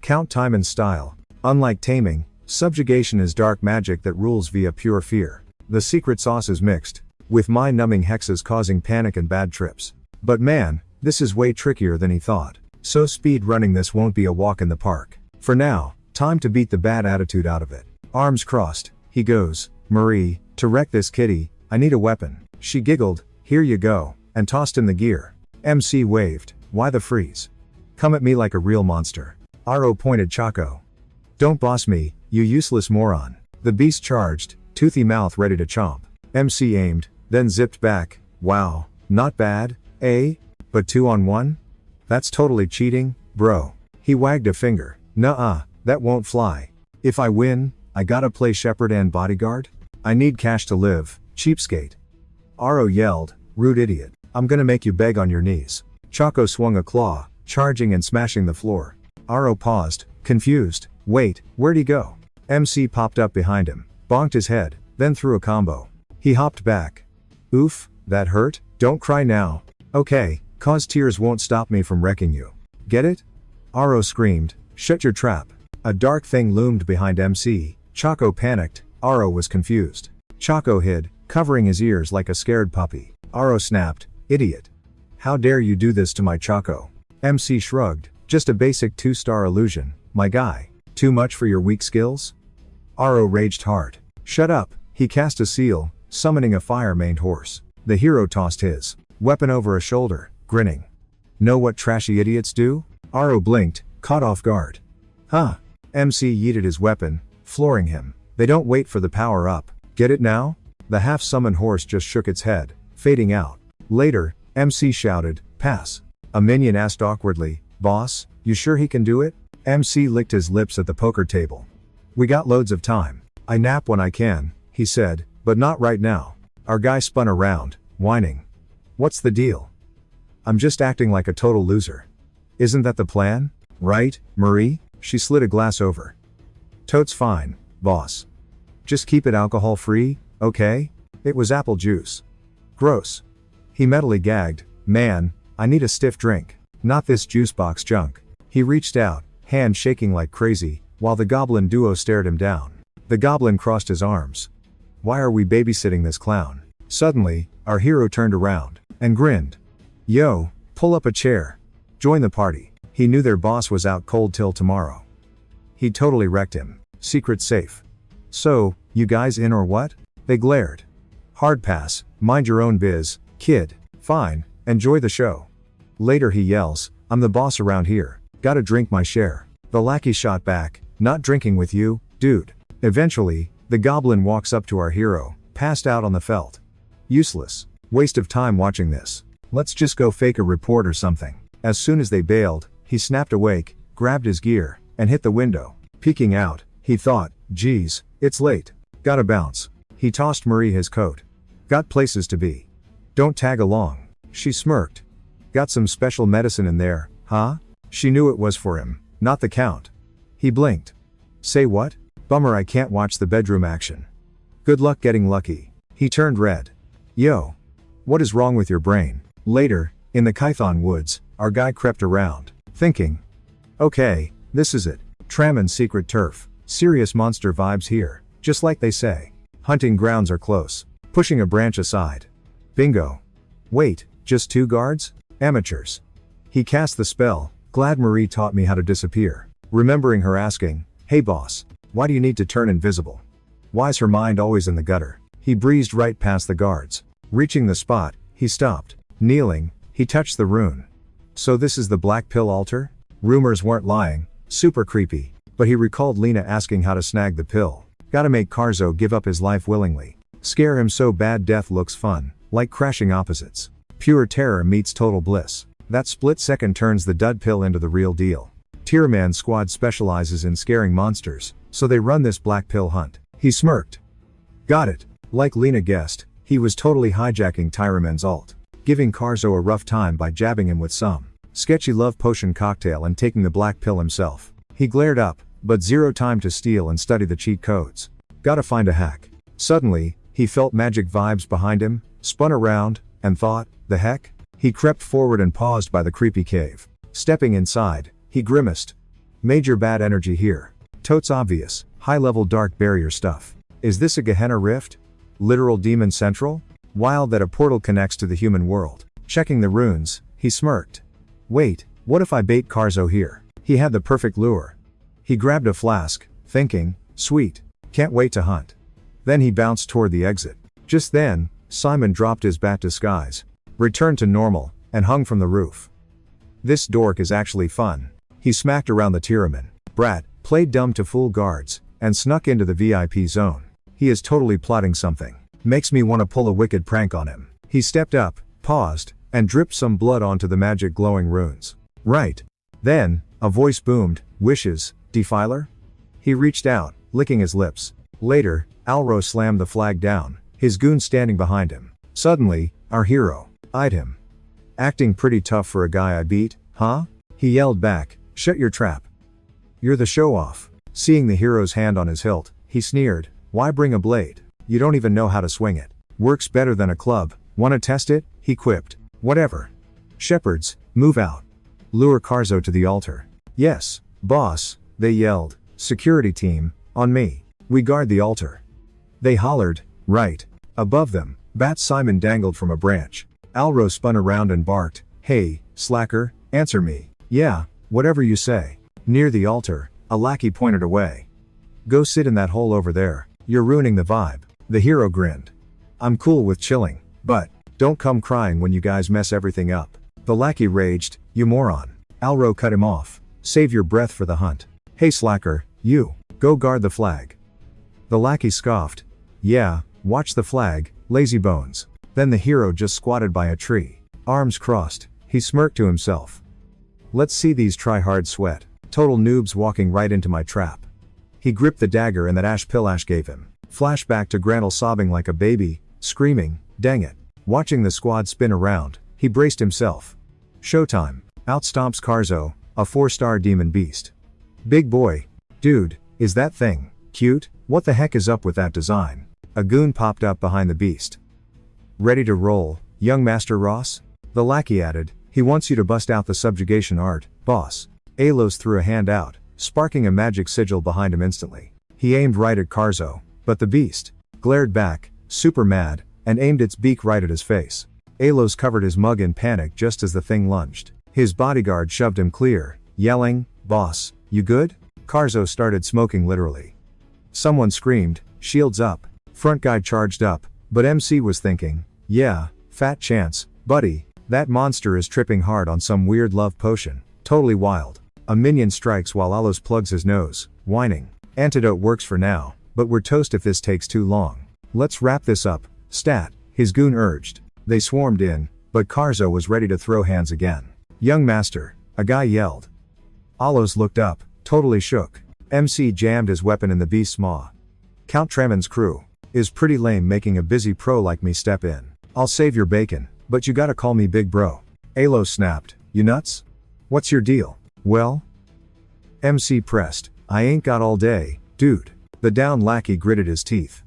Count Timon style. Unlike taming, subjugation is dark magic that rules via pure fear. The secret sauce is mixed. with mind-numbing hexes causing panic and bad trips. But man, this is way trickier than he thought. So speed running this won't be a walk in the park. For now, time to beat the bad attitude out of it. Arms crossed, he goes, Marie, to wreck this kitty, I need a weapon. She giggled, here you go, and tossed him the gear. MC waved, why the freeze? Come at me like a real monster. Aro pointed Chaco. Don't boss me, you useless moron. The beast charged, toothy mouth ready to chomp. MC aimed, then zipped back. Wow, not bad, eh? But 2-on-1? That's totally cheating, bro. He wagged a finger. Nuh-uh, that won't fly. If I win, I gotta play shepherd and bodyguard? I need cash to live, cheapskate. Aro yelled, rude idiot. I'm gonna make you beg on your knees. Chaco swung a claw, charging and smashing the floor. Aro paused, confused. Wait, where'd he go? MC popped up behind him, bonked his head, then threw a combo. He hopped back. Oof, that hurt? Don't cry now. Okay, cause tears won't stop me from wrecking you. Get it? Aro screamed, shut your trap. A dark thing loomed behind MC. Chaco panicked. Aro was confused. Chaco hid, covering his ears like a scared puppy. Aro snapped, idiot. How dare you do this to my Chaco? MC shrugged, just a basic 2-star illusion, my guy. Too much for your weak skills? Aro raged hard. Shut up, he cast a seal, summoning a fire-maned horse. The hero tossed his weapon over a shoulder, grinning. Know what trashy idiots do? Aro blinked, caught off guard. Huh. MC yeeted his weapon, flooring him. They don't wait for the power-up. Get it now? The half-summoned horse just shook its head, fading out. Later, MC shouted, pass. A minion asked awkwardly, boss, you sure he can do it? MC licked his lips at the poker table. We got loads of time. I nap when I can, he said, but not right now. Our guy spun around, whining. What's the deal? I'm just acting like a total loser. Isn't that the plan? Right, Marie? She slid a glass over. Totes fine, boss. Just keep it alcohol-free, okay? It was apple juice. Gross. He mentally gagged, man, I need a stiff drink. Not this juice box junk. He reached out, hand shaking like crazy, while the goblin duo stared him down. The goblin crossed his arms. Why are we babysitting this clown? Suddenly, our hero turned around, and grinned. Yo, pull up a chair. Join the party. He knew their boss was out cold till tomorrow. He'd totally wrecked him. Secret safe. So, you guys in or what? They glared. Hard pass, mind your own biz, kid. Fine, enjoy the show. Later he yells, I'm the boss around here. Gotta drink my share. The lackey shot back, not drinking with you, dude. Eventually, the goblin walks up to our hero, passed out on the felt. Useless. Waste of time watching this. Let's just go fake a report or something. As soon as they bailed, he snapped awake, grabbed his gear, and hit the window. Peeking out, he thought, geez, it's late. Gotta bounce. He tossed Marie his coat. Got places to be. Don't tag along. She smirked. Got some special medicine in there, huh? She knew it was for him, not the count. He blinked. Say what? Bummer I can't watch the bedroom action. Good luck getting lucky. He turned red. Yo. What is wrong with your brain? Later, in the Kython woods, our guy crept around, thinking. Okay, this is it. Tram and secret turf. Serious monster vibes here, just like they say. Hunting grounds are close. Pushing a branch aside. Bingo. Wait, just 2 guards? Amateurs. He cast the spell, glad Marie taught me how to disappear. Remembering her asking, hey boss, why do you need to turn invisible? Why's her mind always in the gutter? He breezed right past the guards. Reaching the spot, he stopped. Kneeling, he touched the rune. So this is the black pill altar? Rumors weren't lying, super creepy. But he recalled Lena asking how to snag the pill. Gotta make Karzo give up his life willingly. Scare him so bad death looks fun, like crashing opposites. Pure terror meets total bliss. That split second turns the dud pill into the real deal. Tiraman squad specializes in scaring monsters, so they run this black pill hunt. He smirked. Got it. Like Lena guessed, he was totally hijacking Tiraman's ult. Giving Karzo a rough time by jabbing him with some sketchy love potion cocktail and taking the black pill himself. He glared up, but zero time to steal and study the cheat codes. Gotta find a hack. Suddenly, he felt magic vibes behind him, spun around, and thought, the heck? He crept forward and paused by the creepy cave. Stepping inside, he grimaced. Major bad energy here. Totes obvious, high-level dark barrier stuff. Is this a Gehenna rift? Literal demon central? Wild that a portal connects to the human world. Checking the runes, he smirked. Wait, what if I bait Karzo here? He had the perfect lure. He grabbed a flask, thinking, sweet, can't wait to hunt. Then he bounced toward the exit. Just then, Simon dropped his bat disguise, returned to normal, and hung from the roof. This dork is actually fun. He smacked around the Tiraman. Brat, played dumb to fool guards, and snuck into the VIP zone. He is totally plotting something. Makes me want to pull a wicked prank on him. He stepped up, paused, and dripped some blood onto the magic glowing runes. Right. Then, a voice boomed, wishes, defiler? He reached out, licking his lips. Later, Alro slammed the flag down, his goon standing behind him. Suddenly, our hero eyed him. Acting pretty tough for a guy I beat, huh? He yelled back, shut your trap. You're the show-off. Seeing the hero's hand on his hilt, he sneered, why bring a blade? You don't even know how to swing it. Works better than a club. Wanna test it? He quipped. Whatever. Shepherds, move out. Lure Karzo to the altar. Yes, boss, they yelled. Security team, on me. We guard the altar. They hollered, right. Above them, Bat Simon dangled from a branch. Alro spun around and barked, hey, slacker, answer me. Yeah, whatever you say. Near the altar, a lackey pointed away. Go sit in that hole over there. You're ruining the vibe. The hero grinned. I'm cool with chilling, but don't come crying when you guys mess everything up. The lackey raged, you moron. Alro cut him off. Save your breath for the hunt. Hey slacker, you, go guard the flag. The lackey scoffed. Yeah, watch the flag, lazy bones. Then the hero just squatted by a tree. Arms crossed, he smirked to himself. Let's see these try-hard sweat. Total noobs walking right into my trap. He gripped the dagger and that Ash Pillash gave him. Flashback to Grantle sobbing like a baby, screaming, dang it. Watching the squad spin around, he braced himself. Showtime. Out stomps Karzo, a 4-star demon beast. Big boy. Dude, is that thing cute? What the heck is up with that design? A goon popped up behind the beast. Ready to roll, young Master Ross? The lackey added, he wants you to bust out the subjugation art, boss. Alos threw a hand out, sparking a magic sigil behind him instantly. He aimed right at Karzo, but the beast glared back, super mad, and aimed its beak right at his face. Alos covered his mug in panic just as the thing lunged. His bodyguard shoved him clear, yelling, boss, you good? Karzo started smoking literally. Someone screamed, shields up. Front guy charged up, but MC was thinking, yeah, fat chance, buddy, that monster is tripping hard on some weird love potion. Totally wild. A minion strikes while Alos plugs his nose, whining. Antidote works for now, but we're toast if this takes too long. Let's wrap this up, stat, his goon urged. They swarmed in, but Karzo was ready to throw hands again. Young master, a guy yelled. Alos looked up, totally shook. MC jammed his weapon in the beast's maw. Count Tremon's crew is pretty lame making a busy pro like me step in. I'll save your bacon, but you gotta call me big bro. Alos snapped, you nuts? What's your deal? Well? MC pressed, I ain't got all day, dude. The down lackey gritted his teeth.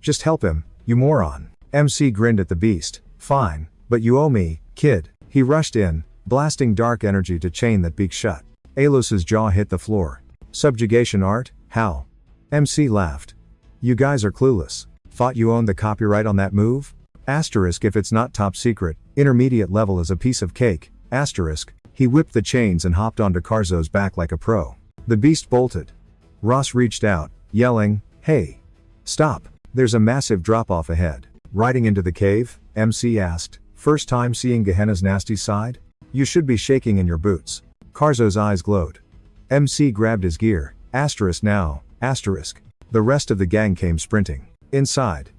Just help him, you moron. MC grinned at the beast, fine, but you owe me, kid. He rushed in, blasting dark energy to chain that beak shut. Alos's jaw hit the floor. Subjugation art? How? MC laughed. You guys are clueless. Thought you owned the copyright on that move? Asterisk if it's not top secret, intermediate level is a piece of cake, asterisk. He whipped the chains and hopped onto Karzo's back like a pro. The beast bolted. Ross reached out, yelling, hey. Stop. There's a massive drop-off ahead. Riding into the cave? MC asked. First time seeing Gehenna's nasty side? You should be shaking in your boots. Karzo's eyes glowed. MC grabbed his gear, asterisk now, asterisk. The rest of the gang came sprinting. Inside.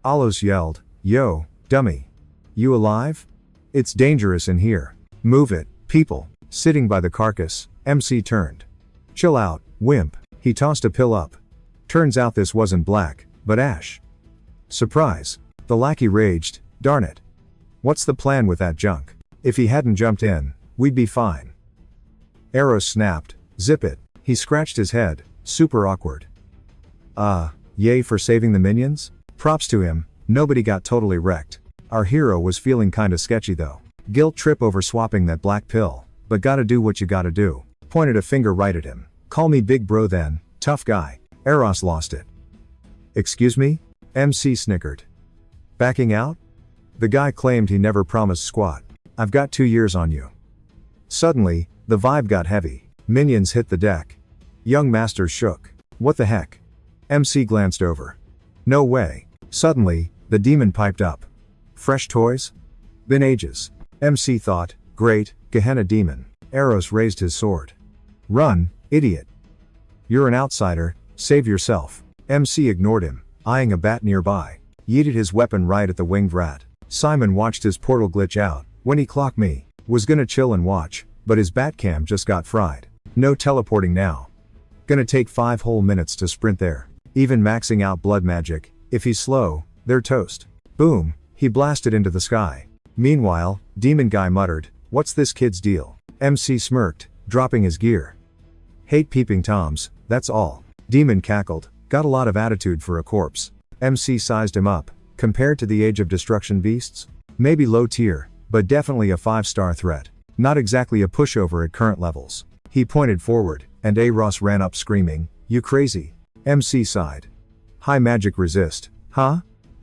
Alos yelled, yo, dummy. You alive? It's dangerous in here. Move it, people. Sitting by the carcass, MC turned. Chill out, wimp. He tossed a pill up. Turns out this wasn't black, but ash. Surprise. The lackey raged, darn it. What's the plan with that junk? If he hadn't jumped in, we'd be fine. Eros snapped, zip it. He scratched his head, super awkward. Yay for saving the minions? Props to him, nobody got totally wrecked. Our hero was feeling kinda sketchy though. Guilt trip over swapping that black pill, but gotta do what you gotta do. Pointed a finger right at him. Call me big bro then, tough guy. Eros lost it. Excuse me? MC snickered. Backing out? The guy claimed he never promised squat. I've got 2 years on you. Suddenly, the vibe got heavy. Minions hit the deck. Young masters shook. What the heck? MC glanced over. No way. Suddenly, the demon piped up. Fresh toys? Been ages. MC thought, great, Gehenna demon. Eros raised his sword. Run, idiot. You're an outsider, save yourself. MC ignored him, eyeing a bat nearby. Yeeted his weapon right at the winged rat. Simon watched his portal glitch out. When he clocked me, was gonna chill and watch, but his bat cam just got fried. No teleporting now. Gonna take 5 whole minutes to sprint there. Even maxing out blood magic, if he's slow, they're toast. Boom, he blasted into the sky. Meanwhile, demon guy muttered, what's this kid's deal? MC smirked, dropping his gear. Hate peeping toms, that's all. Demon cackled, got a lot of attitude for a corpse. MC sized him up. Compared to the Age of Destruction beasts? Maybe low tier, but definitely a 5-star threat. Not exactly a pushover at current levels. He pointed forward, and Eros ran up screaming, you crazy. MC sighed. High magic resist, huh?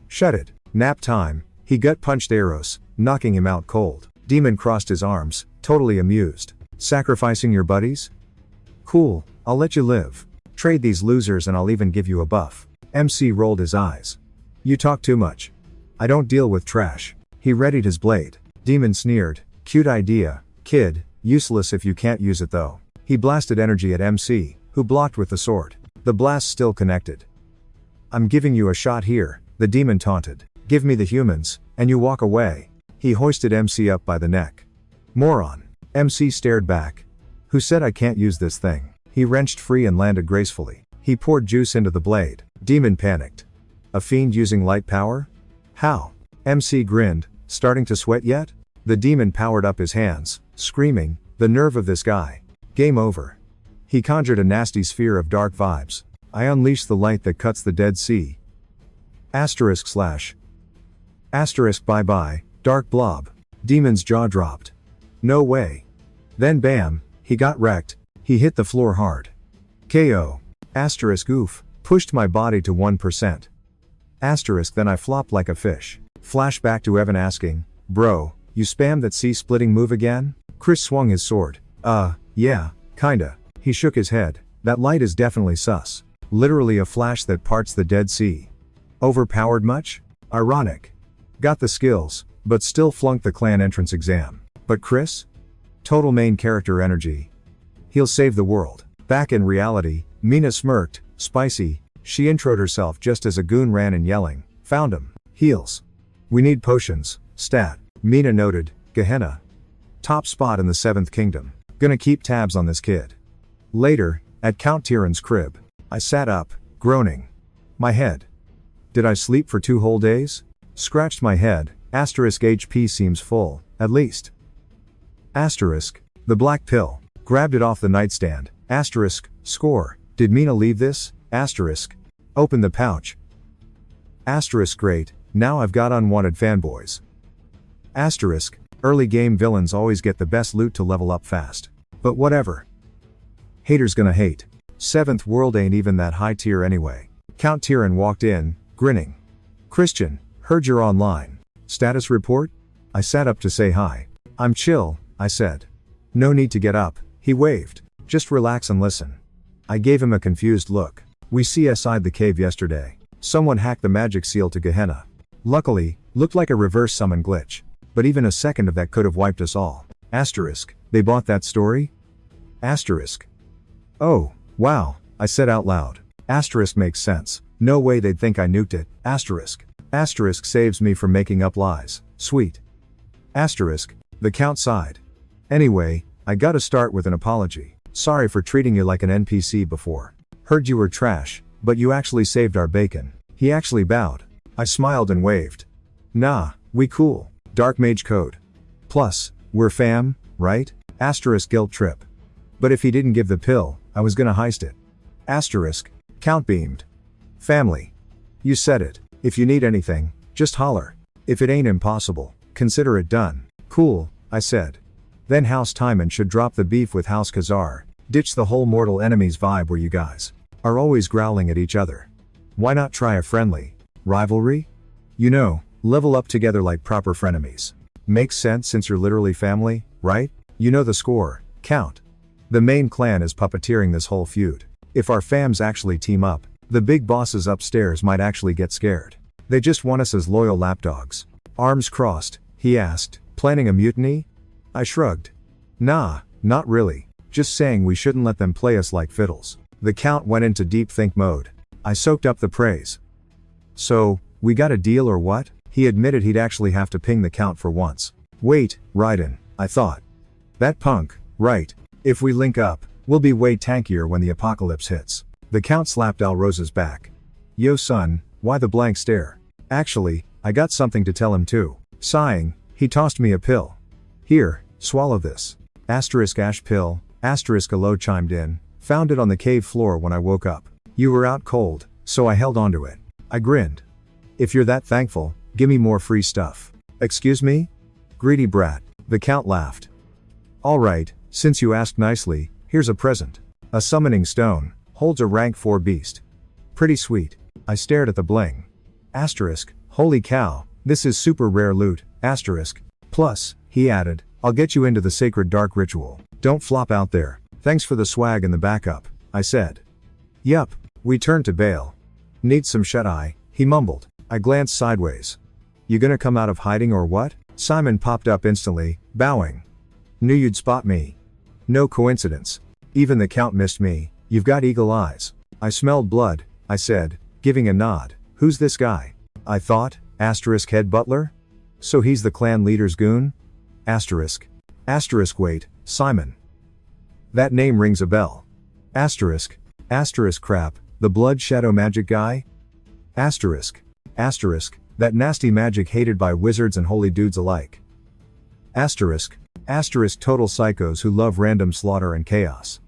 Shut it. Nap time. He gut punched Eros, knocking him out cold. Demon crossed his arms, totally amused. Sacrificing your buddies? Cool, I'll let you live. Trade these losers and I'll even give you a buff. MC rolled his eyes. You talk too much. I don't deal with trash. He readied his blade. Demon sneered, cute idea, kid, useless if you can't use it though. He blasted energy at MC, who blocked with the sword. The blast still connected. I'm giving you a shot here, the demon taunted. Give me the humans, and you walk away. He hoisted MC up by the neck. Moron. MC stared back. Who said I can't use this thing? He wrenched free and landed gracefully. He poured juice into the blade. Demon panicked. A fiend using light power? How? MC grinned, starting to sweat yet? The demon powered up his hands, screaming, the nerve of this guy. Game over. He conjured a nasty sphere of dark vibes. I unleash the light that cuts the Dead Sea. Asterisk bye bye, dark blob. Demon's jaw dropped. No way. Then bam, he got wrecked. He hit the floor hard. KO. Asterisk oof. Pushed my body to 1%. Asterisk then I flopped like a fish. Flashback to Evan asking, bro, you spammed that sea-splitting move again? Chris swung his sword. Yeah, kinda. He shook his head. That light is definitely sus. Literally a flash that parts the Dead Sea. Overpowered much? Ironic. Got the skills, but still flunked the clan entrance exam. But Chris? Total main character energy. He'll save the world. Back in reality, Mina smirked, spicy. She introed herself just as a goon ran in yelling, found him. Heals. We need potions, stat. Mina noted, Gehenna. Top spot in the 7th kingdom. Gonna keep tabs on this kid. Later, at Count Tyrann's crib, I sat up, groaning. My head. Did I sleep for 2 whole days? Scratched my head, asterisk HP seems full, at least. Asterisk, the black pill. Grabbed it off the nightstand, asterisk, score. Did Mina leave this? Asterisk. Open the pouch. Asterisk great, now I've got unwanted fanboys. Asterisk, early game villains always get the best loot to level up fast. But whatever. Haters gonna hate. 7th world ain't even that high tier anyway. Count Tyrann walked in, grinning. Christian, heard you're online. Status report? I sat up to say hi. I'm chill, I said. No need to get up, he waved. Just relax and listen. I gave him a confused look. We CSI'd the cave yesterday. Someone hacked the magic seal to Gehenna. Luckily, looked like a reverse summon glitch. But even a second of that could have wiped us all. Asterisk, they bought that story? Asterisk. Oh, wow, I said out loud. Asterisk makes sense. No way they'd think I nuked it. Asterisk. Asterisk saves me from making up lies. Sweet. Asterisk. The Count sighed. Anyway, I gotta start with an apology. Sorry for treating you like an NPC before. Heard you were trash, but you actually saved our bacon. He actually bowed. I smiled and waved. Nah, we cool. Dark Mage code. Plus, we're fam, right? Asterisk guilt trip. But if he didn't give the pill, I was gonna heist it. Asterisk. Count beamed. Family. You said it. If you need anything, just holler. If it ain't impossible, consider it done. Cool, I said. Then House Timon should drop the beef with House Khazar. Ditch the whole mortal enemies vibe where you guys are always growling at each other. Why not try a friendly rivalry? You know, Level up together like proper frenemies. Makes sense since you're literally family, right? You know the score, count. The main clan is puppeteering this whole feud. If our fams actually team up, the big bosses upstairs might actually get scared. They just want us as loyal lapdogs. Arms crossed, he asked, planning a mutiny? I shrugged. Nah, not really. Just saying we shouldn't let them play us like fiddles. The count went into deep think mode. I soaked up the praise. So, we got a deal or what? He admitted he'd actually have to ping the count for once. Wait, Raiden, I thought. That punk, right. If we link up, we'll be way tankier when the apocalypse hits. The count slapped Alrosa's back. Yo son, why the blank stare? Actually, I got something to tell him too. Sighing, he tossed me a pill. Here, swallow this. Asterisk ash pill, asterisk Alo chimed in, found it on the cave floor when I woke up. You were out cold, so I held onto it. I grinned. If you're that thankful, give me more free stuff. Excuse me? Greedy brat, the count laughed. Alright, since you asked nicely, here's a present. A summoning stone, holds a rank 4 beast. Pretty sweet. I stared at the bling. Asterisk, holy cow, this is super rare loot, asterisk. Plus, he added, I'll get you into the sacred dark ritual. Don't flop out there. Thanks for the swag and the backup, I said. Yup. We turned to bail. Need some shut-eye, he mumbled. I glanced sideways. You gonna come out of hiding or what? Simon popped up instantly, bowing. Knew you'd spot me. No coincidence. Even the count missed me. You've got eagle eyes. I smelled blood, I said, giving a nod. Who's this guy? I thought, asterisk head butler? So he's the clan leader's goon? Asterisk. Asterisk wait, Simon. That name rings a bell. Asterisk. Asterisk crap, the blood shadow magic guy? Asterisk. Asterisk, that nasty magic hated by wizards and holy dudes alike. Asterisk. Asterisk total psychos who love random slaughter and chaos.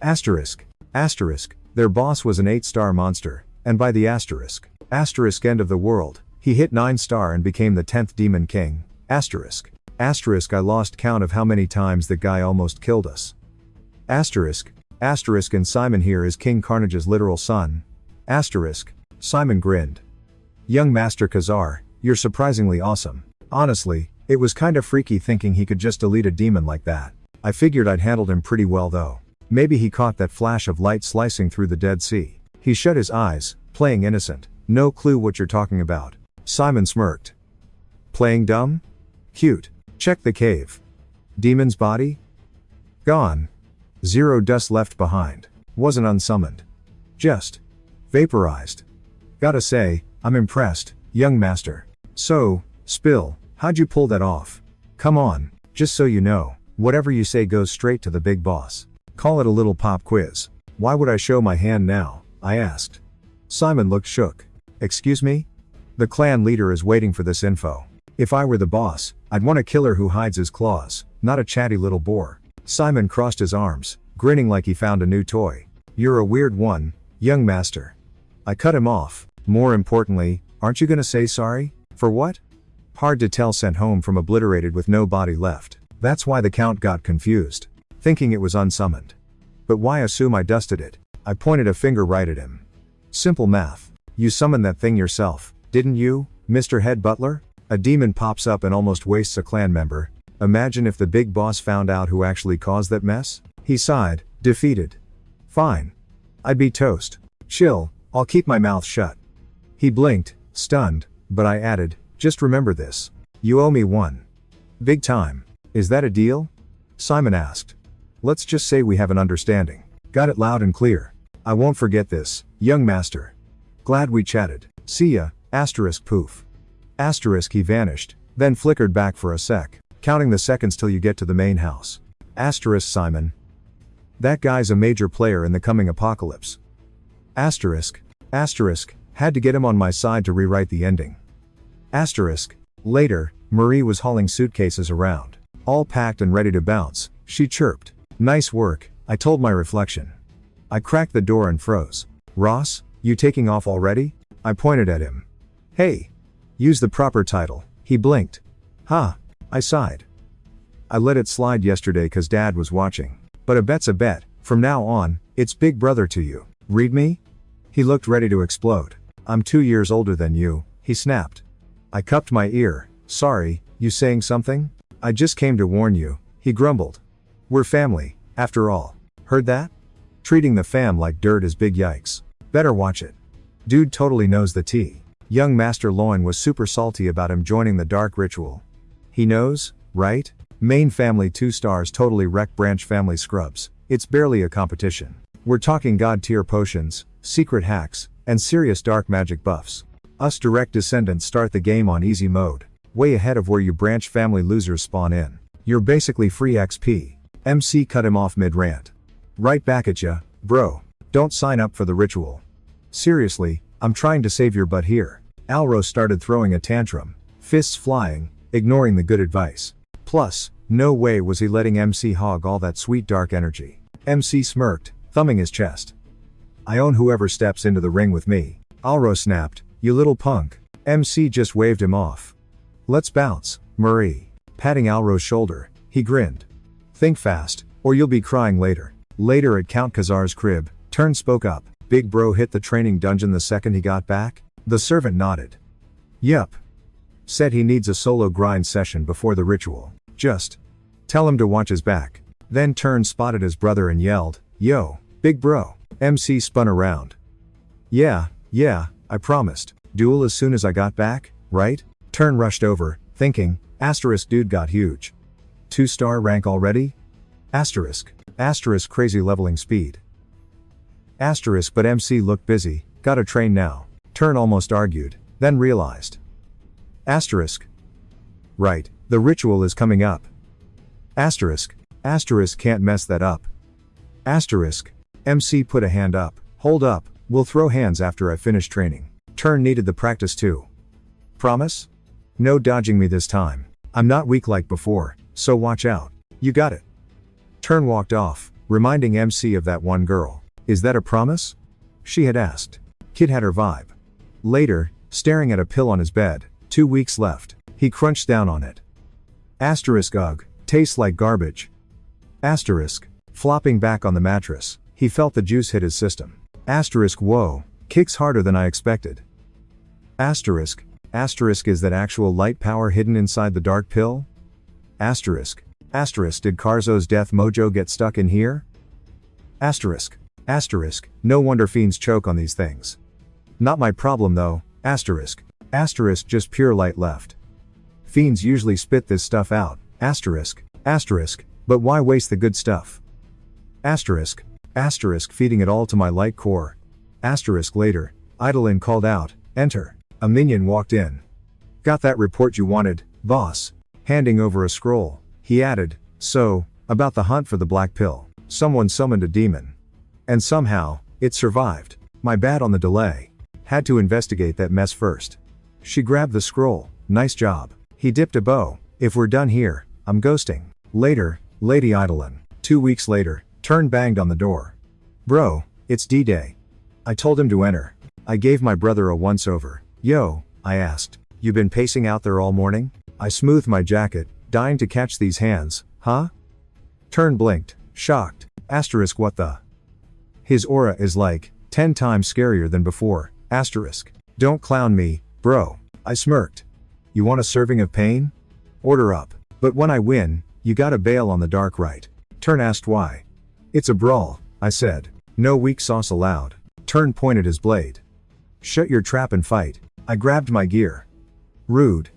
Asterisk. Asterisk, their boss was an 8-star monster, and by the asterisk end of the world, he hit 9-star and became the 10th demon king. Asterisk. Asterisk I lost count of how many times that guy almost killed us. Asterisk. Asterisk and Simon here is King Carnage's literal son. Asterisk. Simon grinned. Young Master Khazar, you're surprisingly awesome. Honestly, it was kinda freaky thinking he could just delete a demon like that. I figured I'd handled him pretty well though. Maybe he caught that flash of light slicing through the Dead Sea. He shut his eyes, playing innocent. No clue what you're talking about. Simon smirked. Playing dumb? Cute. Check the cave. Demon's body? Gone. 0 dust left behind. Wasn't unsummoned. Just vaporized. Gotta say, I'm impressed, young master. So, Spill, how'd you pull that off? Come on, just so you know, whatever you say goes straight to the big boss. Call it a little pop quiz. Why would I show my hand now? I asked. Simon looked shook. Excuse me? The clan leader is waiting for this info. If I were the boss, I'd want a killer who hides his claws, not a chatty little boar. Simon crossed his arms, grinning like he found a new toy. You're a weird one, young master. I cut him off. More importantly, aren't you gonna say sorry? For what? Hard to tell, sent home from obliterated with no body left. That's why the count got confused, thinking it was unsummoned. But why assume I dusted it? I pointed a finger right at him. Simple math. You summoned that thing yourself, didn't you, Mr. Head Butler? A demon pops up and almost wastes a clan member. Imagine if the big boss found out who actually caused that mess? He sighed, defeated. Fine. I'd be toast. Chill, I'll keep my mouth shut. He blinked, stunned, but I added, just remember this. You owe me one. Big time. Is that a deal? Simon asked. Let's just say we have an understanding. Got it loud and clear. I won't forget this, young master. Glad we chatted. See ya, asterisk poof. Asterisk he vanished, then flickered back for a sec, counting the seconds till you get to the main house. Asterisk Simon. That guy's a major player in the coming apocalypse. Asterisk. Asterisk, had to get him on my side to rewrite the ending. Asterisk. Later, Marie was hauling suitcases around. All packed and ready to bounce, she chirped. Nice work, I told my reflection. I cracked the door and froze. Ross, you taking off already? I pointed at him. Hey. Use the proper title, he blinked. Ha. I sighed. I let it slide yesterday cause Dad was watching. But a bet's a bet, from now on, it's Big Brother to you. Read me? He looked ready to explode. I'm 2 years older than you, he snapped. I cupped my ear. Sorry, you saying something? I just came to warn you, he grumbled. We're family, after all. Heard that? Treating the fam like dirt is big yikes. Better watch it. Dude totally knows the tea. Young Master Loin was super salty about him joining the dark ritual. He knows, right? Main family 2 stars totally wreck branch family scrubs. It's barely a competition. We're talking god tier potions, secret hacks, and serious dark magic buffs. Us direct descendants start the game on easy mode, way ahead of where you branch family losers spawn in. You're basically free XP. MC cut him off mid-rant. Right back at ya, bro. Don't sign up for the ritual. Seriously, I'm trying to save your butt here. Alro started throwing a tantrum, fists flying, ignoring the good advice. Plus, no way was he letting MC hog all that sweet dark energy. MC smirked, thumbing his chest. I own whoever steps into the ring with me. Alro snapped, you little punk. MC just waved him off. Let's bounce, Marie. Patting Alro's shoulder, he grinned. Think fast, or you'll be crying later. Later at Count Khazar's crib, Turn spoke up. Big bro hit the training dungeon the second he got back? The servant nodded. Yup. Said he needs a solo grind session before the ritual. Just tell him to watch his back. Then Turn spotted his brother and yelled, Yo, big bro. MC spun around. Yeah, I promised. Duel as soon as I got back, right? Turn rushed over, thinking, asterisk dude got huge. 2-star rank already? Asterisk crazy leveling speed. Asterisk but MC looked busy, gotta train now. Turn almost argued, then realized. Asterisk. Right, the ritual is coming up. Asterisk can't mess that up. Asterisk. MC put a hand up. Hold up, we'll throw hands after I finish training. Turn needed the practice too. Promise? No dodging me this time. I'm not weak like before, so watch out. You got it. Turn walked off, reminding MC of that one girl. Is that a promise? She had asked. Kid had her vibe. Later, staring at a pill on his bed, 2 weeks left, he crunched down on it. Asterisk ugh, tastes like garbage. Asterisk, flopping back on the mattress, he felt the juice hit his system. Asterisk whoa, kicks harder than I expected. Asterisk is that actual light power hidden inside the dark pill? Asterisk did Karzo's death mojo get stuck in here? Asterisk, no wonder fiends choke on these things. Not my problem though, asterisk just pure light left. Fiends usually spit this stuff out, asterisk, but why waste the good stuff? Asterisk feeding it all to my light core. Asterisk later, Idolin called out, enter. A minion walked in. Got that report you wanted, boss? Handing over a scroll, he added, so, about the hunt for the black pill. Someone summoned a demon. And somehow, it survived. My bad on the delay. Had to investigate that mess first. She grabbed the scroll, nice job. He dipped a bow. If we're done here, I'm ghosting. Later, Lady Idolin. 2 weeks later, Turn banged on the door. Bro, it's D-Day. I told him to enter. I gave my brother a once-over. Yo, I asked. You been pacing out there all morning? I smoothed my jacket, dying to catch these hands, huh? Turn blinked, shocked. Asterisk what the? His aura is like 10 times scarier than before. Asterisk. Don't clown me, bro. I smirked. You want a serving of pain? Order up. But when I win, you gotta bail on the dark right. Turn asked why. It's a brawl, I said. No weak sauce allowed. Turn pointed his blade. Shut your trap and fight. I grabbed my gear. Rude.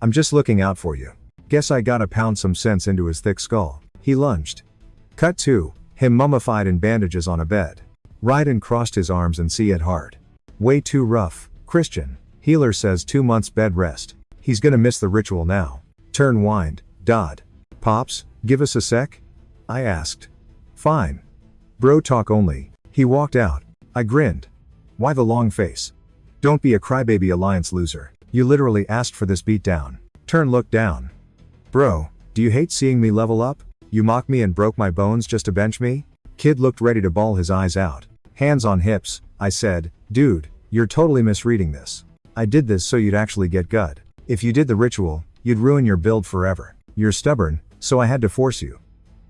I'm just looking out for you. Guess I gotta pound some sense into his thick skull. He lunged. Cut to him mummified in bandages on a bed. Raiden crossed his arms and see it hard. Way too rough, Christian. Healer says 2 months bed rest. He's gonna miss the ritual now. Turn whined. Dodd. Pops, give us a sec? I asked. Fine. Bro talk only. He walked out. I grinned. Why the long face? Don't be a crybaby alliance loser. You literally asked for this beatdown. Turn looked down. Bro, do you hate seeing me level up? You mock me and broke my bones just to bench me? Kid looked ready to bawl his eyes out. Hands on hips, I said, dude, you're totally misreading this. I did this so you'd actually get good. If you did the ritual, you'd ruin your build forever. You're stubborn, so I had to force you.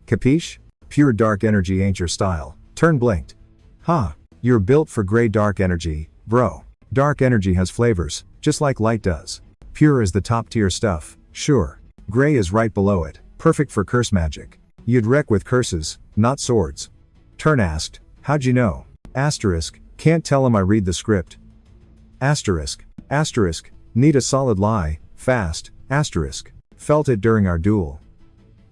Capiche? Pure dark energy ain't your style. Turn blinked. Huh, you're built for gray dark energy, bro. Dark energy has flavors, just like light does. Pure is the top tier stuff, sure. Gray is right below it, perfect for curse magic. You'd wreck with curses, not swords. Turn asked, how'd you know? Asterisk, can't tell him I read the script. Asterisk, need a solid lie, fast, asterisk. Felt it during our duel.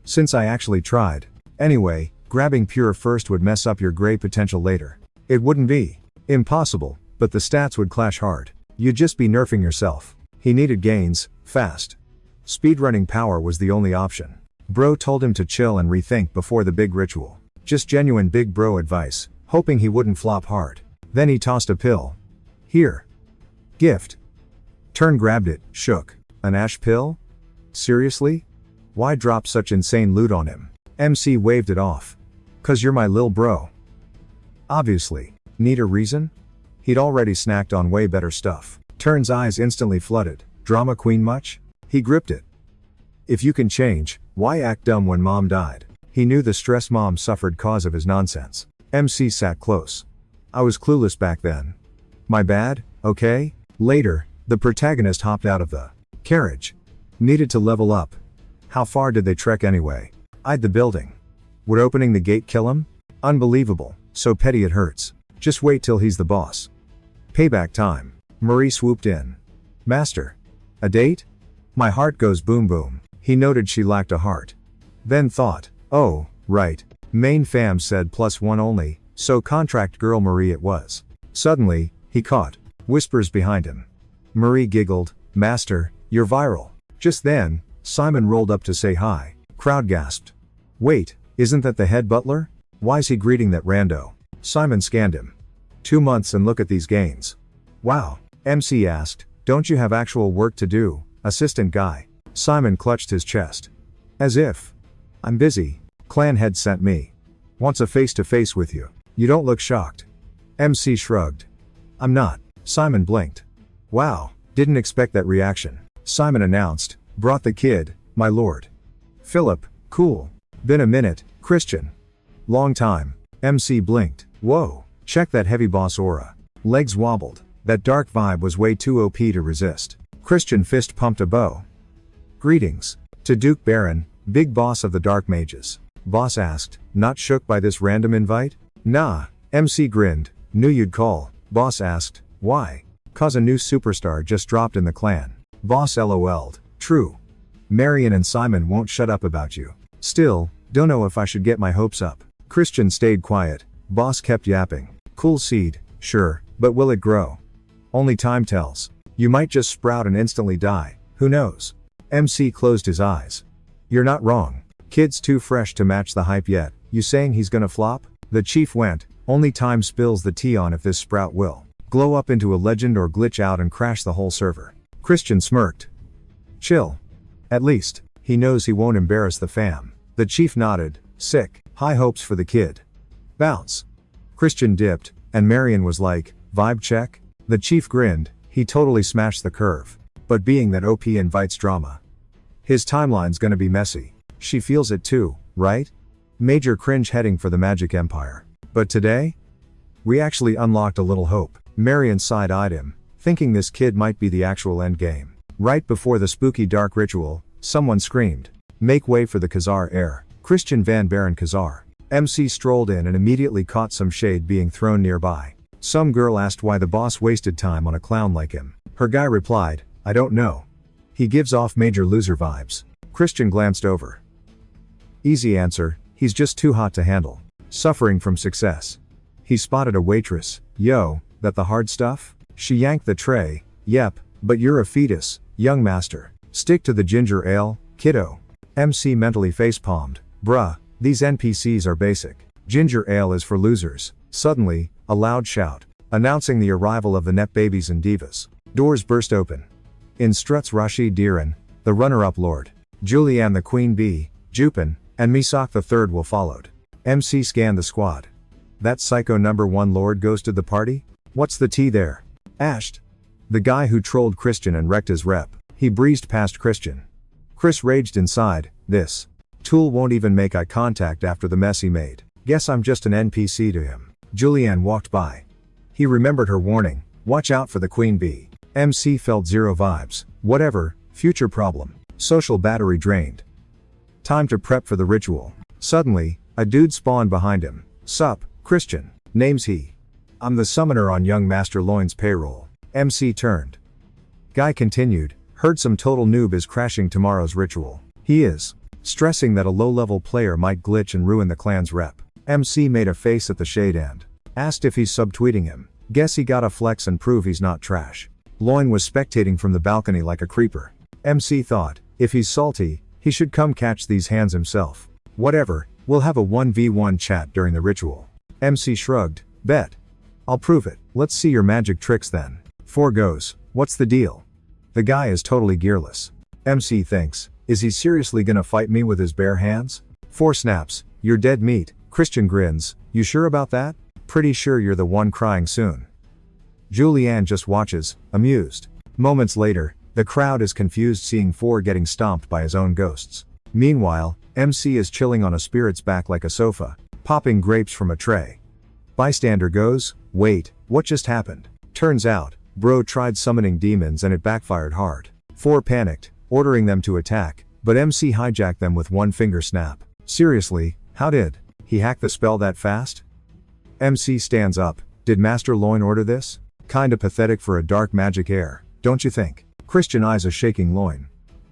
Since I actually tried. Anyway, grabbing Pure first would mess up your gray potential later. It wouldn't be impossible, but the stats would clash hard. You'd just be nerfing yourself. He needed gains, fast. Speedrunning power was the only option. Bro told him to chill and rethink before the big ritual. Just genuine big bro advice, hoping he wouldn't flop hard. Then he tossed a pill. Here. Gift. Turn grabbed it, shook. An ash pill? Seriously? Why drop such insane loot on him? MC waved it off. 'Cause you're my lil bro. Obviously. Need a reason? He'd already snacked on way better stuff. Turn's eyes instantly flooded. Drama queen much? He gripped it. If you can change, why act dumb when mom died? He knew the stress mom suffered cause of his nonsense. MC sat close. I was clueless back then. My bad, okay? Later, the protagonist hopped out of the carriage. Needed to level up. How far did they trek anyway? Eyed the building. Would opening the gate kill him? Unbelievable, so petty it hurts. Just wait till he's the boss. Payback time. Marie swooped in. Master. A date? My heart goes boom boom. He noted she lacked a heart. Then thought, oh, right. Main fam said +1 only, so contract girl Marie it was. Suddenly, he caught whispers behind him. Marie giggled, Master, you're viral. Just then, Simon rolled up to say hi. Crowd gasped. Wait, isn't that the head butler? Why's he greeting that rando? Simon scanned him. 2 months and look at these gains. Wow, MC asked, don't you have actual work to do, assistant guy? Simon clutched his chest. As if. I'm busy. Clan head sent me. Wants a face-to-face with you. You don't look shocked. MC shrugged. I'm not. Simon blinked. Wow, didn't expect that reaction. Simon announced, brought the kid, my lord. Philip, cool. Been a minute, Christian. Long time. MC blinked. Whoa, check that heavy boss aura. Legs wobbled. That dark vibe was way too OP to resist. Christian fist pumped a bow. Greetings. To Duke Baron, big boss of the Dark Mages. Boss asked, not shook by this random invite? Nah, MC grinned, knew you'd call. Boss asked, why? 'Cause a new superstar just dropped in the clan. Boss LOL'd, true. Marion and Simon won't shut up about you. Still, don't know if I should get my hopes up. Christian stayed quiet. Boss kept yapping. Cool seed, sure, but will it grow? Only time tells. You might just sprout and instantly die, who knows? MC closed his eyes. You're not wrong. Kid's too fresh to match the hype yet. You saying he's gonna flop? The chief went, only time spills the tea on if this sprout will glow up into a legend or glitch out and crash the whole server. Christian smirked. Chill. At least, he knows he won't embarrass the fam. The chief nodded, sick, high hopes for the kid. Bounce. Christian dipped, and Marion was like, vibe check? The chief grinned, he totally smashed the curve. But being that OP invites drama. His timeline's gonna be messy. She feels it too, right? Major cringe heading for the Magic Empire. But today? We actually unlocked a little hope. Marion side-eyed him, thinking this kid might be the actual endgame. Right before the spooky dark ritual, someone screamed, make way for the Khazar heir, Christian Van Baron Khazar. MC strolled in and immediately caught some shade being thrown nearby. Some girl asked why the boss wasted time on a clown like him. Her guy replied, I don't know. He gives off major loser vibes. Christian glanced over. Easy answer, he's just too hot to handle. Suffering from success. He spotted a waitress. Yo, that the hard stuff? She yanked the tray. Yep, but you're a fetus, young master. Stick to the ginger ale, kiddo. MC mentally facepalmed. Bruh, these NPCs are basic. Ginger ale is for losers. Suddenly, a loud shout, announcing the arrival of the net babies and divas. Doors burst open. In struts Rashid Diran, the runner-up lord. Julianne the queen bee, Jupin, and Misak the third will followed. MC scanned the squad. That psycho #1 lord ghosted the party? What's the tea there? Ashed. The guy who trolled Christian and wrecked his rep. He breezed past Christian. Chris raged inside, this tool won't even make eye contact after the mess he made. Guess I'm just an NPC to him. Julianne walked by. He remembered her warning, watch out for the queen bee. MC felt zero vibes. Whatever, future problem. Social battery drained. Time to prep for the ritual. Suddenly, a dude spawned behind him. Sup, Christian. Name's he. I'm the summoner on young Master Loin's payroll. MC turned. Guy continued, heard some total noob is crashing tomorrow's ritual. He is. Stressing that a low-level player might glitch and ruin the clan's rep. MC made a face at the shade end. Asked if he's subtweeting him. Guess he gotta flex and prove he's not trash. Loin was spectating from the balcony like a creeper. MC thought, if he's salty, he should come catch these hands himself. Whatever, we'll have a 1v1 chat during the ritual. MC shrugged, bet. I'll prove it. Let's see your magic tricks then. 4 goes, what's the deal? The guy is totally gearless. MC thinks, is he seriously gonna fight me with his bare hands? 4 snaps, you're dead meat. Christian grins, you sure about that? Pretty sure you're the one crying soon. Julianne just watches, amused. Moments later, the crowd is confused seeing 4 getting stomped by his own ghosts. Meanwhile, MC is chilling on a spirit's back like a sofa, popping grapes from a tray. Bystander goes, wait, what just happened? Turns out, bro tried summoning demons and it backfired hard. 4 panicked, ordering them to attack, but MC hijacked them with one finger snap. Seriously, how did he hack the spell that fast? MC stands up, did Master Loin order this? Kinda pathetic for a dark magic heir, don't you think? Christian eyes a shaking Loin.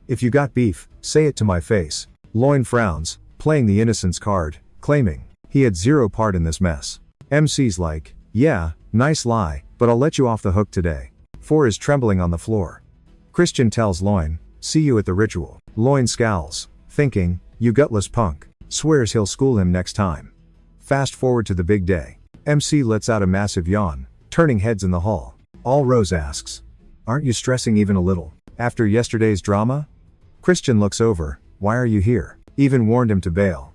If you got beef, say it to my face. Loin frowns, playing the innocence card, claiming he had zero part in this mess. MC's like, yeah, nice lie, but I'll let you off the hook today. 4 is trembling on the floor. Christian tells Loin, see you at the ritual. Loin scowls, thinking, you gutless punk. Swears he'll school him next time. Fast forward to the big day. MC lets out a massive yawn, turning heads in the hall. All Rose asks, aren't you stressing even a little? After yesterday's drama? Christian looks over, why are you here? Even warned him to bail.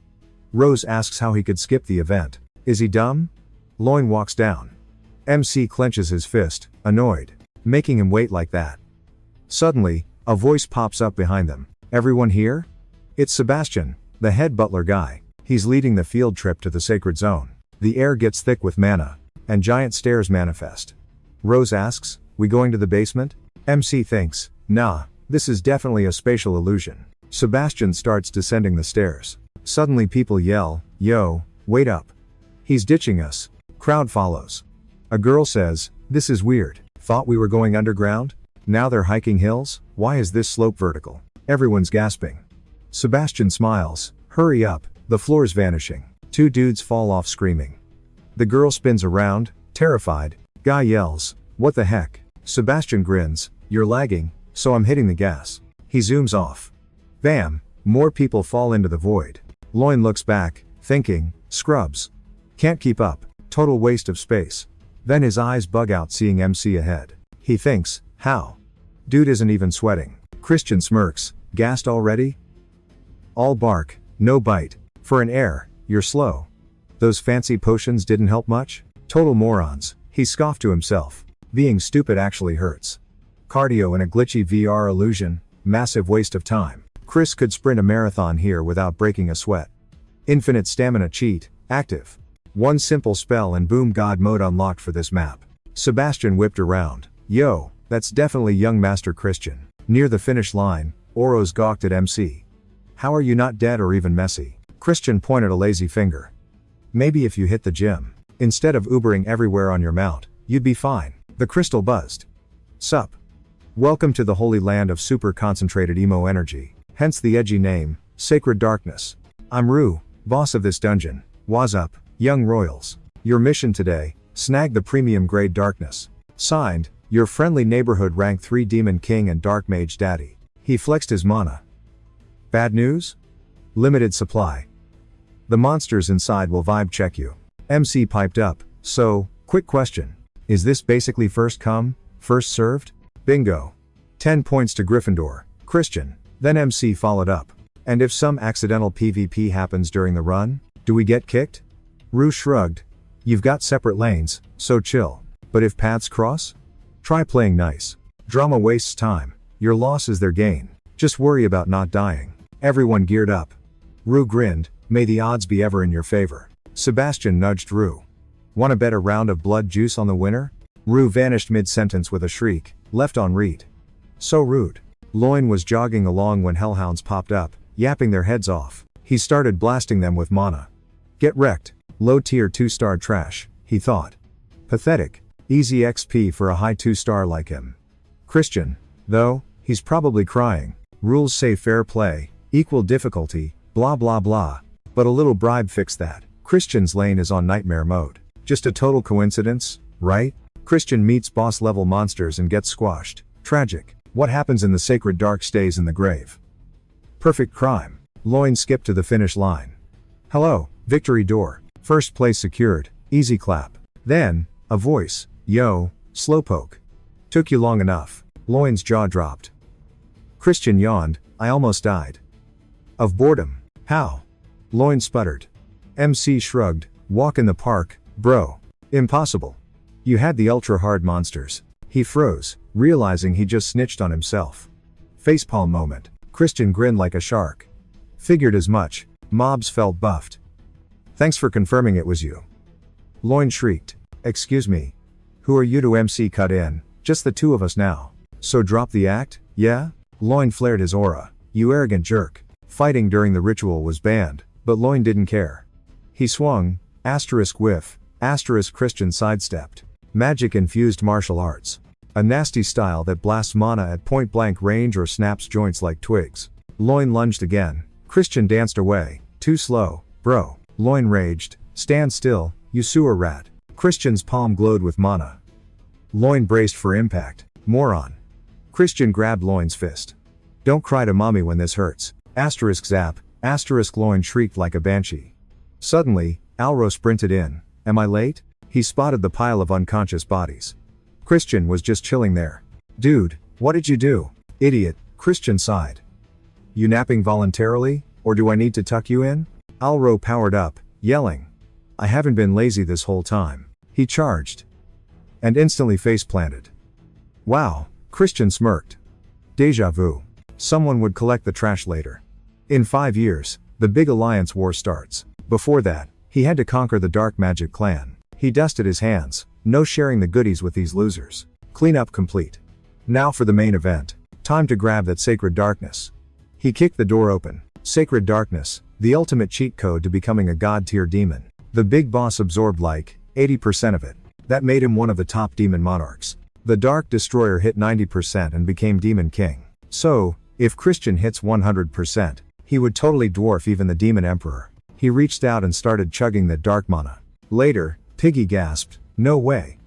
Rose asks how he could skip the event. Is he dumb? Loin walks down. MC clenches his fist, annoyed. Making him wait like that. Suddenly, a voice pops up behind them. Everyone here? It's Sebastian, the head butler guy. He's leading the field trip to the sacred zone. The air gets thick with mana, and giant stairs manifest. Rose asks, we going to the basement? MC thinks, nah, this is definitely a spatial illusion. Sebastian starts descending the stairs. Suddenly people yell, yo, wait up. He's ditching us. Crowd follows. A girl says, this is weird. Thought we were going underground? Now they're hiking hills? Why is this slope vertical? Everyone's gasping. Sebastian smiles, hurry up, the floor's vanishing. 2 dudes fall off screaming. The girl spins around, terrified. Guy yells, what the heck? Sebastian grins, you're lagging, so I'm hitting the gas. He zooms off. Bam, more people fall into the void. Loin looks back, thinking, scrubs. Can't keep up, total waste of space. Then his eyes bug out seeing MC ahead. He thinks, how? Dude isn't even sweating. Christian smirks, gassed already? All bark, no bite. For an heir, you're slow. Those fancy potions didn't help much? Total morons, he scoffed to himself. Being stupid actually hurts. Cardio in a glitchy VR illusion, massive waste of time. Chris could sprint a marathon here without breaking a sweat. Infinite stamina cheat, active. One simple spell and boom, God mode unlocked for this map. Sebastian whipped around. Yo, that's definitely young Master Christian. Near the finish line, Oros gawked at MC. How are you not dead or even messy? Christian pointed a lazy finger. Maybe if you hit the gym, instead of Ubering everywhere on your mount, you'd be fine. The crystal buzzed. Sup. Welcome to the holy land of super concentrated emo energy. Hence the edgy name, Sacred Darkness. I'm Rue, boss of this dungeon. Waz up, young royals. Your mission today, snag the premium grade darkness. Signed, your friendly neighborhood rank 3 demon king and dark mage daddy. He flexed his mana. Bad news? Limited supply. The monsters inside will vibe check you. MC piped up, so, quick question. Is this basically first come, first served? Bingo. 10 points to Gryffindor, Christian. Then MC followed up. And if some accidental PvP happens during the run, do we get kicked? Rue shrugged. You've got separate lanes, so chill. But if paths cross? Try playing nice. Drama wastes time. Your loss is their gain. Just worry about not dying. Everyone geared up. Rue grinned, may the odds be ever in your favor. Sebastian nudged Rue. Want to bet a round of blood juice on the winner? Rue vanished mid-sentence with a shriek, left on read. So rude. Loin was jogging along when hellhounds popped up, yapping their heads off. He started blasting them with mana. Get wrecked. Low tier 2-star trash, he thought. Pathetic. Easy XP for a high 2-star like him. Christian, though, he's probably crying. Rules say fair play, equal difficulty, blah blah blah. But a little bribe fixed that. Christian's lane is on nightmare mode. Just a total coincidence, right? Christian meets boss level monsters and gets squashed. Tragic. What happens in the sacred dark stays in the grave. Perfect crime. Loin skipped to the finish line. Hello, victory door. First place secured, easy clap. Then, a voice, yo, slowpoke. Took you long enough. Loin's jaw dropped. Christian yawned, I almost died. Of boredom. How? Loin sputtered. MC shrugged, walk in the park, bro. Impossible. You had the ultra hard monsters. He froze, realizing he just snitched on himself. Facepalm moment. Christian grinned like a shark. Figured as much. Mobs felt buffed. Thanks for confirming it was you. Loin shrieked. Excuse me. Who are you to MC cut in? Just the two of us now. So drop the act, yeah? Loin flared his aura. You arrogant jerk. Fighting during the ritual was banned, but Loin didn't care. He swung, asterisk whiff, asterisk Christian sidestepped. Magic infused martial arts. A nasty style that blasts mana at point blank range or snaps joints like twigs. Loin lunged again. Christian danced away. Too slow, bro. Loin raged. Stand still, you sewer rat. Christian's palm glowed with mana. Loin braced for impact. Moron. Christian grabbed Loin's fist. Don't cry to mommy when this hurts. Asterisk zap, asterisk Loin shrieked like a banshee. Suddenly, Alro sprinted in. Am I late? He spotted the pile of unconscious bodies. Christian was just chilling there. Dude, what did you do? Idiot, Christian sighed. You napping voluntarily, or do I need to tuck you in? Alro powered up, yelling. I haven't been lazy this whole time. He charged. And instantly face planted. Wow, Christian smirked. Deja vu. Someone would collect the trash later. In 5 years, the big alliance war starts. Before that, he had to conquer the dark magic clan. He dusted his hands. No sharing the goodies with these losers. Cleanup complete. Now for the main event. Time to grab that sacred darkness. He kicked the door open. Sacred darkness, the ultimate cheat code to becoming a god tier demon. The big boss absorbed like 80% of it. That made him one of the top demon monarchs. The dark destroyer hit 90% and became demon king. So, if Christian hits 100%, he would totally dwarf even the demon emperor. He reached out and started chugging that dark mana. Later, Piggy gasped, no way.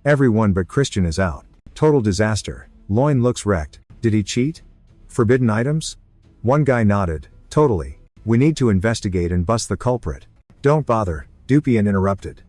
Everyone but Christian is out. Total disaster. Loin looks wrecked. Did he cheat? Forbidden items? One guy nodded, totally. We need to investigate and bust the culprit. Don't bother, Dupian interrupted.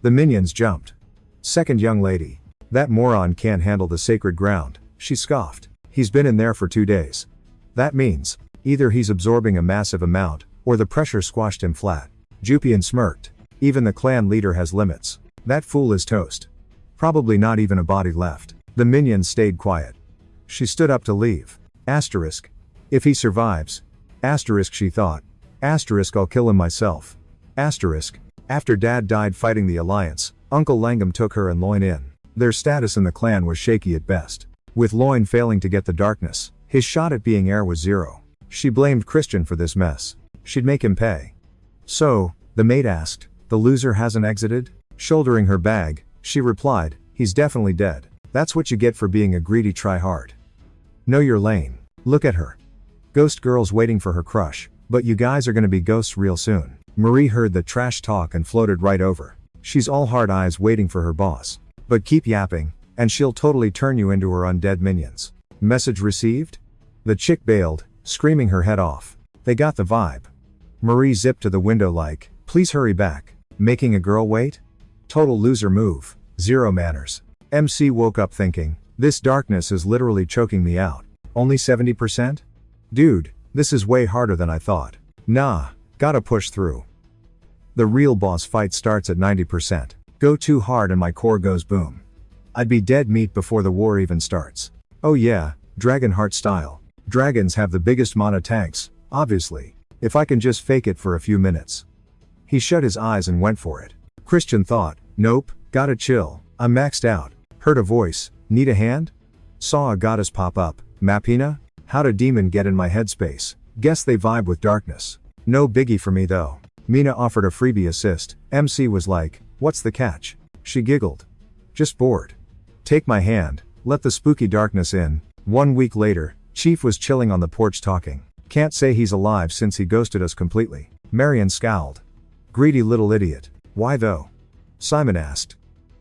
The minions jumped. Second young lady. That moron can't handle the sacred ground, she scoffed. He's been in there for 2 days. That means, either he's absorbing a massive amount, or the pressure squashed him flat. Dupian smirked. Even the clan leader has limits. That fool is toast. Probably not even a body left. The minions stayed quiet. She stood up to leave. Asterisk. If he survives. Asterisk she thought. Asterisk I'll kill him myself. Asterisk. After dad died fighting the alliance, Uncle Langham took her and Loin in. Their status in the clan was shaky at best. With Loin failing to get the darkness, his shot at being heir was 0. She blamed Christian for this mess. She'd make him pay. So, the maid asked, the loser hasn't exited? Shouldering her bag, she replied, he's definitely dead. That's what you get for being a greedy tryhard. Know your lane. Look at her. Ghost girl's waiting for her crush, but you guys are gonna be ghosts real soon. Marie heard the trash talk and floated right over. She's all hard eyes waiting for her boss. But keep yapping, and she'll totally turn you into her undead minions. Message received? The chick bailed, screaming her head off. They got the vibe. Marie zipped to the window like, please hurry back. Making a girl wait? Total loser move. 0 manners. MC woke up thinking, this darkness is literally choking me out. Only 70%? Dude, this is way harder than I thought. Nah, gotta push through. The real boss fight starts at 90%. Go too hard and my core goes boom. I'd be dead meat before the war even starts. Oh yeah, Dragonheart style. Dragons have the biggest mana tanks, obviously. If I can just fake it for a few minutes. He shut his eyes and went for it. Christian thought, nope, gotta chill, I'm maxed out. Heard a voice, need a hand? Saw a goddess pop up, Mapina? How'd a demon get in my headspace? Guess they vibe with darkness. No biggie for me though. Mina offered a freebie assist. MC was like, what's the catch? She giggled. Just bored. Take my hand, let the spooky darkness in. 1 week later, Chief was chilling on the porch talking. Can't say he's alive since he ghosted us completely. Marion scowled. Greedy little idiot. Why though? Simon asked.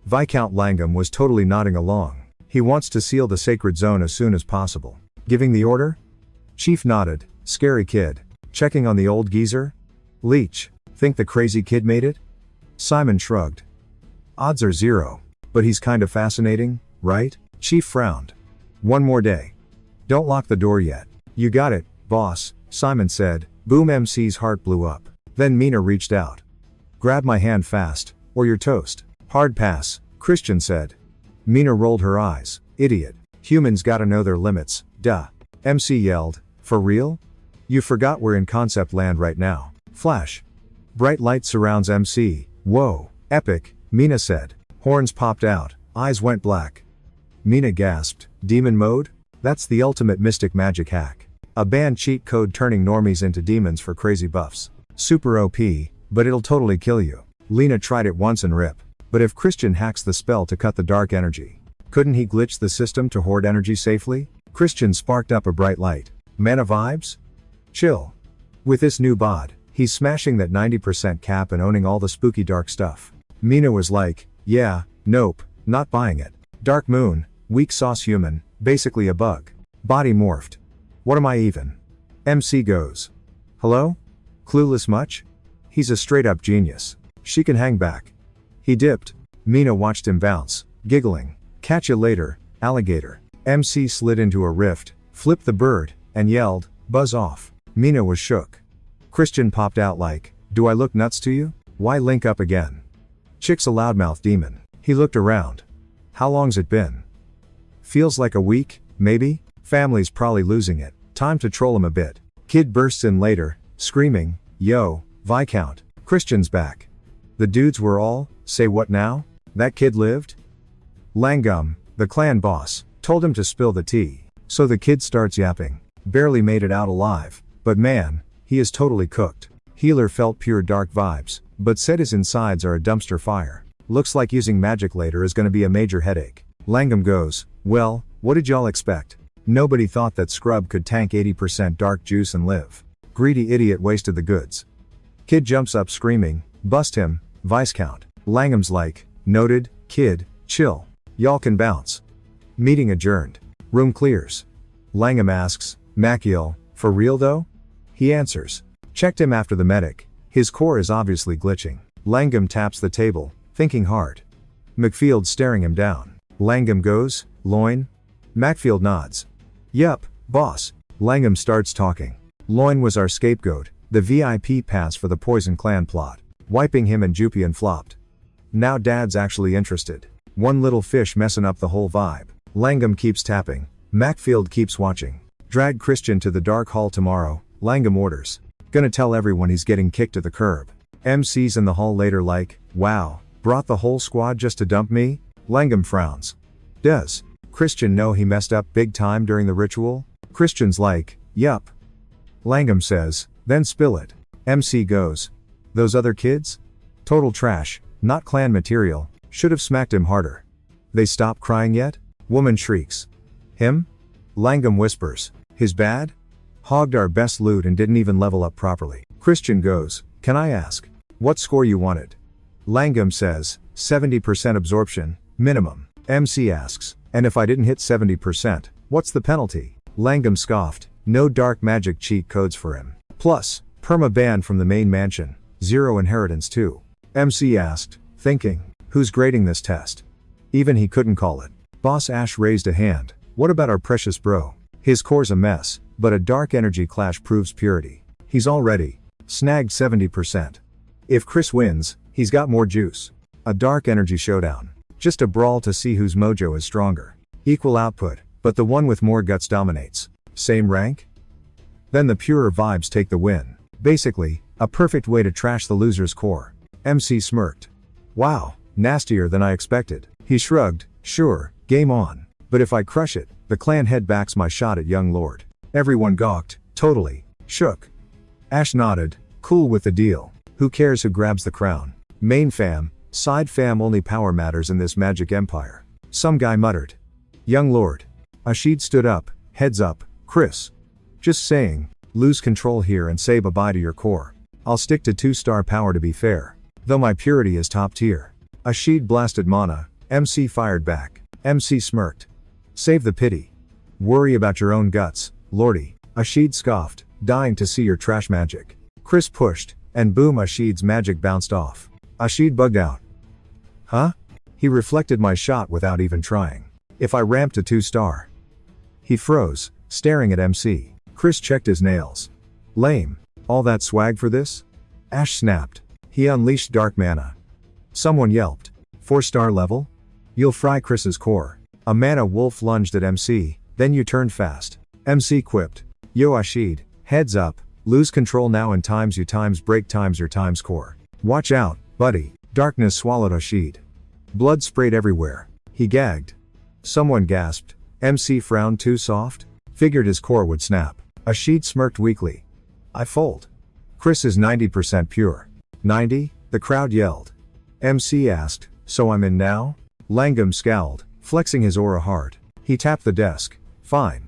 Viscount Langham was totally nodding along. He wants to seal the sacred zone as soon as possible. Giving the order? Chief nodded. Scary kid. Checking on the old geezer? Leech. Think the crazy kid made it? Simon shrugged. Odds are 0. But he's kind of fascinating, right? Chief frowned. One more day. Don't lock the door yet. You got it, boss, Simon said. Boom. MC's heart blew up. Then Mina reached out. Grab my hand fast, or you're toast. Hard pass, Christian said. Mina rolled her eyes. Idiot. Humans gotta know their limits, duh. MC yelled. For real? You forgot we're in concept land right now. Flash. Bright light surrounds MC. Whoa, epic, Mina said. Horns popped out, eyes went black. Mina gasped. Demon mode? That's the ultimate mystic magic hack. A banned cheat code turning normies into demons for crazy buffs. Super OP, but it'll totally kill you. Lena tried it once and rip. But if Christian hacks the spell to cut the dark energy, couldn't he glitch the system to hoard energy safely? Christian sparked up a bright light. Mana vibes? Chill. With this new bod, he's smashing that 90% cap and owning all the spooky dark stuff. Mina was like, yeah, nope, not buying it. Dark moon, weak sauce human, basically a bug. Body morphed. What am I even? MC goes. Hello? Clueless much? He's a straight up genius. She can hang back. He dipped. Mina watched him bounce, giggling. Catch you later, alligator. MC slid into a rift, flipped the bird, and yelled, buzz off. Mina was shook. Christian popped out like, do I look nuts to you? Why link up again? Chick's a loudmouth demon. He looked around. How long's it been? Feels like a week, maybe? Family's probably losing it. Time to troll him a bit. Kid bursts in later, screaming, yo, Viscount, Christian's back. The dudes were all, say what now? That kid lived? Langham, the clan boss, told him to spill the tea. So the kid starts yapping. Barely made it out alive, but man, he is totally cooked. Healer felt pure dark vibes, but said his insides are a dumpster fire. Looks like using magic later is gonna be a major headache. Langham goes, well, what did y'all expect? Nobody thought that scrub could tank 80% dark juice and live. Greedy idiot wasted the goods. Kid jumps up screaming, bust him, Viscount. Langham's like, noted, kid, chill. Y'all can bounce. Meeting adjourned. Room clears. Langham asks, Maciel, for real though? He answers. Checked him after the medic. His core is obviously glitching. Langham taps the table, thinking hard. McField staring him down. Langham goes, Loin? Macfield nods. Yup, boss. Langham starts talking. Loin was our scapegoat, the VIP pass for the Poison Clan plot. Wiping him and Jupian flopped. Now dad's actually interested. One little fish messing up the whole vibe. Langham keeps tapping. Macfield keeps watching. Drag Christian to the dark hall tomorrow, Langham orders. Gonna tell everyone he's getting kicked to the curb. MC's in the hall later like, wow, brought the whole squad just to dump me? Langham frowns. Does Christian know he messed up big time during the ritual? Christian's like, yup. Langham says, then spill it. MC goes. Those other kids? Total trash, not clan material, should have smacked him harder. They stop crying yet? Woman shrieks. Him? Langham whispers. His bad? Hogged our best loot and didn't even level up properly. Christian goes, can I ask? What score you wanted? Langham says, 70% absorption, minimum. MC asks, and if I didn't hit 70%, what's the penalty? Langham scoffed, no dark magic cheat codes for him. Plus, perma ban from the main mansion, 0 inheritance too. MC asked, thinking, who's grading this test? Even he couldn't call it. Boss Ash raised a hand. What about our precious bro? His core's a mess, but a dark energy clash proves purity. He's already snagged 70%. If Chris wins, he's got more juice. A dark energy showdown. Just a brawl to see whose mojo is stronger. Equal output, but the one with more guts dominates. Same rank? Then the purer vibes take the win. Basically, a perfect way to trash the loser's core. MC smirked. Wow, nastier than I expected. He shrugged, sure, game on. But if I crush it, the clan head backs my shot at young lord. Everyone gawked, totally shook. Ash nodded, cool with the deal. Who cares who grabs the crown? Main fam, side fam, only power matters in this magic empire. Some guy muttered. Young lord. Ashid stood up, heads up, Chris. Just saying, lose control here and say bye-bye to your core. I'll stick to 2-star power to be fair. Though my purity is top tier. Ashid blasted mana, MC fired back. MC smirked. Save the pity. Worry about your own guts, lordy. Ashid scoffed, dying to see your trash magic. Chris pushed, and boom, Ashid's magic bounced off. Ashid bugged out. Huh? He reflected my shot without even trying. If I ramped to 2-star. He froze, staring at MC. Chris checked his nails. Lame. All that swag for this? Ash snapped. He unleashed dark mana. Someone yelped. 4-star level? You'll fry Chris's core. A mana wolf lunged at MC, then you turned fast. MC quipped. Yo Ashid, heads up, lose control now and times you times break times your times core. Watch out, buddy. Darkness swallowed Ashid. Blood sprayed everywhere. He gagged. Someone gasped. MC frowned too soft? Figured his core would snap. Ashid smirked weakly. I fold. Chris is 90% pure. 90? The crowd yelled. MC asked, so I'm in now? Langam scowled, flexing his aura hard. He tapped the desk. Fine.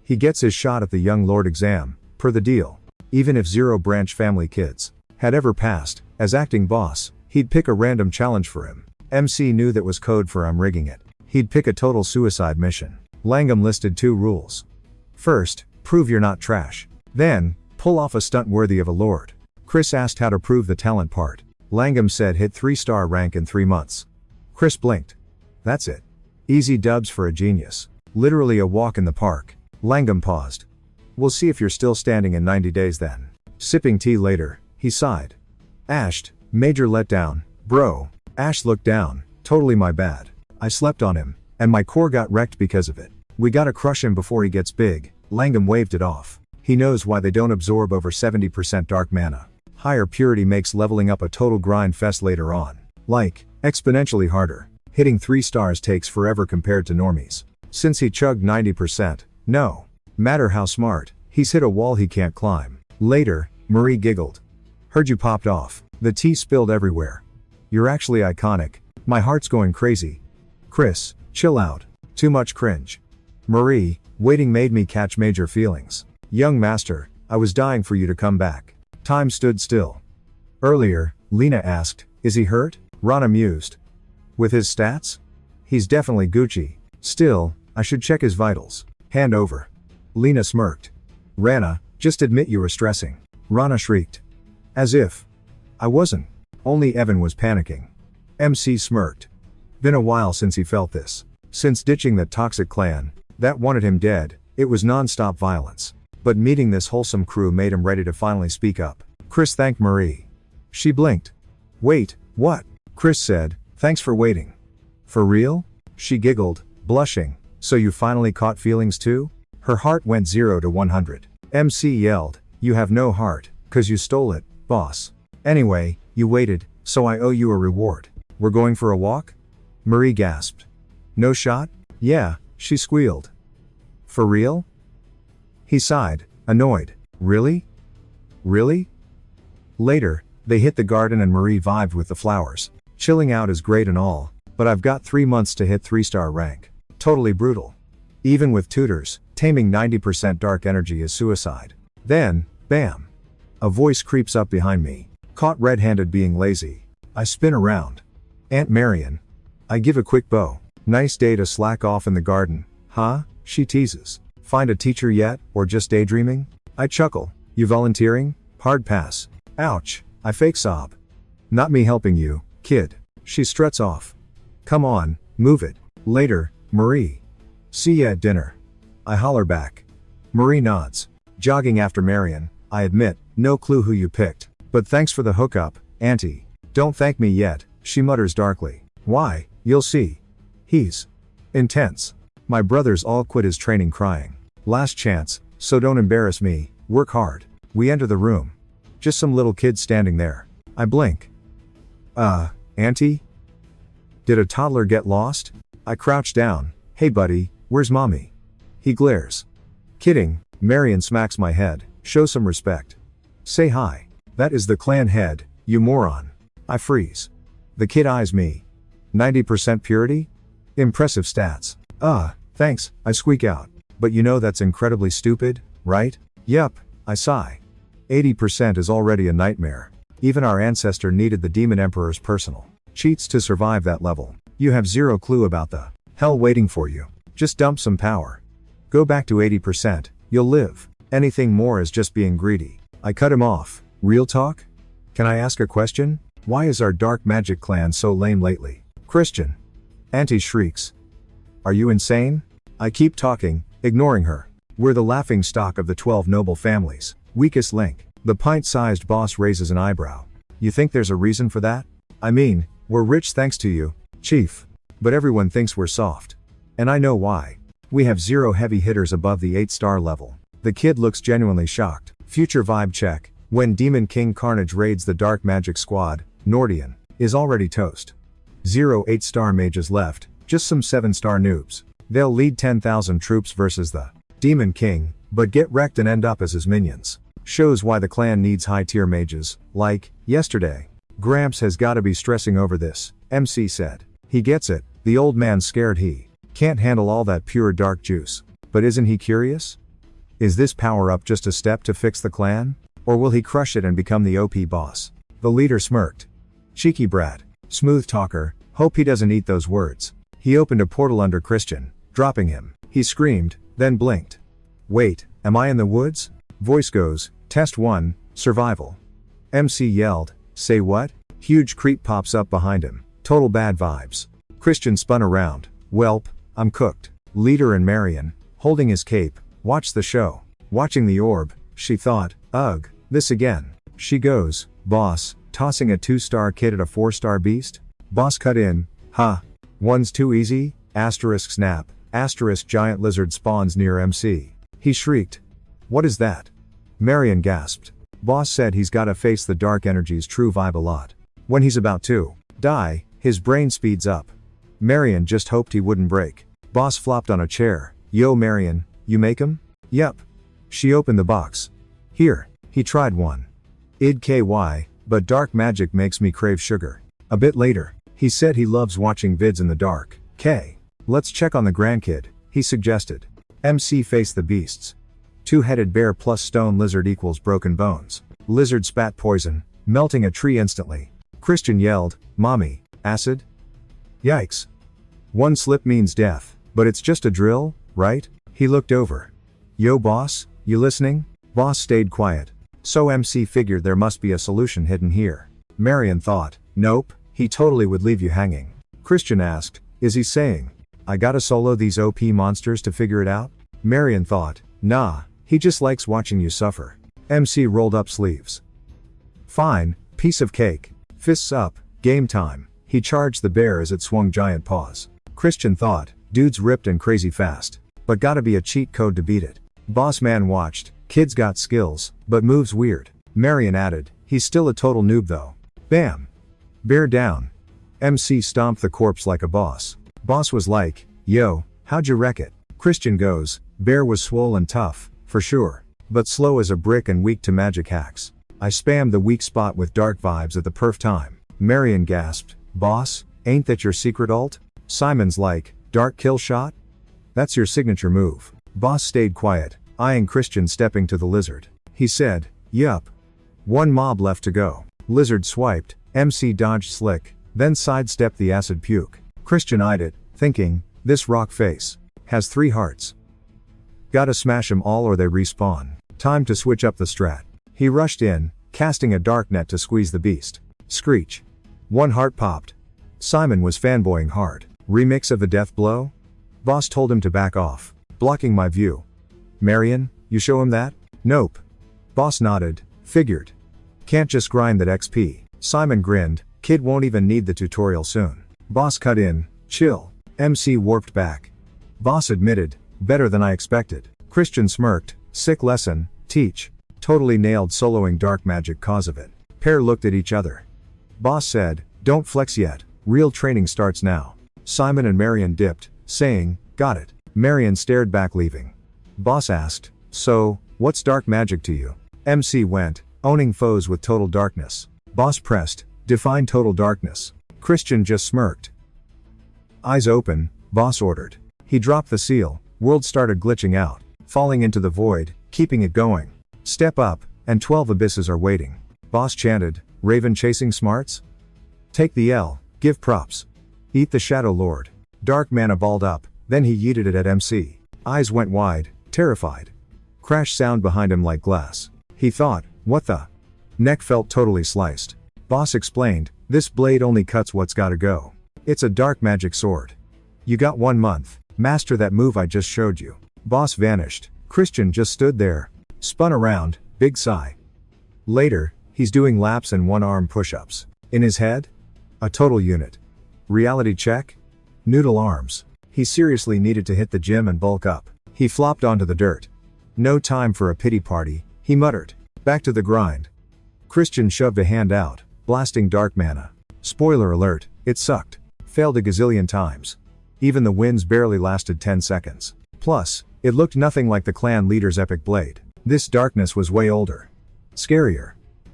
He gets his shot at the young lord exam, per the deal. Even if 0 branch family kids had ever passed, as acting boss, he'd pick a random challenge for him. MC knew that was code for I'm rigging it. He'd pick a total suicide mission. Langam listed 2 rules. First, prove you're not trash. Then, pull off a stunt worthy of a lord. Chris asked how to prove the talent part. Langam said hit 3-star rank in 3 months. Chris blinked. That's it. Easy dubs for a genius. Literally a walk in the park. Langam paused. We'll see if you're still standing in 90 days then. Sipping tea later, he sighed. Ashed, major letdown, bro. Ash looked down, totally my bad. I slept on him, and my core got wrecked because of it. We gotta crush him before he gets big. Langam waved it off. He knows why they don't absorb over 70% dark mana. Higher purity makes leveling up a total grind fest later on. Like, exponentially harder. Hitting 3 stars takes forever compared to normies. Since he chugged 90%, no matter how smart, he's hit a wall he can't climb. Later, Marie giggled. Heard you popped off. The tea spilled everywhere. You're actually iconic. My heart's going crazy. Chris, chill out. Too much cringe. Marie, waiting made me catch major feelings. Young master, I was dying for you to come back. Time stood still. Earlier, Lena asked, is he hurt? Rana mused. With his stats? He's definitely Gucci. Still, I should check his vitals. Hand over. Lena smirked. Rana, just admit you were stressing. Rana shrieked. As if. I wasn't. Only Evan was panicking. MC smirked. Been a while since he felt this. Since ditching that toxic clan, that wanted him dead, it was non-stop violence. But meeting this wholesome crew made him ready to finally speak up. Chris thanked Marie. She blinked. Wait, what? Chris said, thanks for waiting. For real? She giggled, blushing. So you finally caught feelings too? Her heart went 0 to 100. MC yelled, you have no heart, 'cause you stole it, boss. Anyway, you waited, so I owe you a reward. We're going for a walk? Marie gasped. No shot? Yeah, she squealed. For real? He sighed, annoyed. Really? Really? Later, they hit the garden and Marie vibed with the flowers. Chilling out is great and all, but I've got 3 months to hit 3-star rank. Totally brutal. Even with tutors, taming 90% dark energy is suicide. Then, bam. A voice creeps up behind me. Caught red-handed being lazy. I spin around. Aunt Marion. I give a quick bow. Nice day to slack off in the garden, huh? She teases. Find a teacher yet, or just daydreaming? I chuckle. You volunteering? Hard pass. Ouch. I fake sob. Not me helping you, kid. She struts off. Come on, move it. Later, Marie. See ya at dinner. I holler back. Marie nods. Jogging after Marion, I admit, no clue who you picked. But thanks for the hookup, auntie. Don't thank me yet, she mutters darkly. Why? You'll see. He's intense. My brothers all quit his training crying. Last chance, so don't embarrass me, work hard. We enter the room. Just some little kid standing there. I blink. Auntie? Did a toddler get lost? I crouch down. Hey buddy, where's mommy? He glares. Kidding, Marion smacks my head. Show some respect. Say hi. That is the clan head, you moron. I freeze. The kid eyes me. 90% purity? Impressive stats. Thanks, I squeak out. But you know that's incredibly stupid, right? Yup, I sigh. 80% is already a nightmare. Even our ancestor needed the Demon Emperor's personal cheats to survive that level. You have zero clue about the hell waiting for you. Just dump some power. Go back to 80%, you'll live. Anything more is just being greedy. I cut him off. Real talk? Can I ask a question? Why is our dark magic clan so lame lately? Christian. Auntie shrieks. Are you insane? I keep talking, ignoring her. We're the laughing stock of the 12 noble families. Weakest link. The pint-sized boss raises an eyebrow. You think there's a reason for that? I mean, we're rich thanks to you, Chief. But everyone thinks we're soft. And I know why. We have 0 heavy hitters above the 8-star level. The kid looks genuinely shocked. Future vibe check. When Demon King Carnage raids the Dark Magic Squad, Nordian is already toast. 0 8-star mages left, just some 7-star noobs. They'll lead 10,000 troops versus the Demon King, but get wrecked and end up as his minions. Shows why the clan needs high-tier mages, like, yesterday. Gramps has gotta be stressing over this, MC said. He gets it, the old man's scared he can't handle all that pure dark juice. But isn't he curious? Is this power-up just a step to fix the clan? Or will he crush it and become the OP boss? The leader smirked. Cheeky brat. Smooth talker, hope he doesn't eat those words. He opened a portal under Christian, dropping him. He screamed, then blinked. Wait, am I in the woods? Voice goes, test 1, survival. MC yelled, say what? Huge creep pops up behind him. Total bad vibes. Christian spun around. Welp, I'm cooked. Leader and Marion, holding his cape, watch the show. Watching the orb, she thought, ugh, this again. She goes, boss, tossing a 2-star kid at a 4-star beast? Boss cut in, huh? One's too easy? Asterisk snap, asterisk giant lizard spawns near MC. He shrieked. What is that? Marion gasped. Boss said he's gotta face the dark energy's true vibe a lot. When he's about to die, his brain speeds up. Marion just hoped he wouldn't break. Boss flopped on a chair. Yo Marion, you make 'em? Yep. She opened the box. Here. He tried one. Id KY, but dark magic makes me crave sugar. A bit later, he said he loves watching vids in the dark. Let's check on the grandkid, he suggested. MC faced the beasts. 2-headed bear plus stone lizard equals broken bones. Lizard spat poison, melting a tree instantly. Christian yelled, Mommy, acid? Yikes. One slip means death, but it's just a drill, right? He looked over. Yo boss, you listening? Boss stayed quiet. So MC figured there must be a solution hidden here. Marion thought, nope, he totally would leave you hanging. Christian asked, is he saying, I gotta solo these OP monsters to figure it out? Marion thought, nah, he just likes watching you suffer. MC rolled up sleeves. Fine, piece of cake. Fists up, game time. He charged the bear as it swung giant paws. Christian thought, dude's ripped and crazy fast. But gotta be a cheat code to beat it. Boss man watched, kid's got skills, but moves weird. Marion added, he's still a total noob though. Bam. Bear down. MC stomped the corpse like a boss. Boss was like, yo, how'd you wreck it? Christian goes, bear was swole and tough, for sure. But slow as a brick and weak to magic hacks. I spammed the weak spot with dark vibes at the perf time. Marion gasped, boss, ain't that your secret ult? Simon's like, dark kill shot? That's your signature move. Boss stayed quiet, eyeing Christian stepping to the lizard. He said, yup. One mob left to go. Lizard swiped, MC dodged slick, then sidestepped the acid puke. Christian eyed it, thinking, this rock face has 3 hearts. Gotta smash 'em all or they respawn. Time to switch up the strat. He rushed in, casting a dark net to squeeze the beast. Screech. 1 heart popped. Simon was fanboying hard. Remix of the death blow? Boss told him to back off, blocking my view. Marion, you show him that? Nope. Boss nodded, figured. Can't just grind that XP. Simon grinned, kid won't even need the tutorial soon. Boss cut in, chill. MC warped back. Boss admitted, better than I expected. Christian smirked, sick lesson, teach. Totally nailed soloing dark magic cause of it. Pair looked at each other. Boss said, don't flex yet, real training starts now. Simon and Marion dipped, saying, got it. Marion stared back leaving. Boss asked, So, what's dark magic to you? MC went, owning foes with total darkness. Boss pressed, define total darkness. Christian just smirked. Eyes open, boss ordered. He dropped the seal, world started glitching out, falling into the void, keeping it going. Step up, and 12 abysses are waiting. Boss chanted, Raven chasing smarts? Take the L, give props. Eat the Shadow Lord. Dark mana balled up, then he yeeted it at MC. Eyes went wide, terrified. Crash sound behind him like glass. He thought, what the? Neck felt totally sliced. Boss explained, this blade only cuts what's gotta go. It's a dark magic sword. You got 1 month, master that move I just showed you. Boss vanished. Christian just stood there. Spun around, big sigh. Later, he's doing laps and one-arm push-ups. In his head? A total unit. Reality check? Noodle arms. He seriously needed to hit the gym and bulk up. He flopped onto the dirt. No time for a pity party, he muttered. Back to the grind. Christian shoved a hand out, blasting dark mana. Spoiler alert, it sucked. Failed a gazillion times. Even the wins barely lasted 10 seconds. Plus, it looked nothing like the clan leader's epic blade. This darkness was way older. Scarier.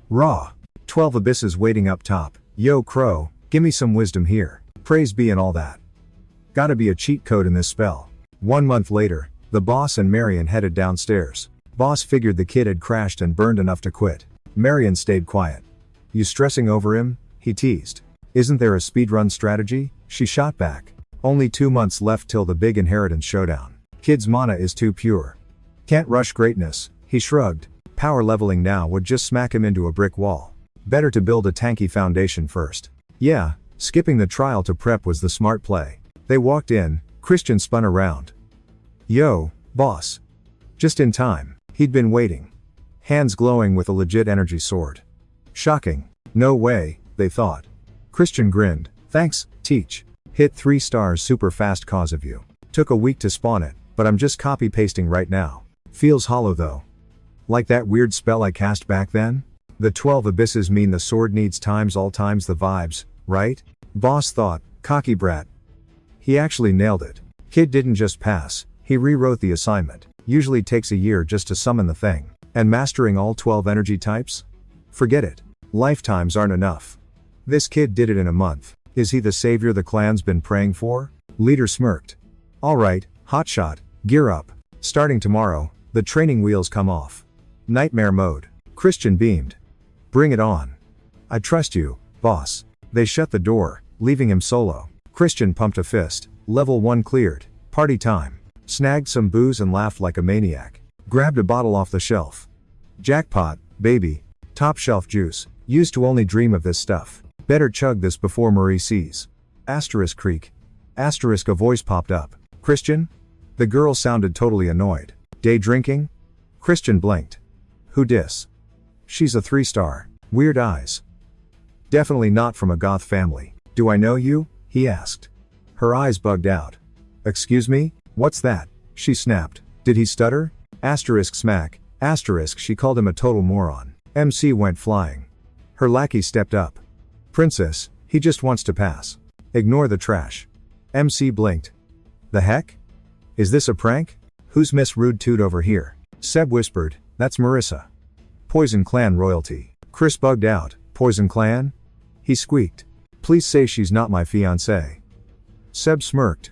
Raw. 12 abysses waiting up top. Yo Crow, gimme some wisdom here. Praise be and all that. Gotta be a cheat code in this spell. 1 month later, the boss and Marion headed downstairs. Boss figured the kid had crashed and burned enough to quit. Marion stayed quiet. You stressing over him? He teased. Isn't there a speedrun strategy? She shot back. Only 2 months left till the big inheritance showdown. Kid's mana is too pure. Can't rush greatness, he shrugged. Power leveling now would just smack him into a brick wall. Better to build a tanky foundation first. Yeah, skipping the trial to prep was the smart play. They walked in, Christian spun around. Yo, boss. Just in time, he'd been waiting. Hands glowing with a legit energy sword. Shocking. No way, they thought. Christian grinned. Thanks, teach. Hit 3 stars super fast cause of you. Took a week to spawn it, but I'm just copy pasting right now. Feels hollow though. Like that weird spell I cast back then? The 12 abysses mean the sword needs times all times the vibes, right? Boss thought, cocky brat. He actually nailed it. Kid didn't just pass, he rewrote the assignment. Usually takes a year just to summon the thing. And mastering all 12 energy types? Forget it. Lifetimes aren't enough. This kid did it in a month. Is he the savior the clan's been praying for? Leader smirked. Alright, hotshot, gear up. Starting tomorrow, the training wheels come off. Nightmare mode. Christian beamed. Bring it on. I trust you, boss. They shut the door, leaving him solo. Christian pumped a fist. Level 1 cleared. Party time. Snagged some booze and laughed like a maniac. Grabbed a bottle off the shelf. Jackpot, baby. Top shelf juice. Used to only dream of this stuff. Better chug this before Marie sees. Asterisk creak. Asterisk a voice popped up. Christian? The girl sounded totally annoyed. Day drinking? Christian blinked. Who dis? She's a 3-star. Weird eyes. Definitely not from a goth family. Do I know you? He asked. Her eyes bugged out. Excuse me? What's that? She snapped. Did he stutter? Asterisk smack. Asterisk she called him a total moron. MC went flying. Her lackey stepped up. Princess, he just wants to pass. Ignore the trash. MC blinked. The heck? Is this a prank? Who's Miss Rude Toot over here? Seb whispered, that's Marissa. Poison Clan royalty. Chris bugged out, Poison Clan? He squeaked. Please say she's not my fiancée. Seb smirked.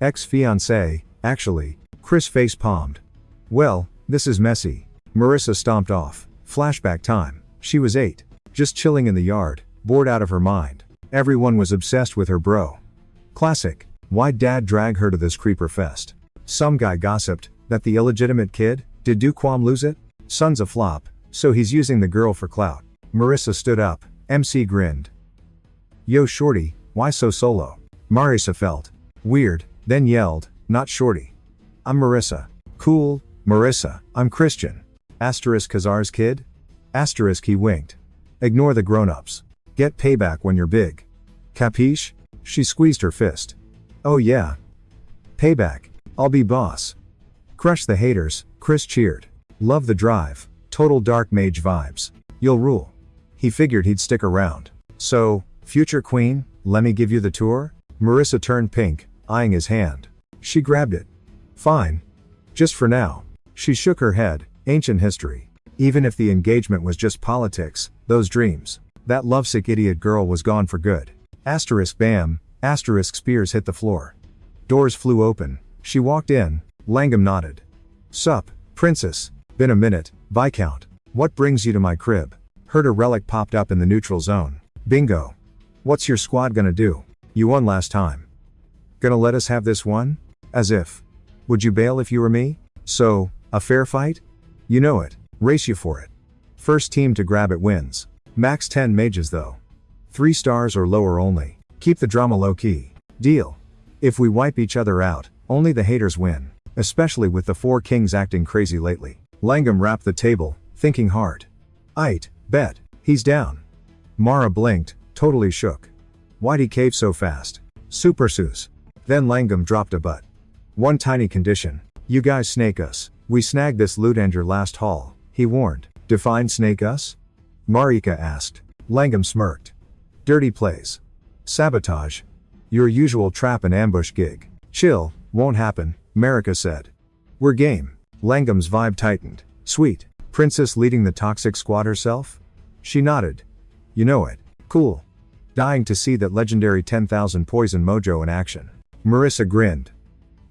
Ex-fiancée, actually. Chris face palmed. Well, this is messy. Marissa stomped off. Flashback time. She was 8. Just chilling in the yard, bored out of her mind. Everyone was obsessed with her bro. Classic. Why'd dad drag her to this creeper fest? Some guy gossiped that the illegitimate kid, did Duquam lose it? Son's a flop, so he's using the girl for clout. Marissa stood up. MC grinned. Yo shorty, why so solo? Marissa felt weird, then yelled, not shorty. I'm Marissa. Cool, Marissa, I'm Christian. Asterisk Kazar's kid? Asterisk he winked. Ignore the grown-ups. Get payback when you're big. Capiche? She squeezed her fist. Oh yeah. Payback. I'll be boss. Crush the haters, Chris cheered. Love the drive. Total dark mage vibes. You'll rule. He figured he'd stick around. So, future queen, let me give you the tour? Marissa turned pink, eyeing his hand. She grabbed it. Fine. Just for now. She shook her head. Ancient history. Even if the engagement was just politics, those dreams. That lovesick idiot girl was gone for good. Asterisk bam, asterisk spears hit the floor. Doors flew open. She walked in. Langham nodded. Sup, princess. Been a minute, Viscount. What brings you to my crib? Heard a relic popped up in the neutral zone. Bingo. What's your squad gonna do? You won last time. Gonna let us have this one? As if. Would you bail if you were me? So, a fair fight? You know it. Race you for it. First team to grab it wins. Max 10 mages though. 3 stars or lower only. Keep the drama low key. Deal. If we wipe each other out, only the haters win. Especially with the 4 kings acting crazy lately. Langham rapped the table, thinking hard. Aight, bet. He's down. Mara blinked, totally shook. Why'd he cave so fast? Super sus. Then Langham dropped a butt. One tiny condition. You guys snake us. We snagged this loot and your last haul, he warned. Define snake us? Marika asked. Langham smirked. Dirty plays. Sabotage. Your usual trap and ambush gig. Chill, won't happen, Marika said. We're game. Langham's vibe tightened. Sweet. Princess leading the toxic squad herself? She nodded. You know it. Cool. Dying to see that legendary 10,000 poison mojo in action. Marissa grinned.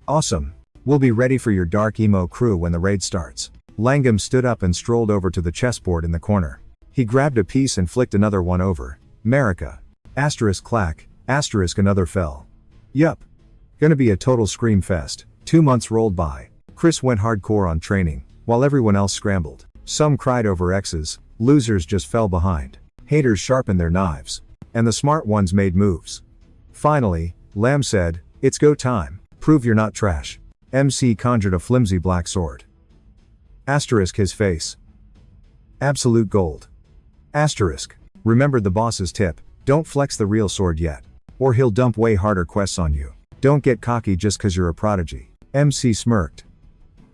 Awesome. We'll be ready for your dark emo crew when the raid starts. Langham stood up and strolled over to the chessboard in the corner. He grabbed a piece and flicked another one over. Marika. Asterisk clack, asterisk another fell. Yup. Gonna be a total scream fest. 2 months rolled by. Chris went hardcore on training, while everyone else scrambled. Some cried over X's, losers just fell behind. Haters sharpened their knives. And the smart ones made moves. Finally, Lamb said, it's go time. Prove you're not trash. MC conjured a flimsy black sword. Asterisk his face. Absolute gold. Asterisk. Remembered the boss's tip, don't flex the real sword yet. Or he'll dump way harder quests on you. Don't get cocky just cause you're a prodigy. MC smirked.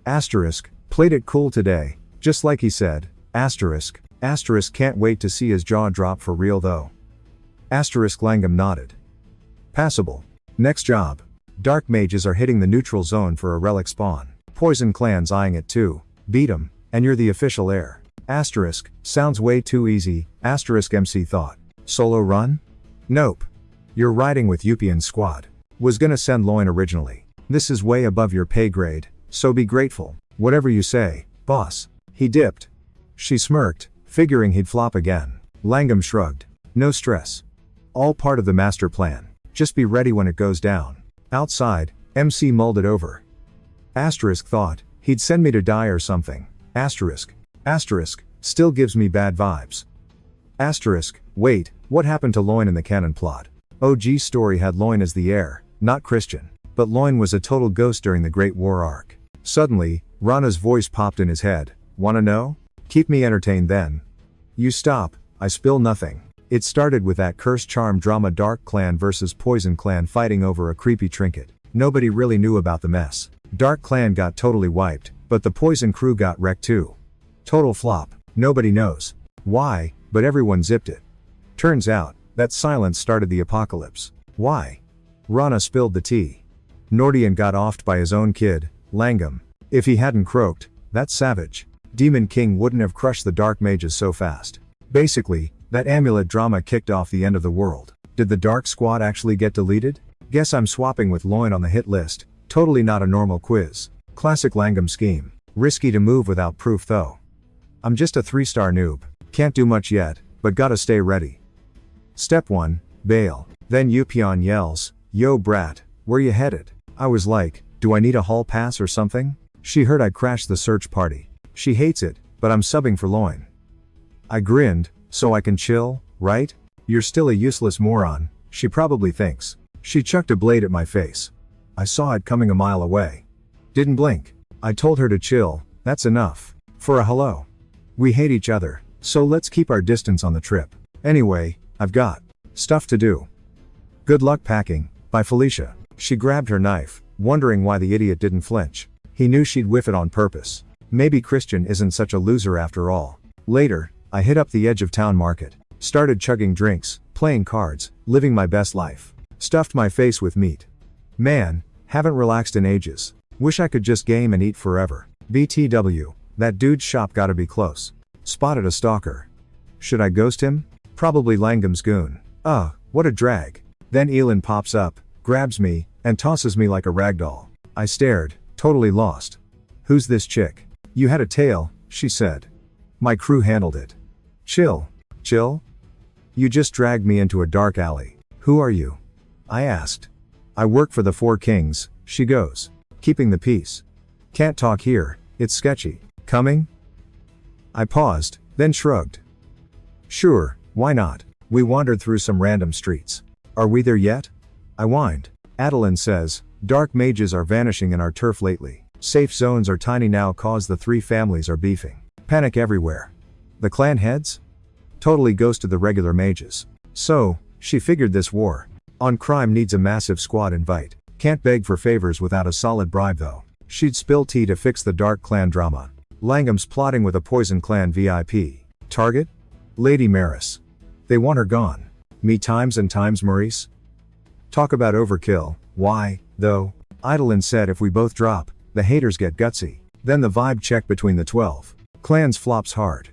Asterisk. Played it cool today, just like he said. Asterisk. Asterisk can't wait to see his jaw drop for real though. Asterisk Langham nodded. Passable. Next job. Dark mages are hitting the neutral zone for a relic spawn. Poison clans eyeing it too. Beat 'em, and you're the official heir. Asterisk. Sounds way too easy, asterisk MC thought. Solo run? Nope. You're riding with Yupian's squad. Was gonna send Loin originally. This is way above your pay grade, so be grateful. Whatever you say, boss. He dipped. She smirked, figuring he'd flop again. Langham shrugged. No stress. All part of the master plan. Just be ready when it goes down. Outside, MC mulled it over. Asterisk thought, he'd send me to die or something. Asterisk. Asterisk, still gives me bad vibes. Asterisk, wait, what happened to Loin in the canon plot? OG's story had Loin as the heir, not Christian. But Loin was a total ghost during the Great War arc. Suddenly, Rana's voice popped in his head. Wanna know? Keep me entertained then. You stop, I spill nothing. It started with that cursed charm drama Dark Clan versus Poison Clan fighting over a creepy trinket. Nobody really knew about the mess. Dark Clan got totally wiped, but the Poison crew got wrecked too. Total flop. Nobody knows why, but everyone zipped it. Turns out, that silence started the apocalypse. Why? Rana spilled the tea. Nordian got offed by his own kid, Langham. If he hadn't croaked, that savage Demon King wouldn't have crushed the Dark Mages so fast. Basically, that amulet drama kicked off the end of the world. Did the Dark Squad actually get deleted? Guess I'm swapping with Loin on the hit list. Totally not a normal quiz. Classic Langham scheme. Risky to move without proof though. I'm just a 3-star noob. Can't do much yet, but gotta stay ready. Step 1, bail. Then Yupian yells, yo brat, where you headed? I was like, do I need a hall pass or something? She heard I crashed the search party. She hates it, but I'm subbing for Loin. I grinned, so I can chill, right? You're still a useless moron, she probably thinks. She chucked a blade at my face. I saw it coming a mile away. Didn't blink. I told her to chill, that's enough. For a hello. We hate each other, so let's keep our distance on the trip. Anyway, I've got stuff to do. Good luck packing, by Felicia. She grabbed her knife, wondering why the idiot didn't flinch. He knew she'd whiff it on purpose. Maybe Christian isn't such a loser after all. Later, I hit up the edge of town market. Started chugging drinks, playing cards, living my best life. Stuffed my face with meat. Man, haven't relaxed in ages. Wish I could just game and eat forever. BTW, that dude's shop gotta be close. Spotted a stalker. Should I ghost him? Probably Langham's goon. What a drag. Then Elin pops up, grabs me, and tosses me like a ragdoll. I stared, totally lost. Who's this chick? You had a tail, she said. My crew handled it. Chill. Chill? You just dragged me into a dark alley. Who are you? I asked. I work for the Four Kings, she goes. Keeping the peace. Can't talk here, it's sketchy. Coming? I paused, then shrugged. Sure, why not? We wandered through some random streets. Are we there yet? I whined. Adeline says, dark mages are vanishing in our turf lately. Safe zones are tiny now cause the three families are beefing. Panic everywhere. The clan heads? Totally ghosted the regular mages. So, she figured this war on crime needs a massive squad invite. Can't beg for favors without a solid bribe though. She'd spill tea to fix the dark clan drama. Langham's plotting with a poison clan VIP. Target? Lady Maris. They want her gone. Me times and times Maurice? Talk about overkill. Why, though? Idolin said if we both drop, the haters get gutsy. Then the vibe check between the 12 clans flops hard.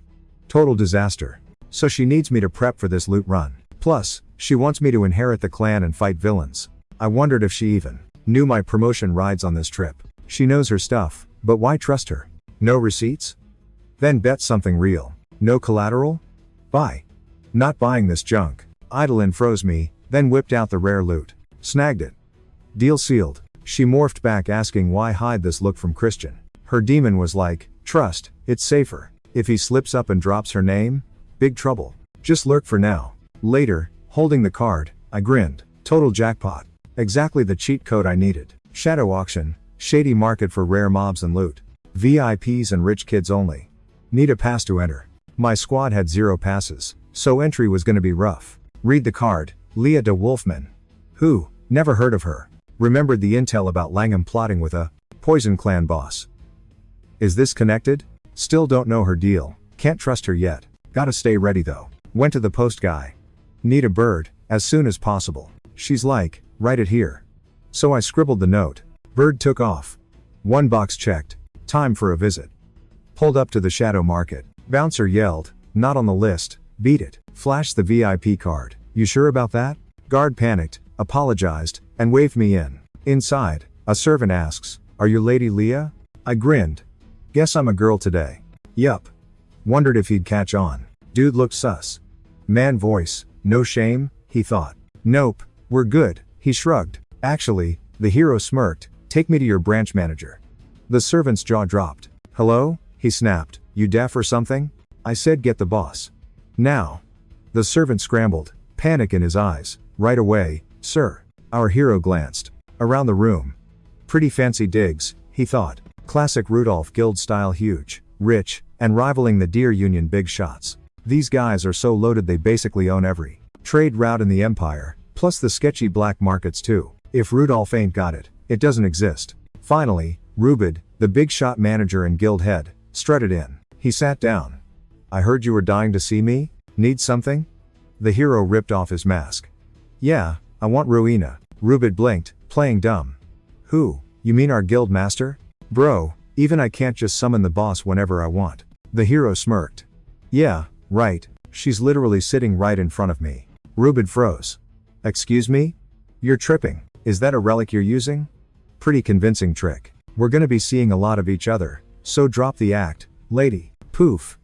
Total disaster. So she needs me to prep for this loot run. Plus, she wants me to inherit the clan and fight villains. I wondered if she even knew my promotion rides on this trip. She knows her stuff, but why trust her? No receipts? Then bet something real. No collateral? Buy. Not buying this junk. Idolin froze me, then whipped out the rare loot. Snagged it. Deal sealed. She morphed back asking why hide this look from Christian. Her demon was like, trust, it's safer. If he slips up and drops her name, big trouble. Just lurk for now. Later, holding the card, I grinned. Total jackpot. Exactly the cheat code I needed. Shadow auction, shady market for rare mobs and loot. VIPs and rich kids only. Need a pass to enter. My squad had 0 passes, so entry was gonna be rough. Read the card, Leah de Wolfman. Who? Never heard of her. Remembered the intel about Langham plotting with a poison clan boss. Is this connected? Still don't know her deal, can't trust her yet. Gotta stay ready though. Went to the post guy. Need a bird, as soon as possible. She's like, write it here. So I scribbled the note. Bird took off. 1 box checked. Time for a visit. Pulled up to the shadow market. Bouncer yelled, not on the list, beat it. Flashed the VIP card. You sure about that? Guard panicked, apologized, and waved me in. Inside, a servant asks, are you Lady Leah? I grinned. Guess I'm a girl today. Yup. Wondered if he'd catch on. Dude looked sus. Man voice, no shame, he thought. Nope, we're good, he shrugged. Actually, the hero smirked, take me to your branch manager. The servant's jaw dropped. Hello? He snapped, you deaf or something? I said get the boss. Now. The servant scrambled, panic in his eyes. Right away, sir. Our hero glanced around the room. Pretty fancy digs, he thought. Classic Rudolph Guild style, huge, rich, and rivaling the Deer Union big shots. These guys are so loaded they basically own every trade route in the empire, plus the sketchy black markets too. If Rudolph ain't got it, it doesn't exist. Finally, Rubid, the big shot manager and guild head, strutted in. He sat down. I heard you were dying to see me? Need something? The hero ripped off his mask. Yeah, I want Rowena. Rubid blinked, playing dumb. Who? You mean our guild master? Bro, even I can't just summon the boss whenever I want. The hero smirked. Yeah, right, she's literally sitting right in front of me. Rubid froze. Excuse me? You're tripping. Is that a relic you're using? Pretty convincing trick. We're gonna be seeing a lot of each other, so drop the act, lady. Poof.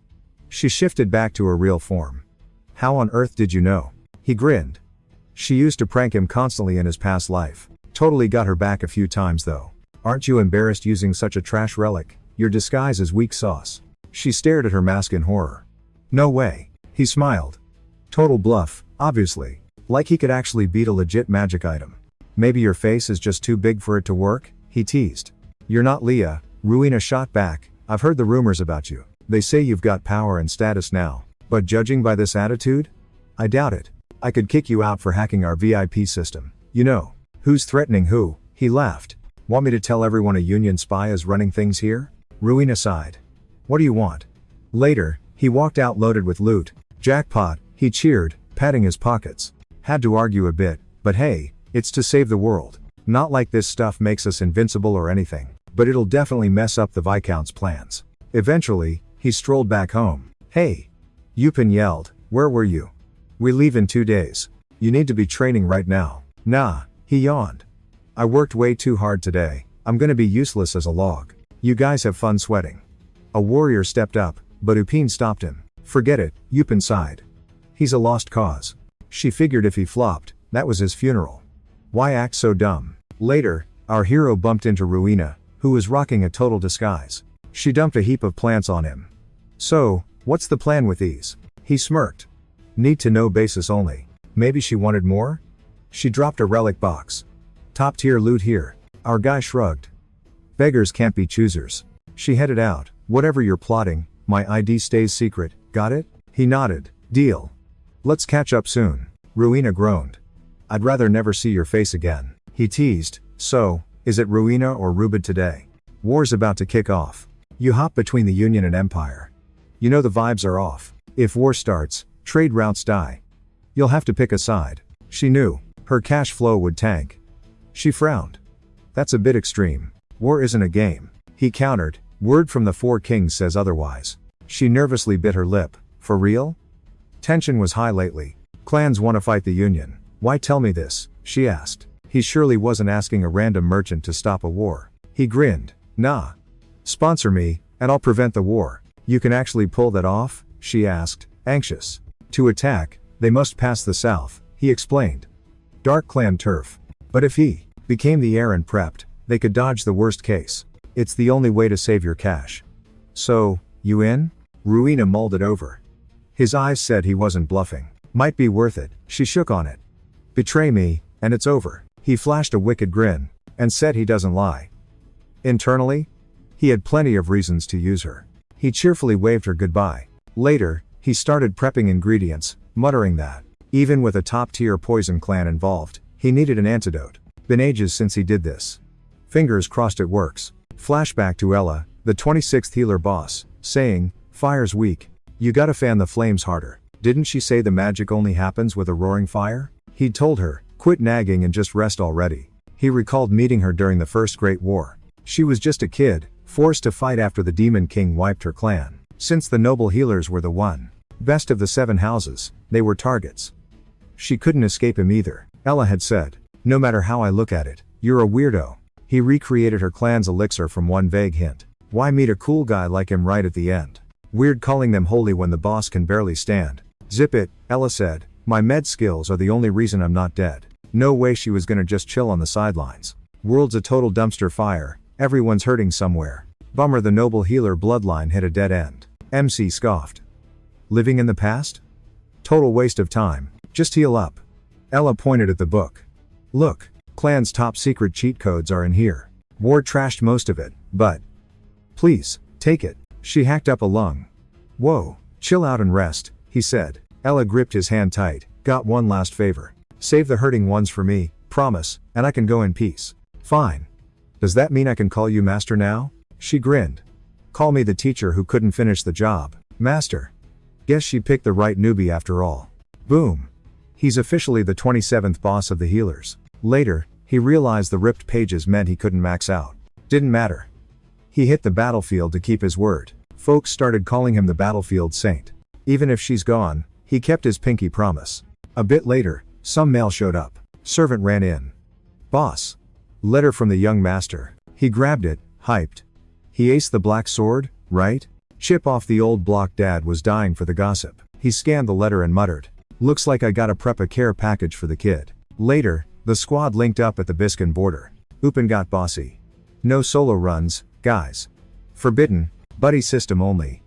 She shifted back to her real form. How on earth did you know? He grinned. She used to prank him constantly in his past life. Totally got her back a few times though. Aren't you embarrassed using such a trash relic? Your disguise is weak sauce. She stared at her mask in horror. No way. He smiled. Total bluff, obviously. Like he could actually beat a legit magic item. Maybe your face is just too big for it to work, he teased. You're not Leah, Rowena shot back. I've heard the rumors about you. They say you've got power and status now. But judging by this attitude? I doubt it. I could kick you out for hacking our VIP system. You know. Who's threatening who? He laughed. Want me to tell everyone a Union spy is running things here? Rowena sighed. What do you want? Later, he walked out loaded with loot. Jackpot, he cheered, patting his pockets. Had to argue a bit, but hey, it's to save the world. Not like this stuff makes us invincible or anything. but it'll definitely mess up the Viscount's plans. Eventually, he strolled back home. Hey! Yupin yelled, where were you? We leave in 2 days. You need to be training right now. Nah, he yawned. I worked way too hard today, I'm gonna be useless as a log. You guys have fun sweating. A warrior stepped up, but Upin stopped him. Forget it, Yupin sighed. He's a lost cause. She figured if he flopped, that was his funeral. Why act so dumb? Later, our hero bumped into Ruina, who was rocking a total disguise. She dumped a heap of plants on him. So, what's the plan with these? He smirked. Need to know basis only. Maybe she wanted more? She dropped a relic box. Top tier loot here. Our guy shrugged. Beggars can't be choosers. She headed out. Whatever you're plotting, my ID stays secret, got it? He nodded. Deal. Let's catch up soon. Ruina groaned. I'd rather never see your face again. He teased. So, is it Ruina or Rubid today? War's about to kick off. You hop between the Union and Empire. You know the vibes are off. If war starts, trade routes die. You'll have to pick a side. She knew. Her cash flow would tank. She frowned. That's a bit extreme. War isn't a game. He countered. Word from the Four Kings says otherwise. She nervously bit her lip. For real? Tension was high lately. Clans want to fight the Union. Why tell me this? She asked. He surely wasn't asking a random merchant to stop a war. He grinned. Nah. Sponsor me, and I'll prevent the war. You can actually pull that off? She asked, anxious. To attack, they must pass the south, he explained. Dark clan turf. But if he became the heir and prepped, they could dodge the worst case. It's the only way to save your cash. So, you in? Ruina mulled it over. His eyes said he wasn't bluffing. Might be worth it. She shook on it. Betray me, and it's over. He flashed a wicked grin, and said he doesn't lie. Internally, he had plenty of reasons to use her. He cheerfully waved her goodbye. Later, he started prepping ingredients, muttering that, even with a top-tier poison clan involved, he needed an antidote. Been ages since he did this. Fingers crossed it works. Flashback to Ella, the 26th healer boss, saying, fire's weak. You gotta fan the flames harder. Didn't she say the magic only happens with a roaring fire? He'd told her, quit nagging and just rest already. He recalled meeting her during the First Great War. She was just a kid, forced to fight after the Demon King wiped her clan. Since the noble healers were the one best of the 7 houses, they were targets. She couldn't escape him either. Ella had said, no matter how I look at it, you're a weirdo. He recreated her clan's elixir from one vague hint. Why meet a cool guy like him right at the end? Weird calling them holy when the boss can barely stand. Zip it, Ella said. My med skills are the only reason I'm not dead. No way she was gonna just chill on the sidelines. World's a total dumpster fire, everyone's hurting somewhere. Bummer the noble healer bloodline hit a dead end. MC scoffed. Living in the past? Total waste of time. Just heal up. Ella pointed at the book. Look, clan's top secret cheat codes are in here. War trashed most of it, but please, take it. She hacked up a lung. Whoa, chill out and rest, he said. Ella gripped his hand tight. Got one last favor. Save the hurting ones for me, promise, and I can go in peace. Fine. Does that mean I can call you master now? She grinned. Call me the teacher who couldn't finish the job. Master. Guess she picked the right newbie after all. Boom. He's officially the 27th boss of the healers. Later, he realized the ripped pages meant he couldn't max out. Didn't matter. He hit the battlefield to keep his word. Folks started calling him the battlefield saint. Even if she's gone, he kept his pinky promise. A bit later, some mail showed up. Servant ran in. Boss. Letter from the young master. He grabbed it, hyped. He aced the black sword, right? Chip off the old block. Dad was dying for the gossip. He scanned the letter and muttered. Looks like I gotta prep a care package for the kid. Later, the squad linked up at the Biscan border. Upin got bossy. No solo runs, guys. Forbidden, buddy system only.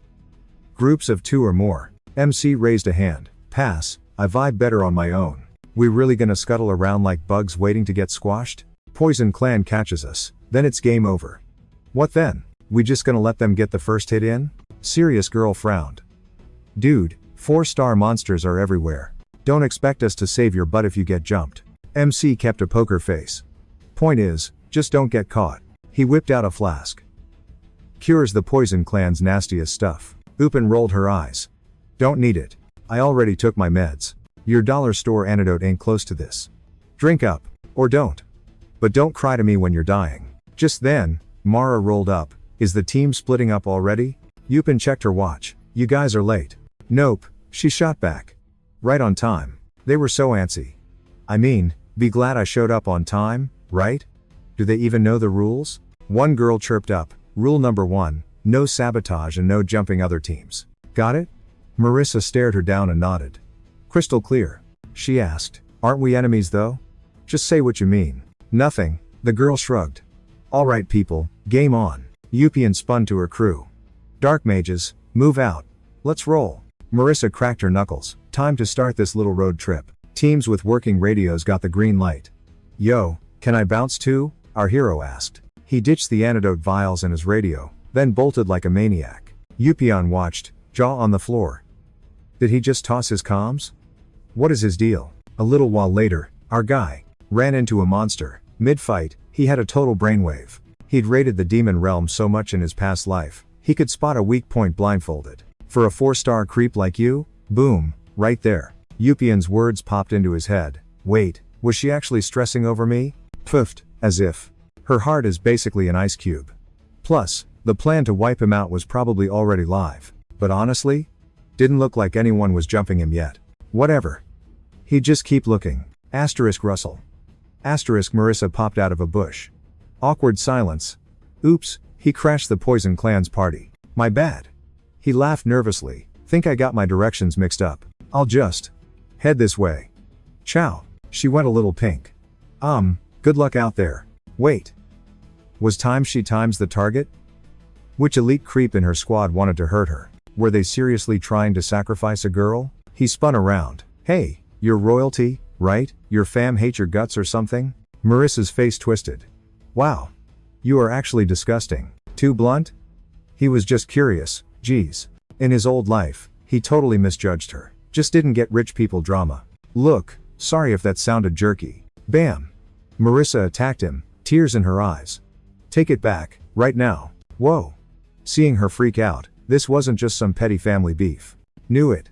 Groups of 2 or more. MC raised a hand. Pass, I vibe better on my own. We really gonna scuttle around like bugs waiting to get squashed? Poison clan catches us, then it's game over. What then? We just gonna let them get the first hit in? Serious girl frowned. Dude, 4-star monsters are everywhere. Don't expect us to save your butt if you get jumped. MC kept a poker face. Point is, just don't get caught. He whipped out a flask. Cures the poison clan's nastiest stuff. Upin rolled her eyes. Don't need it. I already took my meds. Your dollar store antidote ain't close to this. Drink up. Or don't. But don't cry to me when you're dying. Just then, Mara rolled up. Is the team splitting up already? Yupin checked her watch. You guys are late. Nope, she shot back. Right on time. They were so antsy. I mean, be glad I showed up on time, right? Do they even know the rules? One girl chirped up. Rule number 1, no sabotage and no jumping other teams. Got it? Marissa stared her down and nodded. Crystal clear. She asked, aren't we enemies though? Just say what you mean. Nothing, the girl shrugged. Alright people, game on. Yupian spun to her crew. Dark mages, move out. Let's roll. Marissa cracked her knuckles. Time to start this little road trip. Teams with working radios got the green light. Yo, can I bounce too? Our hero asked. He ditched the antidote vials in his radio, then bolted like a maniac. Yupian watched, jaw on the floor. Did he just toss his comms? What is his deal? A little while later, our guy ran into a monster. Mid-fight, he had a total brainwave. He'd raided the demon realm so much in his past life, he could spot a weak point blindfolded. For a 4-star creep like you? Boom, right there. Yupian's words popped into his head. Wait, was she actually stressing over me? Pfft, as if. Her heart is basically an ice cube. Plus, the plan to wipe him out was probably already live. But honestly? Didn't look like anyone was jumping him yet. Whatever. He'd just keep looking. Asterisk Russell. Asterisk Marissa popped out of a bush. Awkward silence. Oops, he crashed the Poison Clan's party. My bad. He laughed nervously. Think I got my directions mixed up. I'll just head this way. Ciao. She went a little pink. Good luck out there. Wait. Was she times the target? Which elite creep in her squad wanted to hurt her? Were they seriously trying to sacrifice a girl? He spun around. Hey, you're royalty, right? Your fam hate your guts or something? Marissa's face twisted. Wow. You are actually disgusting. Too blunt? He was just curious, geez. In his old life, he totally misjudged her. Just didn't get rich people drama. Look, sorry if that sounded jerky. Bam. Marissa attacked him, tears in her eyes. Take it back, right now. Whoa. Seeing her freak out, this wasn't just some petty family beef. Knew it.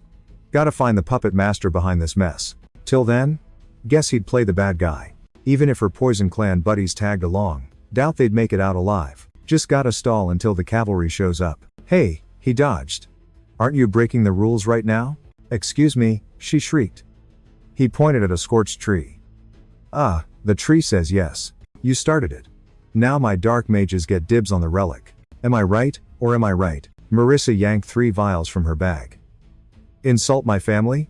Gotta find the puppet master behind this mess. Till then? Guess he'd play the bad guy. Even if her Poison Clan buddies tagged along, doubt they'd make it out alive. Just gotta stall until the cavalry shows up. Hey, he dodged. Aren't you breaking the rules right now? Excuse me, she shrieked. He pointed at a scorched tree. The tree says yes. You started it. Now my dark mages get dibs on the relic. Am I right, or am I right? Marissa yanked 3 vials from her bag. Insult my family?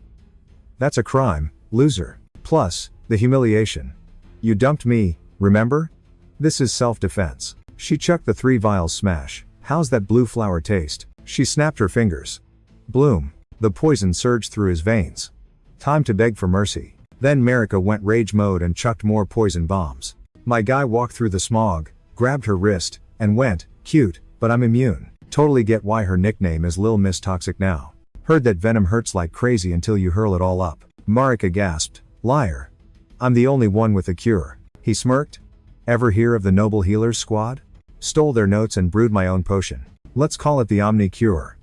That's a crime, loser. Plus, the humiliation. You dumped me, remember? This is self-defense. She chucked the 3 vials smash. How's that blue flower taste? She snapped her fingers. Bloom. The poison surged through his veins. Time to beg for mercy. Then Marika went rage mode and chucked more poison bombs. My guy walked through the smog, grabbed her wrist, and went, cute, but I'm immune. Totally get why her nickname is Lil Miss Toxic now. Heard that venom hurts like crazy until you hurl it all up. Marika gasped. Liar. I'm the only one with a cure. He smirked. Ever hear of the Noble Healers Squad? Stole their notes and brewed my own potion. Let's call it the Omni Cure.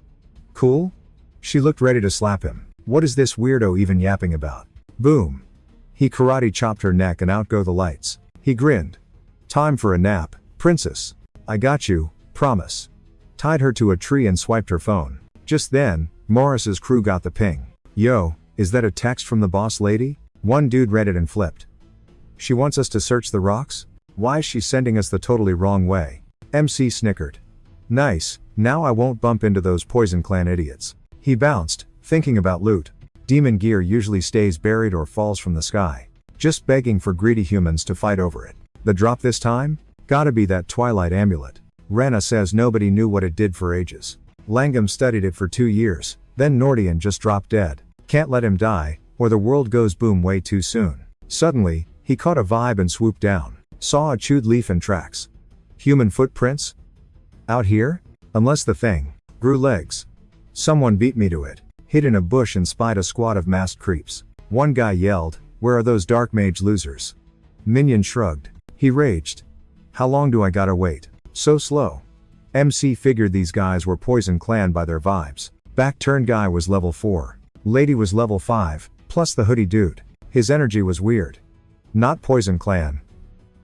Cool? She looked ready to slap him. What is this weirdo even yapping about? Boom. He karate chopped her neck and out go the lights. He grinned. Time for a nap, princess. I got you, promise. Tied her to a tree and swiped her phone. Just then, Morris's crew got the ping. Yo, is that a text from the boss lady? One dude read it and flipped. She wants us to search the rocks? Why is she sending us the totally wrong way? MC snickered. Nice, now I won't bump into those Poison Clan idiots. He bounced, thinking about loot. Demon gear usually stays buried or falls from the sky. Just begging for greedy humans to fight over it. The drop this time? Gotta be that Twilight amulet. Rana says nobody knew what it did for ages. Langam studied it for 2 years, then Nordian just dropped dead. Can't let him die, or the world goes boom way too soon. Suddenly, he caught a vibe and swooped down. Saw a chewed leaf and tracks. Human footprints? Out here? Unless the thing grew legs. Someone beat me to it. Hid in a bush and spied a squad of masked creeps. One guy yelled, "Where are those dark mage losers?" Minion shrugged. He raged. How long do I gotta wait? So slow. MC figured these guys were Poison Clan by their vibes. Back turn guy was level 4. Lady was level 5, plus the hoodie dude. His energy was weird. Not Poison Clan.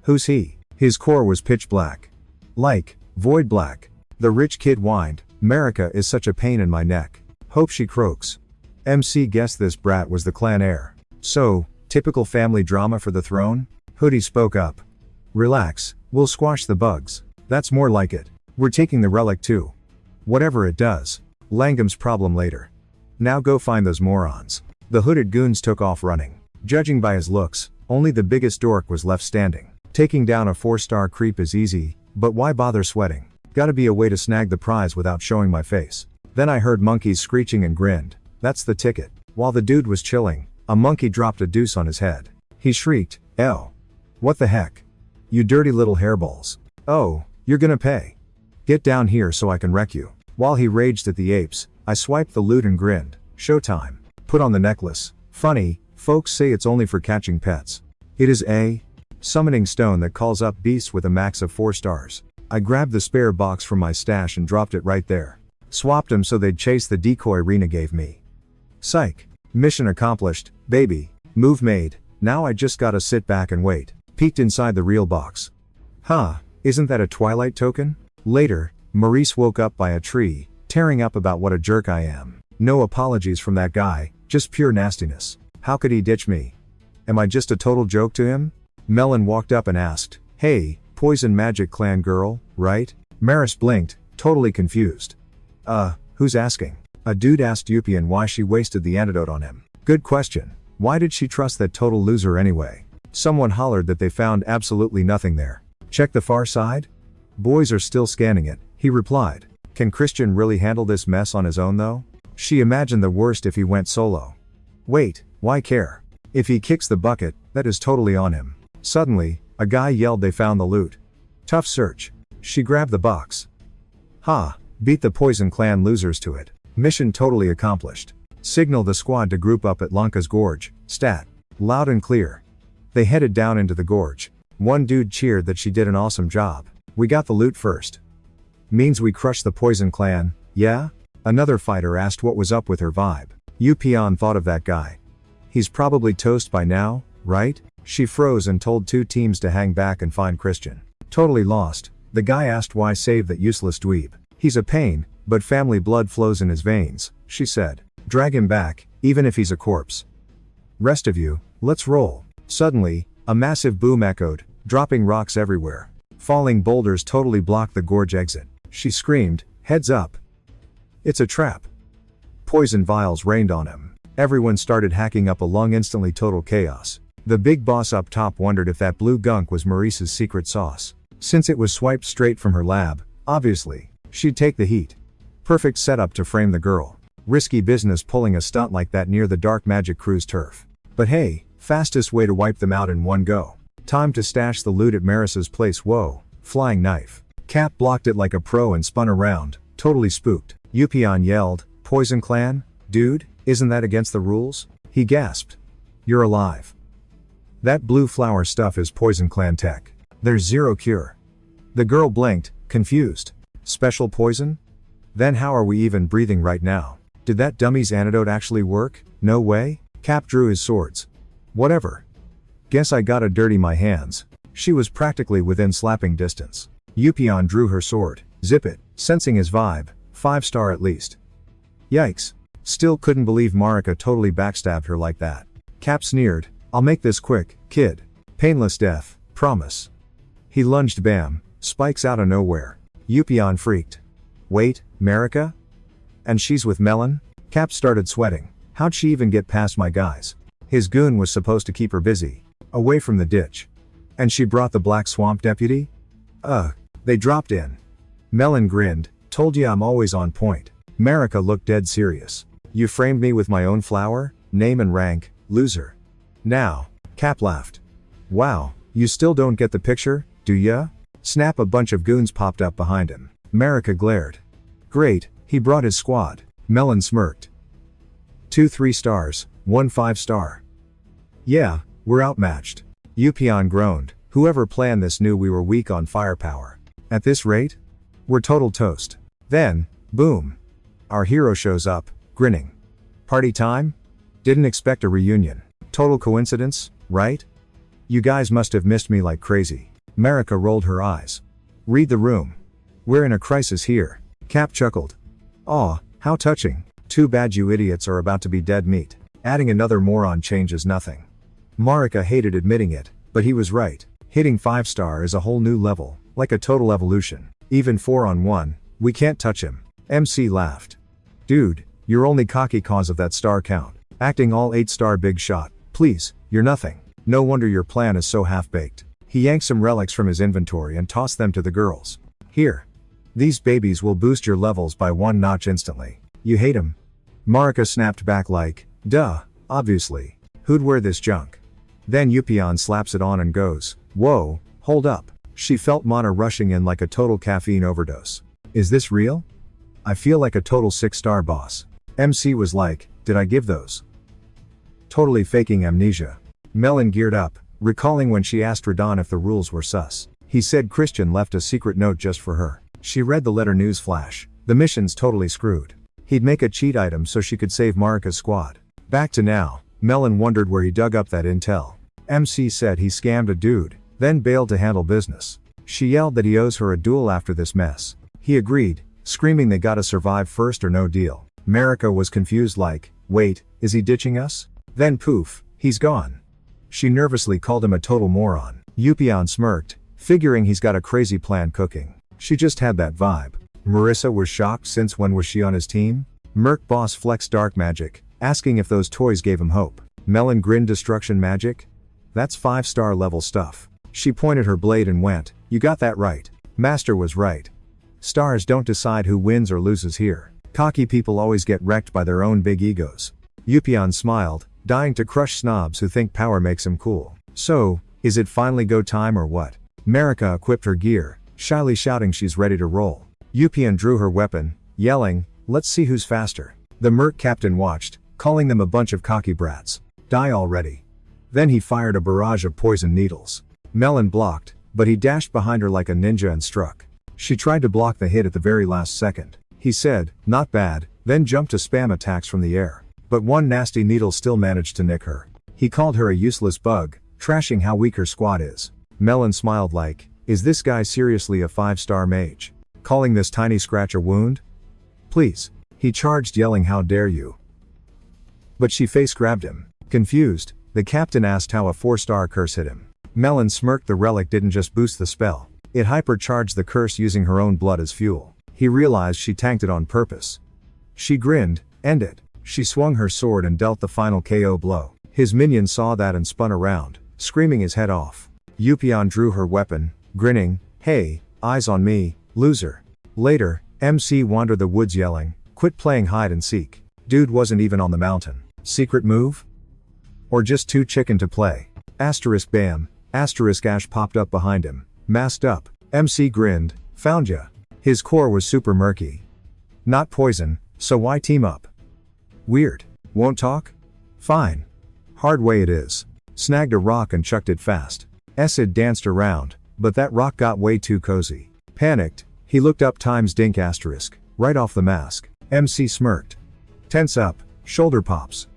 Who's he? His core was pitch black. Like, void black. The rich kid whined, America is such a pain in my neck. Hope she croaks. MC guessed this brat was the clan heir. So, typical family drama for the throne? Hoodie spoke up. Relax, we'll squash the bugs. That's more like it. We're taking the relic too. Whatever it does. Langham's problem later. Now go find those morons. The hooded goons took off running. Judging by his looks, only the biggest dork was left standing. Taking down a 4-star creep is easy, but why bother sweating? Gotta be a way to snag the prize without showing my face. Then I heard monkeys screeching and grinned. That's the ticket. While the dude was chilling, a monkey dropped a deuce on his head. He shrieked, "Oh. What the heck? You dirty little hairballs. Oh, you're gonna pay. Get down here so I can wreck you." While he raged at the apes, I swiped the loot and grinned. Showtime. Put on the necklace. Funny, folks say it's only for catching pets. It is a summoning stone that calls up beasts with a max of 4 stars. I grabbed the spare box from my stash and dropped it right there. Swapped them so they'd chase the decoy Rena gave me. Psych. Mission accomplished, baby. Move made. Now I just gotta sit back and wait. Peeked inside the real box. Huh, isn't that a Twilight token? Later, Maurice woke up by a tree, tearing up about what a jerk I am. No apologies from that guy, just pure nastiness. How could he ditch me? Am I just a total joke to him? Melon walked up and asked, "Hey, Poison Magic Clan girl, right?" Maris blinked, totally confused. Who's asking? A dude asked Yupian why she wasted the antidote on him. Good question. Why did she trust that total loser anyway? Someone hollered that they found absolutely nothing there. Check the far side? Boys are still scanning it, he replied. Can Christian really handle this mess on his own though? She imagined the worst if he went solo. Wait, why care? If he kicks the bucket, that is totally on him. Suddenly, a guy yelled they found the loot. Tough search. She grabbed the box. Ha, beat the Poison Clan losers to it. Mission totally accomplished. Signal the squad to group up at Lanka's Gorge, stat. Loud and clear. They headed down into the gorge. One dude cheered that she did an awesome job. We got the loot first. Means we crushed the Poison Clan, yeah? Another fighter asked what was up with her vibe. Yupian thought of that guy. He's probably toast by now, right? She froze and told 2 teams to hang back and find Christian. Totally lost. The guy asked why save that useless dweeb. He's a pain, but family blood flows in his veins, she said. Drag him back, even if he's a corpse. Rest of you, let's roll. Suddenly, a massive boom echoed, dropping rocks everywhere. Falling boulders totally blocked the gorge exit. She screamed, heads up. It's a trap. Poison vials rained on him. Everyone started hacking up a lung, instantly total chaos. The big boss up top wondered if that blue gunk was Maurice's secret sauce. Since it was swiped straight from her lab, obviously, she'd take the heat. Perfect setup to frame the girl. Risky business pulling a stunt like that near the Dark Magic Crew's turf. But hey, fastest way to wipe them out in one go. Time to stash the loot at Maris's place. Whoa, flying knife. Cap blocked it like a pro and spun around, totally spooked. Yupian yelled, Poison Clan? Dude, isn't that against the rules? He gasped. You're alive. That blue flower stuff is Poison Clan tech. There's zero cure. The girl blinked, confused. Special poison? Then how are we even breathing right now? Did that dummy's antidote actually work? No way? Cap drew his swords. Whatever. Guess I gotta dirty my hands. She was practically within slapping distance. Yupian drew her sword. Zip it. Sensing his vibe. 5-star at least. Yikes. Still couldn't believe Marika totally backstabbed her like that. Cap sneered. I'll make this quick, kid. Painless death. Promise. He lunged, bam. Spikes out of nowhere. Yupian freaked. Wait, Marika? And she's with Melon? Cap started sweating. How'd she even get past my guys? His goon was supposed to keep her busy. Away from the ditch. And she brought the Black Swamp deputy? They dropped in. Melon grinned. Told ya I'm always on point. Marika looked dead serious. You framed me with my own flower? Name and rank, loser. Now. Cap laughed. Wow, you still don't get the picture, do ya? Snap, a bunch of goons popped up behind him. Marika glared. Great, he brought his squad. Melon smirked. 2 3-stars, 1 5-star. Yeah, we're outmatched. Yupian groaned. Whoever planned this knew we were weak on firepower. At this rate? We're total toast. Then, boom. Our hero shows up, grinning. Party time? Didn't expect a reunion. Total coincidence, right? You guys must have missed me like crazy. Marika rolled her eyes. Read the room. We're in a crisis here. Cap chuckled. Aw, how touching. Too bad you idiots are about to be dead meat. Adding another moron changes nothing. Marika hated admitting it, but he was right. Hitting 5-star is a whole new level, like a total evolution. Even 4-on-1, we can't touch him. MC laughed. Dude, you're only cocky cause of that star count. Acting all 8-star big shot. Please, you're nothing. No wonder your plan is so half-baked. He yanked some relics from his inventory and tossed them to the girls. Here. These babies will boost your levels by 1 notch instantly. You hate 'em? Marika snapped back like, duh, obviously. Who'd wear this junk? Then Yupion slaps it on and goes, whoa, hold up. She felt mana rushing in like a total caffeine overdose. Is this real? I feel like a total 6-star boss. MC was like, did I give those? Totally faking amnesia. Melon geared up, recalling when she asked Radon if the rules were sus. He said Christian left a secret note just for her. She read the letter news flash. The mission's totally screwed. He'd make a cheat item so she could save Marika's squad. Back to now, Melon wondered where he dug up that intel. MC said he scammed a dude, then bailed to handle business. She yelled that he owes her a duel after this mess. He agreed, screaming they gotta survive first or no deal. Marika was confused like, wait, is he ditching us? Then poof, he's gone. She nervously called him a total moron. Yupion smirked, figuring he's got a crazy plan cooking. She just had that vibe. Marissa was shocked since when was she on his team? Merc boss flexed dark magic, asking if those toys gave him hope. Melon grinned destruction magic? That's 5-star level stuff. She pointed her blade and went, you got that right. Master was right. Stars don't decide who wins or loses here. Cocky people always get wrecked by their own big egos. Yupion smiled, dying to crush snobs who think power makes him cool. So, is it finally go time or what? Marika equipped her gear, shyly shouting she's ready to roll. Yupion drew her weapon, yelling, let's see who's faster. The merc captain watched, calling them a bunch of cocky brats. Die already. Then he fired a barrage of poison needles. Melon blocked, but he dashed behind her like a ninja and struck. She tried to block the hit at the very last second. He said, not bad, then jumped to spam attacks from the air. But one nasty needle still managed to nick her. He called her a useless bug, trashing how weak her squad is. Melon smiled like, is this guy seriously a 5-star mage? Calling this tiny scratch a wound? Please. He charged yelling how dare you. But she face grabbed him. Confused, the captain asked how a 4-star curse hit him. Melon smirked the relic didn't just boost the spell. It hypercharged the curse using her own blood as fuel. He realized she tanked it on purpose. She grinned, end it. She swung her sword and dealt the final KO blow. His minion saw that and spun around, screaming his head off. Yupion drew her weapon, grinning, hey, eyes on me, loser. Later, MC wandered the woods yelling, quit playing hide and seek. Dude wasn't even on the mountain. Secret move? Or just too chicken to play? Asterisk bam, asterisk Ash popped up behind him, masked up. MC grinned, found ya. His core was super murky. Not poison, so why team up? Weird. Won't talk? Fine. Hard way it is. Snagged a rock and chucked it fast. Essid danced around, but that rock got way too cozy. Panicked, he looked up times dink asterisk, right off the mask. MC smirked. Tense up, shoulder pops.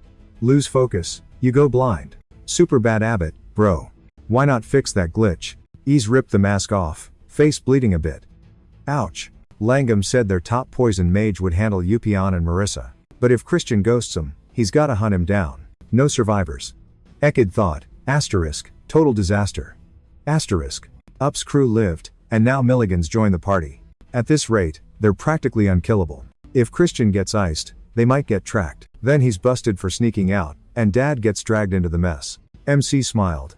Lose focus, you go blind. Super bad Abbott, bro. Why not fix that glitch? Ease ripped the mask off, face bleeding a bit. Ouch. Langam said their top poison mage would handle Yupion and Marissa. But if Christian ghosts him, he's gotta hunt him down. No survivors. Ekid thought, asterisk, total disaster. Asterisk. Up's crew lived, and now Milligans join the party. At this rate, they're practically unkillable. If Christian gets iced, they might get tracked. Then he's busted for sneaking out, and Dad gets dragged into the mess. MC smiled.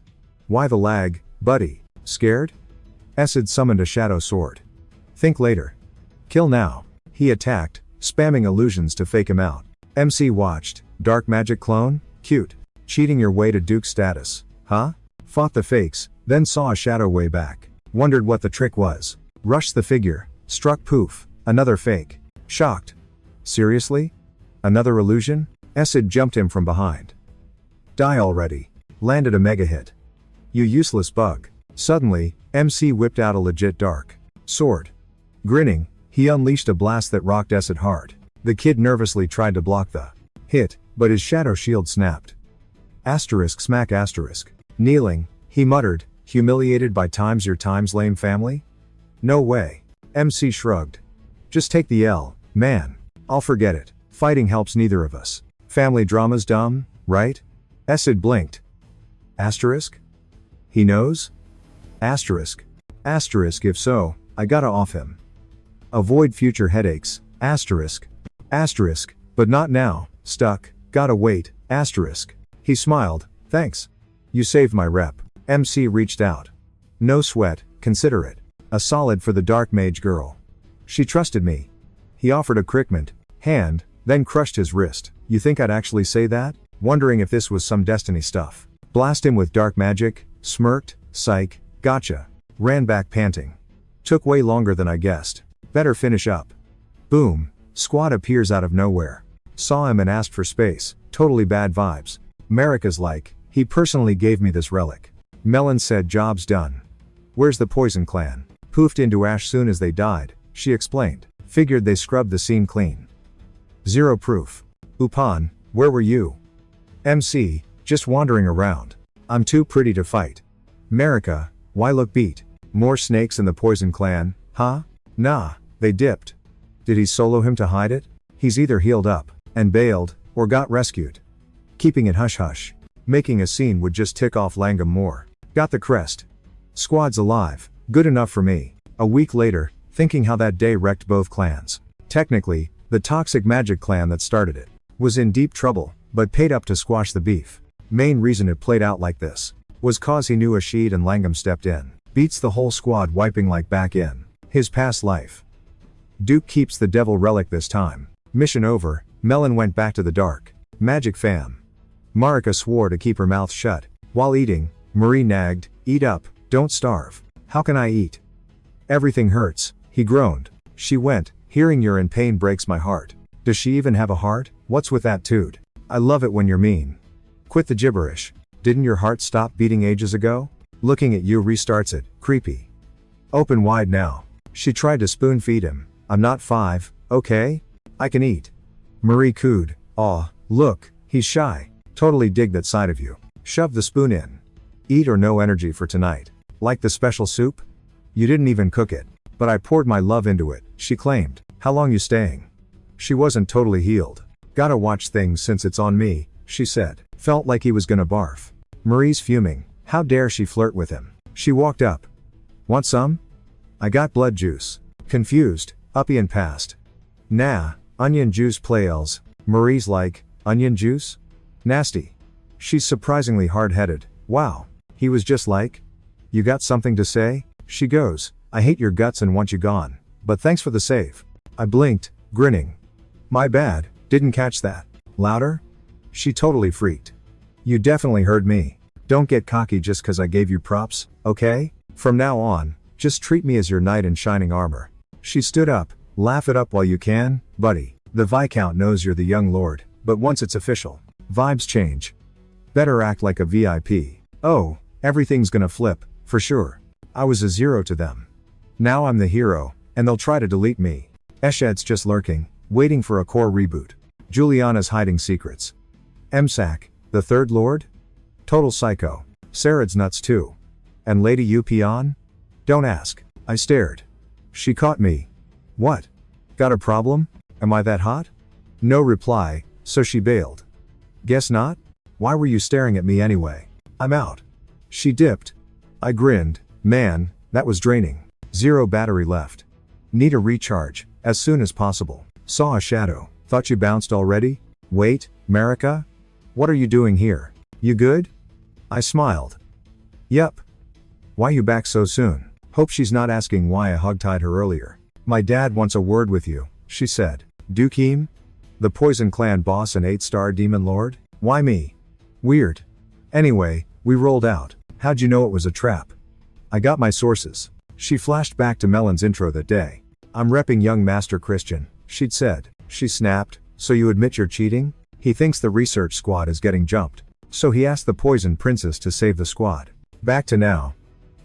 Why the lag, buddy? Scared? Essid summoned a shadow sword. Think later. Kill now. He attacked, spamming illusions to fake him out. MC watched. Dark magic clone? Cute. Cheating your way to Duke status. Huh? Fought the fakes, then saw a shadow way back. Wondered what the trick was. Rushed the figure. Struck poof. Another fake. Shocked. Seriously? Another illusion? Essid jumped him from behind. Die already. Landed a mega hit. You useless bug. Suddenly, MC whipped out a legit dark sword. Grinning, he unleashed a blast that rocked Essid hard. The kid nervously tried to block the hit, but his shadow shield snapped. Asterisk smack asterisk. Kneeling, he muttered, humiliated by times your times lame family? No way. MC shrugged. Just take the L, man. I'll forget it. Fighting helps neither of us. Family drama's dumb, right? Esid blinked. Asterisk? He knows? Asterisk. Asterisk if so, I gotta off him. Avoid future headaches, asterisk. Asterisk, but not now, stuck, gotta wait, asterisk. He smiled, thanks. You saved my rep. MC reached out. No sweat, consider it. A solid for the dark mage girl. She trusted me. He offered a crickment hand, then crushed his wrist. You think I'd actually say that? Wondering if this was some destiny stuff. Blast him with dark magic, smirked, psych, gotcha. Ran back panting. Took way longer than I guessed. Better finish up. Boom. Squad appears out of nowhere. Saw him and asked for space. Totally bad vibes. Marika's like, he personally gave me this relic. Melon said job's done. Where's the poison clan? Poofed into ash soon as they died, she explained. Figured they scrubbed the scene clean. Zero proof. Upan, where were you? MC, just wandering around. I'm too pretty to fight. Marika, why look beat? More snakes in the poison clan, huh? Nah, they dipped. Did he solo him to hide it? He's either healed up and bailed, or got rescued. Keeping it hush-hush. Making a scene would just tick off Langham more. Got the crest. Squad's alive, good enough for me. A week later, thinking how that day wrecked both clans. Technically, the toxic magic clan that started it was in deep trouble, but paid up to squash the beef. Main reason it played out like this was cause he knew Ashid and Langham stepped in. Beats the whole squad wiping like back in his past life. Duke keeps the devil relic this time. Mission over, Melon went back to the dark magic fam. Marika swore to keep her mouth shut. While eating, Marie nagged, eat up, don't starve. How can I eat? Everything hurts, he groaned. She went, hearing you're in pain breaks my heart. Does she even have a heart? What's with that dude? I love it when you're mean. Quit the gibberish. Didn't your heart stop beating ages ago? Looking at you restarts it, creepy. Open wide now. She tried to spoon feed him. I'm not 5, okay? I can eat. Marie cooed, aw, look, he's shy. Totally dig that side of you. Shove the spoon in. Eat or no energy for tonight. Like the special soup? You didn't even cook it. But I poured my love into it, she claimed. How long you staying? She wasn't totally healed. Gotta watch things since it's on me, she said. Felt like he was gonna barf. Marie's fuming. How dare she flirt with him? She walked up. Want some? I got blood juice. Confused, uppy and passed. Nah, onion juice playels. Marie's like, onion juice? Nasty. She's surprisingly hard-headed. Wow. He was just like, you got something to say? She goes, I hate your guts and want you gone. But thanks for the save. I blinked, grinning. My bad, didn't catch that. Louder? She totally freaked. You definitely heard me. Don't get cocky just cause I gave you props, okay? From now on, just treat me as your knight in shining armor. She stood up, laugh it up while you can, buddy. The Viscount knows you're the young lord, but once it's official, vibes change. Better act like a VIP. Oh, everything's gonna flip, for sure. I was a zero to them. Now I'm the hero, and they'll try to delete me. Eshed's just lurking, waiting for a core reboot. Juliana's hiding secrets. Msak, the third lord? Total psycho. Sarad's nuts too. And Lady Yupion? Don't ask. I stared. She caught me. What? Got a problem? Am I that hot? No reply, so she bailed. Guess not? Why were you staring at me anyway? I'm out. She dipped. I grinned. Man, that was draining. 0 battery left. Need a recharge, as soon as possible. Saw a shadow. Thought you bounced already? Wait, Marika? What are you doing here? You good? I smiled. Yup. Why you back so soon? Hope she's not asking why I hogtied her earlier. My dad wants a word with you, she said. Dukeem? The Poison Clan boss and 8-star demon lord? Why me? Weird. Anyway, we rolled out. How'd you know it was a trap? I got my sources. She flashed back to Melon's intro that day. I'm repping young Master Christian, she'd said. She snapped, so you admit you're cheating? He thinks the research squad is getting jumped. So he asked the Poison Princess to save the squad. Back to now.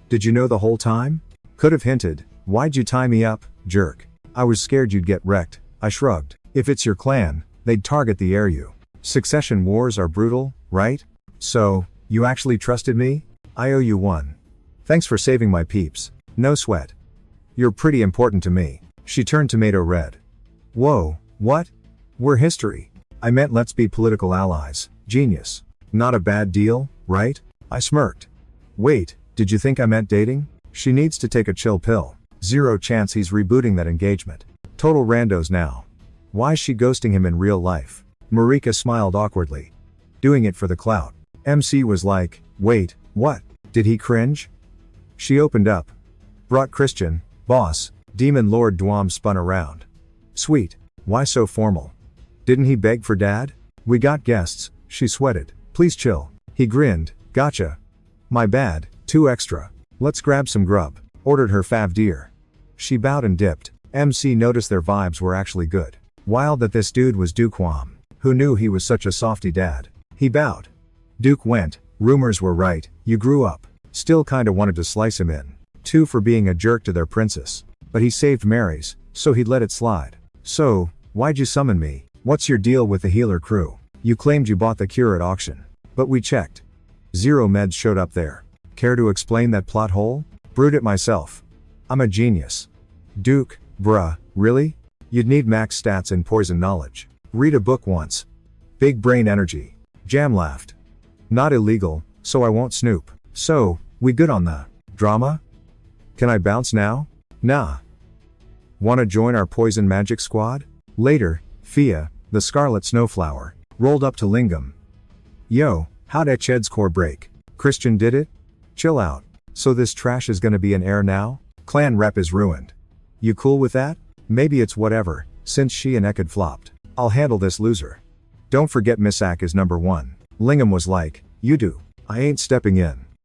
Did you know the whole time? Could've hinted. Why'd you tie me up, jerk? I was scared you'd get wrecked, I shrugged. If it's your clan, they'd target the heir you. Succession wars are brutal, right? So, you actually trusted me? I owe you one. Thanks for saving my peeps. No sweat. You're pretty important to me. She turned tomato red. Whoa, what? We're history. I meant let's be political allies. Genius. Not a bad deal, right? I smirked. Wait, did you think I meant dating? She needs to take a chill pill. Zero chance he's rebooting that engagement. Total randos now. Why's she ghosting him in real life? Marika smiled awkwardly. Doing it for the clout. MC was like, wait, what? Did he cringe? She opened up. Brought Christian, boss. Demon Lord Dwam spun around. Sweet. Why so formal? Didn't he beg for dad? We got guests, she sweated. Please chill. He grinned. Gotcha. My bad, 2 extra. Let's grab some grub. Ordered her fav deer. She bowed and dipped. MC noticed their vibes were actually good. Wild that this dude was Duke Wham. Who knew he was such a softy dad? He bowed. Duke went. Rumors were right, you grew up. Still kinda wanted to slice him in. 2 for being a jerk to their princess. But he saved Mary's, so he'd let it slide. So, why'd you summon me? What's your deal with the healer crew? You claimed you bought the cure at auction. But we checked. 0 meds showed up there. Care to explain that plot hole? Brewed it myself. I'm a genius. Duke, bruh, really? You'd need max stats in poison knowledge. Read a book once. Big brain energy. Jam laughed. Not illegal, so I won't snoop. So, we good on the drama? Can I bounce now? Nah. Wanna join our poison magic squad? Later, Fia, the scarlet snowflower, rolled up to Lingam. Yo, how'd Eched's core break? Christian did it? Chill out. So this trash is gonna be an heir now? Clan rep is ruined. You cool with that? Maybe it's whatever, since she and Eched flopped. I'll handle this loser. Don't forget Missak is number 1. Lingam was like, you do. I ain't stepping in.